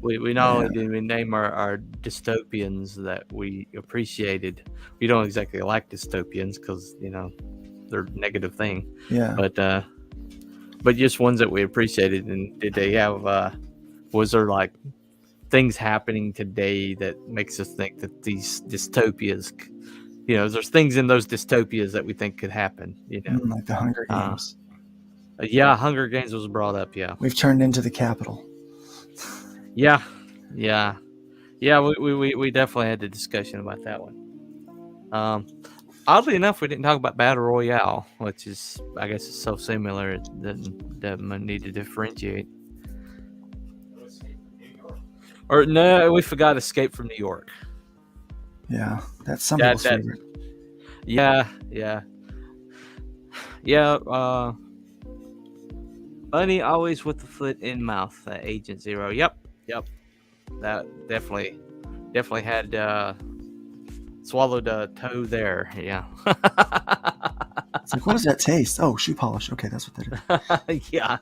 we not only did we name our dystopians that we appreciated. We don't exactly like dystopians because they're a negative thing. Yeah. But just ones that we appreciated. And did they have? Was there things happening today that makes us think that these dystopias? There's things in those dystopias that we think could happen. Like the Hunger Games. Yeah, Hunger Games was brought up. Yeah, we've turned into the Capitol. Yeah. We definitely had the discussion about that one. Oddly enough, we didn't talk about Battle Royale, which is, I guess, it's so similar that might need to differentiate. Or no, we forgot Escape from New York. Yeah, that's some people's favorite. Yeah. Bunny always with the foot in mouth. Agent Zero. Yep. That definitely had swallowed a toe there. Yeah. It's like, what does that taste? Oh, shoe polish. Okay, that's what that is. Yeah.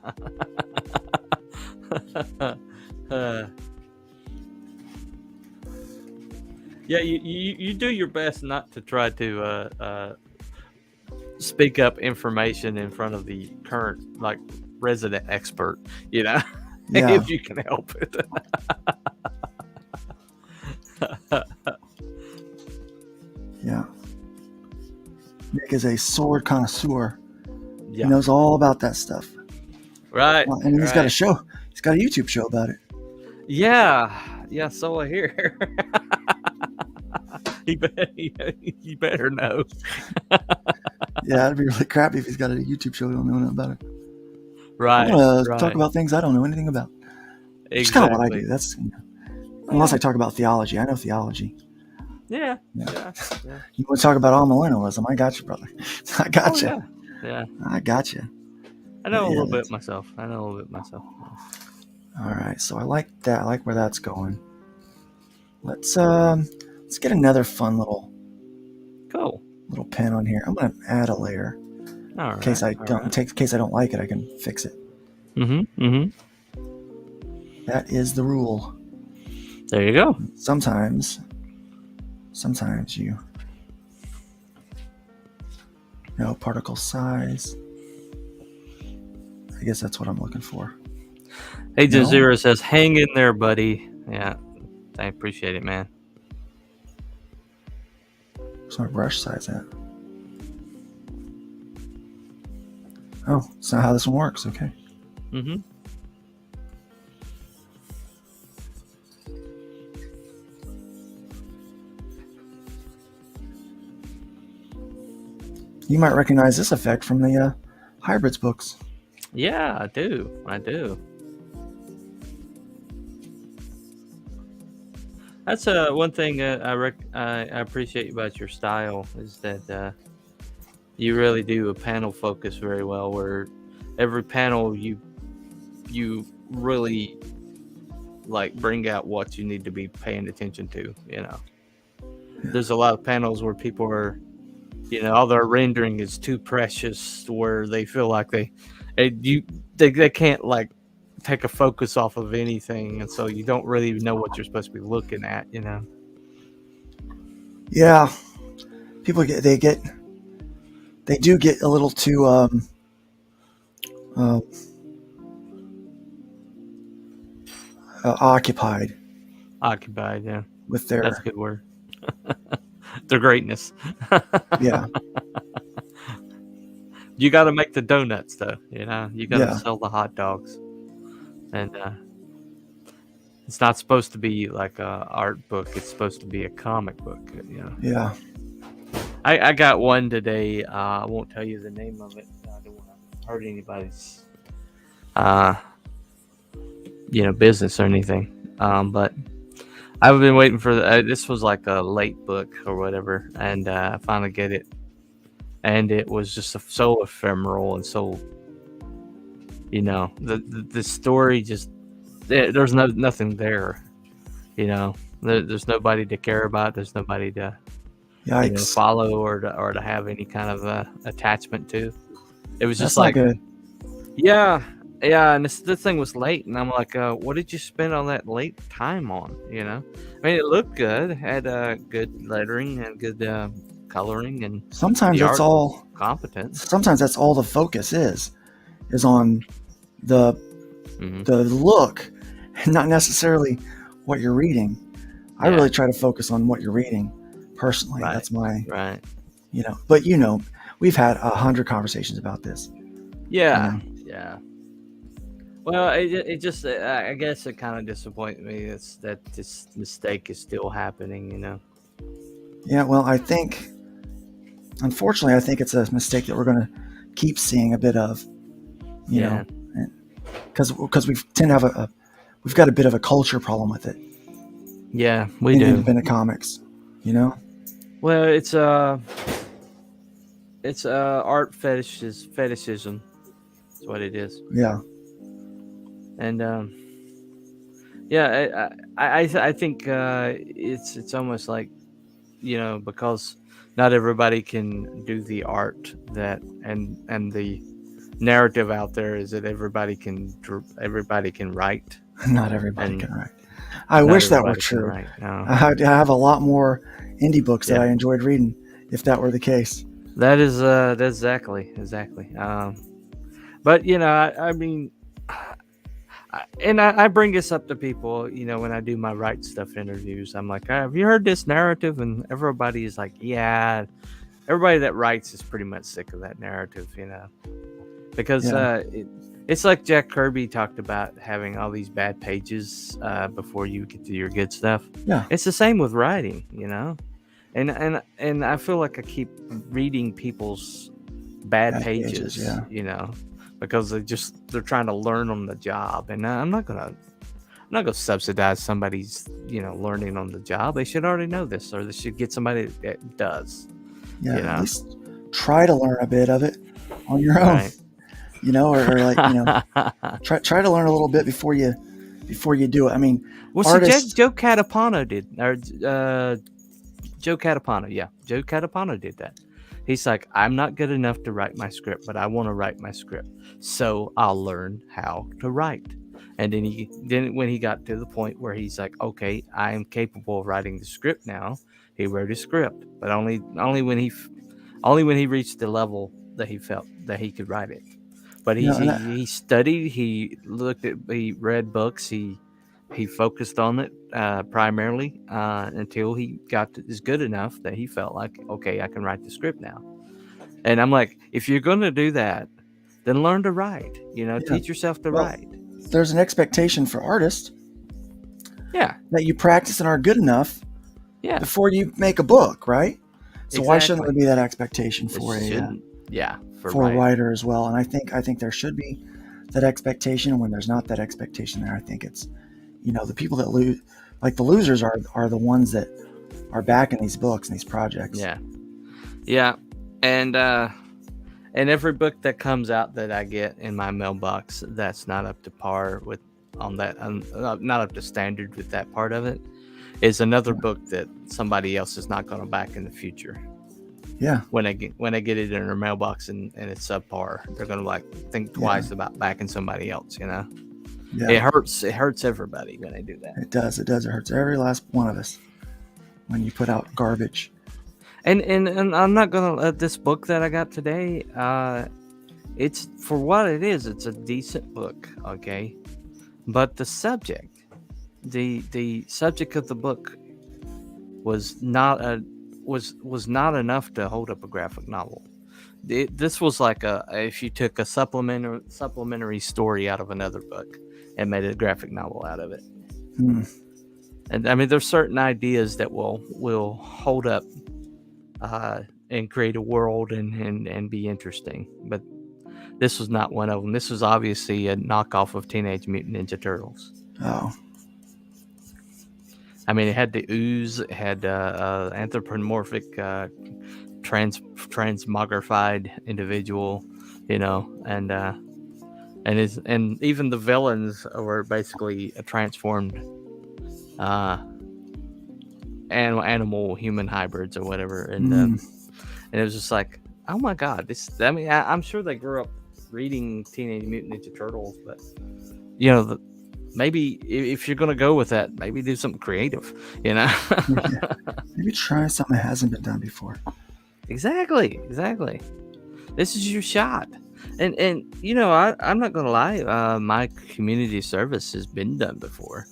Yeah, you do your best not to try to speak up information in front of the current resident expert, Yeah. if you can help it. Yeah. Nick is a sword connoisseur. Yeah. He knows all about that stuff. Right. Well, and he's got a show. He's got a YouTube show about it. Yeah, so I hear. You better know. Yeah, it'd be really crappy if he's got a YouTube show. We don't know nothing about it. Right. I want to talk about things I don't know anything about. Exactly. It's kind of what I do. That's unless I talk about theology. I know theology. Yeah. You want to talk about all-millennialism? I got you, brother. I got you. Yeah. I got you. I know a little bit myself. All right, so I like that. I like where that's going. Let's get another fun little pin on here. I'm gonna add a layer in case I don't like it. I can fix it. Mm-hmm. That is the rule. There you go. Sometimes you particle size. I guess that's what I'm looking for. Agent Zero says, "Hang in there, buddy." Yeah. I appreciate it, man. Where's my brush size at? Oh, that's not how this one works. Okay. Mm-hmm. You might recognize this effect from the Hybrids books. Yeah, I do. That's one thing I appreciate about your style is that you really do a panel focus very well. Where every panel you really like bring out what you need to be paying attention to. There's a lot of panels where people are, all their rendering is too precious, where they feel like they can't like take a focus off of anything, and so you don't really know what you're supposed to be looking at. Yeah, people they do get a little too occupied Yeah, with their. That's a good word. Their greatness. Yeah. You got to make the donuts, though. You got to sell the hot dogs, and it's not supposed to be like a art book. It's supposed to be a comic book. Yeah. I got one today. I won't tell you the name of it. I don't want to hurt anybody's, business or anything. But I've been waiting for this was like a late book or whatever, and I finally get it, and it was just so ephemeral and so, the story just there's nothing there, there's nobody to care about. There's nobody to follow or to have any kind of attachment to. It was just like good. Yeah, and this thing was late, and I'm like, what did you spend all that late time on? I mean, it looked good, had good lettering and good coloring, and sometimes that's all competent. Sometimes that's all the focus is on the look, and not necessarily what you're reading. I really try to focus on what you're reading personally. Right. That's my right. But we've had 100 conversations about this. Yeah. Well, it just I guess it kind of disappointed me that this mistake is still happening. Yeah. Well, unfortunately, I think it's a mistake that we're going to keep seeing a bit of. Because we tend to have we've got a bit of a culture problem with it. Yeah, we in do. Independent comics, Well, it's art fetishism. That's what it is. Yeah. And I think it's almost like because not everybody can do the art that and the narrative out there is that everybody can write. Not everybody can write. I wish that were true. No. I have a lot more indie books that I enjoyed reading if that were the case. That's exactly. But I mean, and I bring this up to people, when I do my write stuff interviews. I'm like, have you heard this narrative? And everybody is like, yeah. Everybody that writes is pretty much sick of that narrative, because it's like Jack Kirby talked about having all these bad pages before you get to your good stuff. Yeah, it's the same with writing, and I feel like I keep reading people's bad pages, because they're trying to learn on the job, and I'm not gonna subsidize somebody's learning on the job. They should already know this, or they should get somebody that does. At least try to learn a bit of it on your own. Right. Try to learn a little bit before you do it. I mean, Joe Catapano did, or Joe Catapano, Joe Catapano did that. He's like, I'm not good enough to write my script, but I want to write my script, so I'll learn how to write. And then when he got to the point where he's like, okay, I am capable of writing the script now, he wrote his script, but only when he reached the level that he felt that he could write it. But he studied, he read books, he he focused on it primarily until he got is good enough that he felt like, okay, I can write the script now. And I'm like, if you're going to do that, then learn to write. Yeah. Teach yourself to Well, write. There's an expectation for artists Yeah, that you practice and are good enough yeah. before you make a book, right? So why shouldn't there Exactly. be that expectation It for shouldn't. Yeah, a writing. writer as well? And I think there should be that expectation. And when there's not that expectation there, I think it's, the people that lose, like the losers are the ones that are backing these books and these projects. Yeah, and every book that comes out that I get in my mailbox that's not up to par with on that, not up to standard with that part of it, is another book that somebody else is not going to back in the future. Yeah. When I get it in their mailbox and it's subpar, they're going to think twice about backing somebody else. Yeah. It hurts everybody when they do that. It does. It hurts every last one of us when you put out garbage. And I'm not gonna let this book that I got today. It's for what it is. It's a decent book, okay. But the subject, the subject of the book, was not enough to hold up a graphic novel. This was like if you took a supplementary story out of another book and made a graphic novel out of it. And I mean, there's certain ideas that will hold up and create a world and be interesting, but this was not one of them. This was obviously a knockoff of Teenage Mutant Ninja Turtles. Oh. I mean, it had the ooze, it had anthropomorphic transmogrified individual, and even the villains were basically a transformed animal human hybrids or whatever, and it was just like, oh my god, this. I mean, I'm sure they grew up reading Teenage Mutant Ninja Turtles, but maybe if you're gonna go with that, maybe do something creative, Yeah. Maybe try something that hasn't been done before. Exactly. This is your shot. And I'm not gonna lie, my community service has been done before,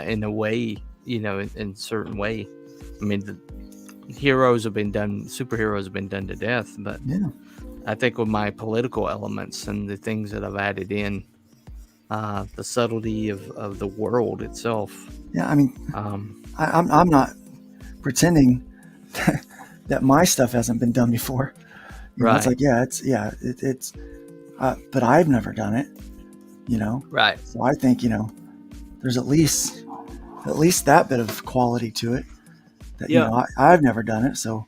in a way, in certain way. I mean, the superheroes have been done to death, but I think with my political elements and the things that I've added in, the subtlety of the world itself. Yeah, I mean, I'm not pretending that my stuff hasn't been done before. Right. It's like, it's but I've never done it. Right. So I think there's at least that bit of quality to it that I've never done it, so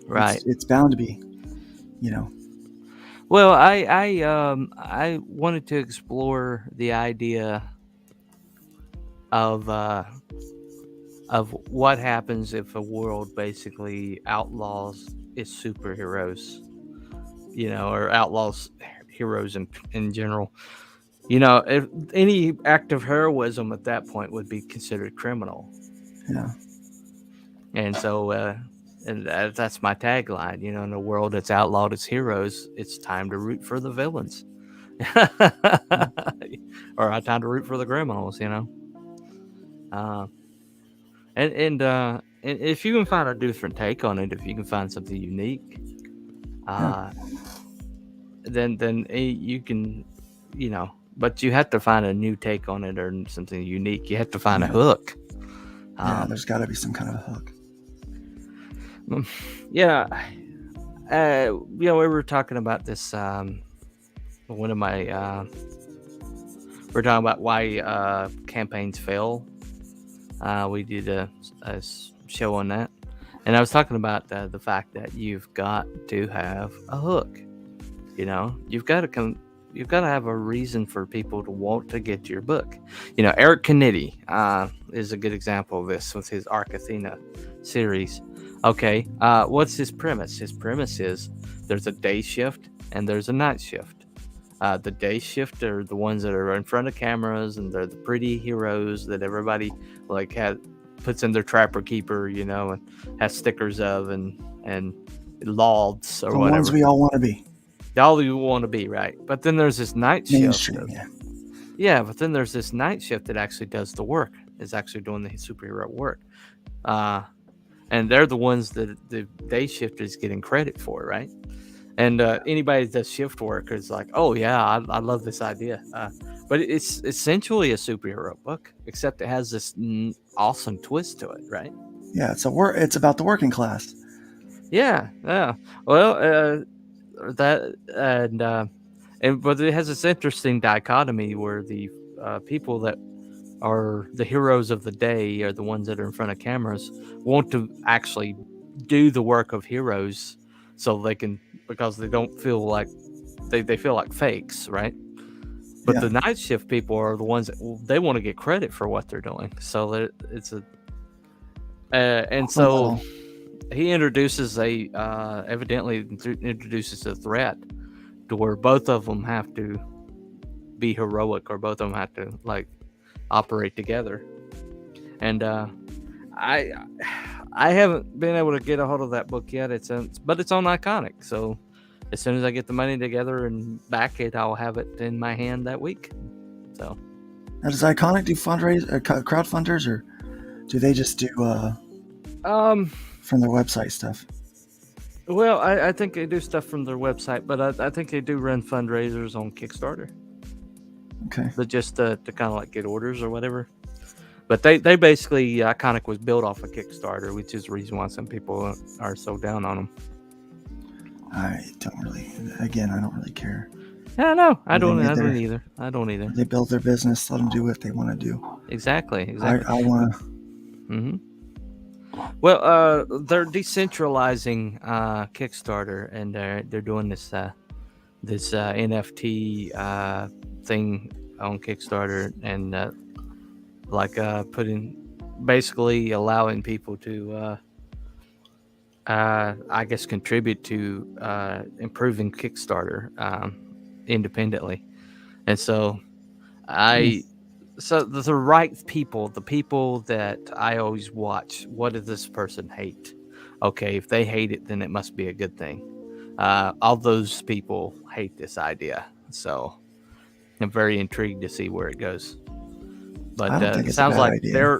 right, it's bound to be, Well, I wanted to explore the idea of what happens if a world basically outlaws its superheroes, or outlaws heroes in general. If any act of heroism at that point would be considered criminal. Yeah. And so, and that's my tagline. In a world that's outlawed its heroes, it's time to root for the villains, or time to root for the criminals. And if you can find a different take on it, if you can find something unique, then you can, but you have to find a new take on it or something unique. You have to find a hook. There's got to be some kind of a hook. We were talking about this. One of my, we're talking about why campaigns fail. We did a show on that, and I was talking about the fact that you've got to have a hook. You've got to have a reason for people to want to get your book. Eric Kennedy is a good example of this with his Arc Athena series. Okay, what's his premise? His premise is there's a day shift and there's a night shift. The day shift are the ones that are in front of cameras, and they're the pretty heroes that everybody puts in their trapper keeper, and has stickers of and lauds or the whatever. ones we all want to be. All you want to be, right? But then there's this night shift. Mainstream, yeah. Yeah, but then there's this night shift that actually does the work. Is actually doing the superhero work. Uh, and they're the ones that the day shift is getting credit for, right? And anybody that does shift work is like, oh yeah, I love this idea. But it's essentially a superhero book, except it has this awesome twist to it, right? Yeah, it's about the working class. Yeah, yeah. Well, that and but it has this interesting dichotomy where the people that are the heroes of the day are the ones that are in front of cameras want to actually do the work of heroes so they can, because they don't feel like they feel like fakes, right? But Yeah. the night shift people are the ones that they want to get credit for what they're doing. So it's a and so Well, he introduces evidently introduces a threat to where both of them have to be heroic, or both of them have to like operate together. And I I haven't been able to get a hold of that book yet. But it's on Iconic, so as soon as I get the money together and back it, I'll have it in my hand that week. So now does Iconic do crowdfunders, or do they just do um from their website stuff? well, I think they do stuff from their website, but I think they do run fundraisers on Kickstarter. Okay. But just to kind of like get orders or whatever. But they basically, Iconic was built off of Kickstarter, which is the reason why some people are so down on them. I don't really care. Yeah, no, I They don't made their- either. I don't either. They build their business, let them do what they want to do. Exactly. I want to. Mm-hmm. Well, they're decentralizing Kickstarter, and they're doing this NFT thing on Kickstarter, and putting, basically allowing people to I guess contribute to improving Kickstarter independently. And so so the right people, the people that I always watch, what does this person hate? Okay, if they hate it, then it must be a good thing. All those people hate this idea, so I'm very intrigued to see where it goes. But I don't think it it's a sounds bad like idea.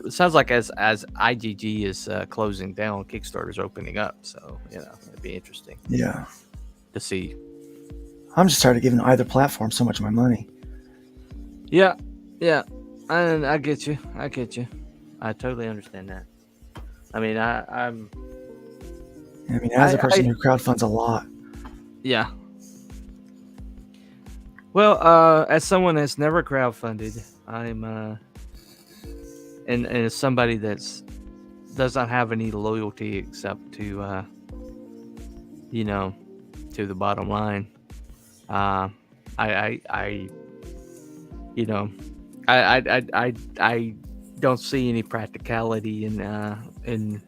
as IGG is closing down, Kickstarter's opening up. So it'd be interesting Yeah. to see. I'm just tired of giving either platform so much of my money. Yeah, and I get you. I totally understand that. I mean, I'm. I mean, as a person who crowdfunds a lot. Yeah. Well, as someone that's never crowdfunded, I'm and as somebody that's does not have any loyalty except to to the bottom line. I don't see any practicality in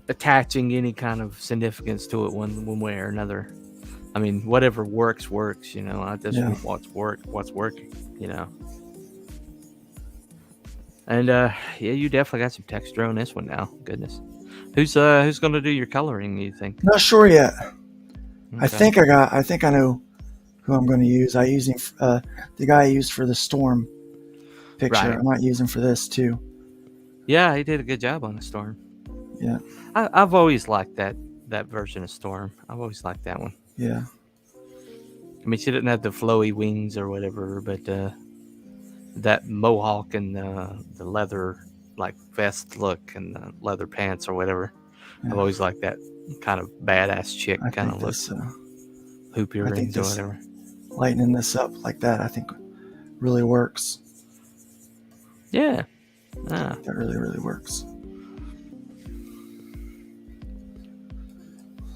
attaching any kind of significance to it one way or another. I mean, whatever works. I just want what's working. And you definitely got some texture on this one now. Goodness, who's going to do your coloring? You think? Not sure yet. Okay. I think I know who I'm going to use. I use him, the guy I used for the storm picture. Right. I might use him for this too. Yeah, he did a good job on the storm. Yeah. I've always liked that version of Storm. I've always liked that one. Yeah. I mean, she didn't have the flowy wings or whatever, but that mohawk and the leather like vest look and the leather pants or whatever. Yeah. I've always liked that kind of badass chick kind of look. Hoop earrings or whatever. Lightening this up like that, I think, really works. Yeah. That really, really works.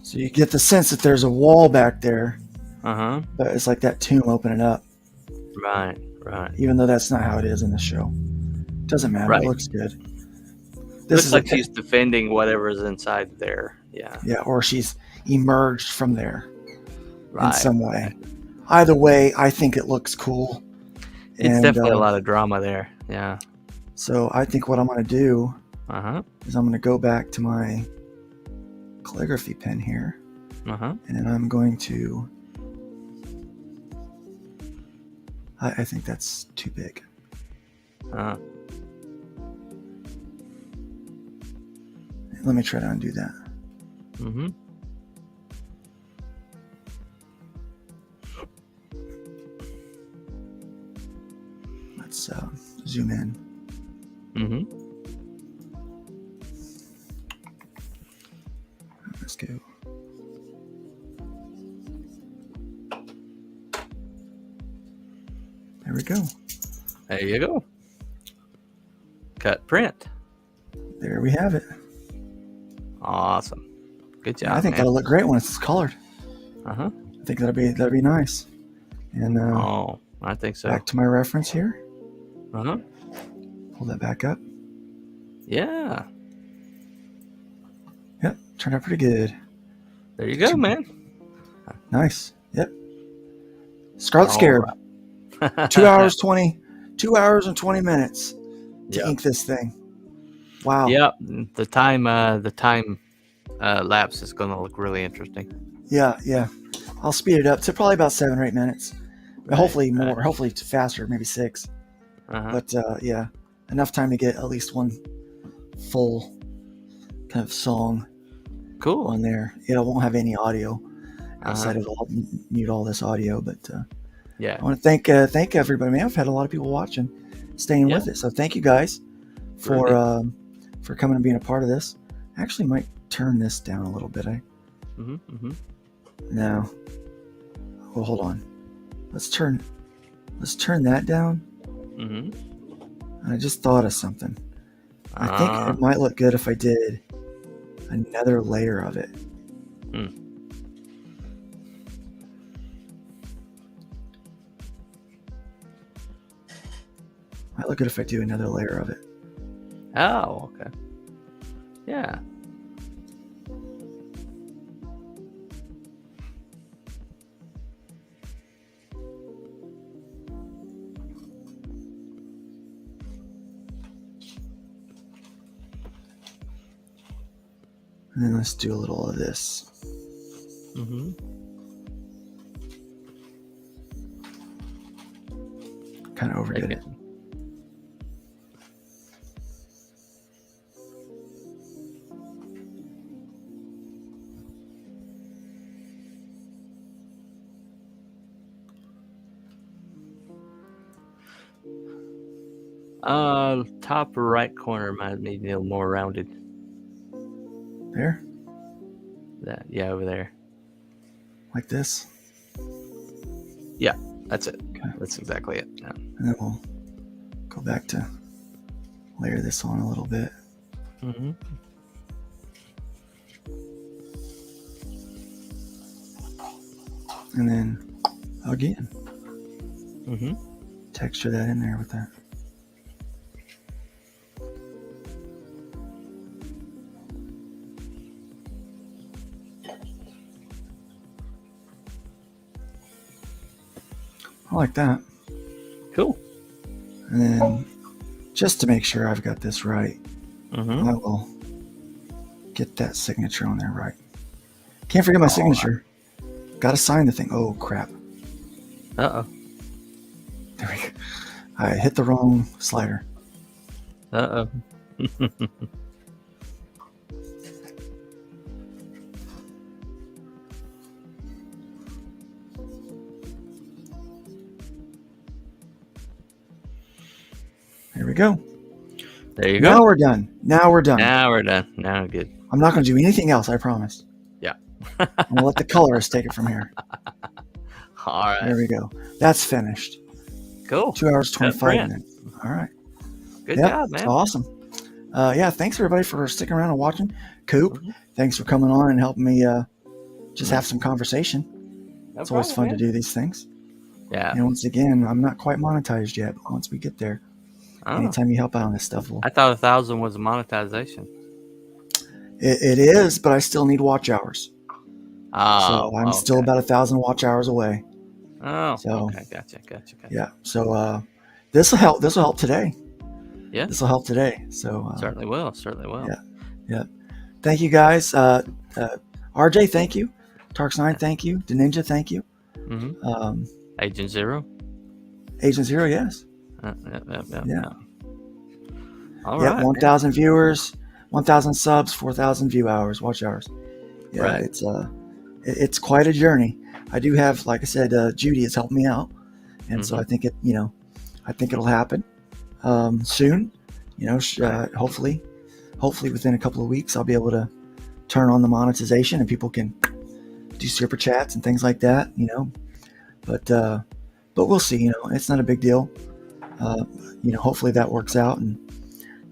So you get the sense that there's a wall back there. Uh-huh. But it's like that tomb opening up. Right. Even though that's not how it is in the show. Doesn't matter. Right. It looks good. This looks like she's defending whatever's inside there. Yeah. Yeah, or she's emerged from there in some way. Either way, I think it looks cool. It's definitely a lot of drama there. Yeah. So I think what I'm going to do is I'm going to go back to my calligraphy pen here. And I'm going to I think that's too big. Uh, Let me try to undo that. mm-hmm. Let's zoom in. Mm-hmm. Let's go. There we go. There you go. Cut print. There we have it. Awesome. Good job. Yeah, I think man. that'll look great when it's colored. Uh-huh. I think that'll be nice. And I think so. back to my reference here. Uh-huh. Pull that back up. Yeah. Yep, turned out pretty good. There you go, man. Nice. Yep. Scarlet All Scarab. right. 2 hours and 20 minutes to Yep. ink this thing. Wow. Yep. The time lapse is going to look really interesting. Yeah. I'll speed it up to probably about 7 or 8 minutes. Right, Hopefully more. right. Hopefully faster, maybe 6. Uh-huh. But yeah, enough time to get at least one full kind of song Cool. on there. It won't have any audio outside Uh-huh. of mute all this audio. But Yeah. I want to thank everybody. Man, I've had a lot of people watching, staying Yeah. with it. So thank you guys for coming and being a part of this. I actually might turn this down a little bit. Mm-hmm. Mm-hmm. No. Well, hold on. Let's turn that down. Mm-hmm. I just thought of something. I think it might look good if I did another layer of it. Might look good if I do another layer of it. Oh, okay. Yeah. And then let's do a little of this. Mm-hmm. Kind of overdid Okay. it. Top right corner might need a little more rounded. There? Yeah, over there. Like this. Yeah, that's it. Okay. That's exactly it. Yeah. And then we'll go back to layer this on a little bit. Mm-hmm. And then again, Mm-hmm. texture that in there with that. I like that. Cool. And then just to make sure I've got this right, Mm-hmm. I will get that signature on there right. Can't forget my signature. Got to sign the thing. Oh, crap. Uh-oh. There we go. I hit the wrong slider. Uh-oh. There we go. There you Now go. we're done. Now we're done. Now we're done. Now good. I'm not going to do anything else, I promise. Yeah. I'm going to let the colorist take it from here. All right. There we go. That's finished. Cool. 2 hours, 25 print. minutes. All right. Good Yep, job, it's man. awesome. Yeah, thanks everybody for sticking around and watching. Coop, Mhm. thanks for coming on and helping me just have some conversation. No It's always problem, fun to man. do these things. Yeah. And once again, I'm not quite monetized yet, but once we get there, Oh, anytime you help out on this stuff, I thought 1,000 was a monetization. it is, but I still need watch hours. Oh, So I'm still okay. about 1,000 watch hours away. Oh, So- okay. Gotcha. Yeah. So this will help. This will help today. Yeah. This will help today. So Certainly will. Certainly will. Yeah. Thank you guys. RJ, thank you. Tarks9, thank you. Deninja, thank you. Mm-hmm. Um, Agent Zero. Agent Zero, yes. Yeah. All Yeah, right, 1,000 viewers, 1,000 subs, 4,000 view hours, watch hours. Yeah, Right. it's quite a journey. I do have, like I said, Judy has helped me out, and so Mhm. I think I think it'll happen soon. Right. Hopefully within a couple of weeks, I'll be able to turn on the monetization and people can do super chats and things like that. But we'll see. It's not a big deal. Hopefully that works out, and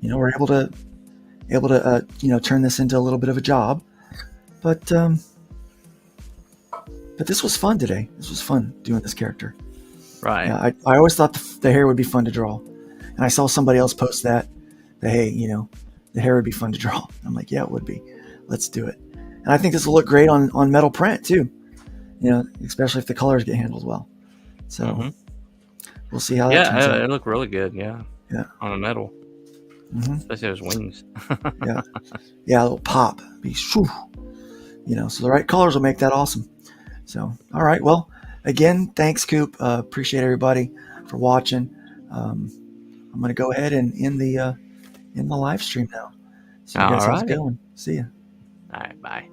we're able to turn this into a little bit of a job. But this was fun today. This was fun doing this character. Right. Yeah, I always thought the hair would be fun to draw, and I saw somebody else post that hey, the hair would be fun to draw. I'm like, yeah, it would be. Let's do it. And I think this will look great on metal print too. Especially if the colors get handled well. So we'll see how that turns out. It looked really good. Yeah. Yeah. On a metal, especially those wings. Yeah, a little pop. Be shoo. So the right colors will make that awesome. So, all right. Well, again, thanks, Coop. Appreciate everybody for watching. I'm going to go ahead and end the live stream now. So you guys, how's it going? See ya. All right. Bye.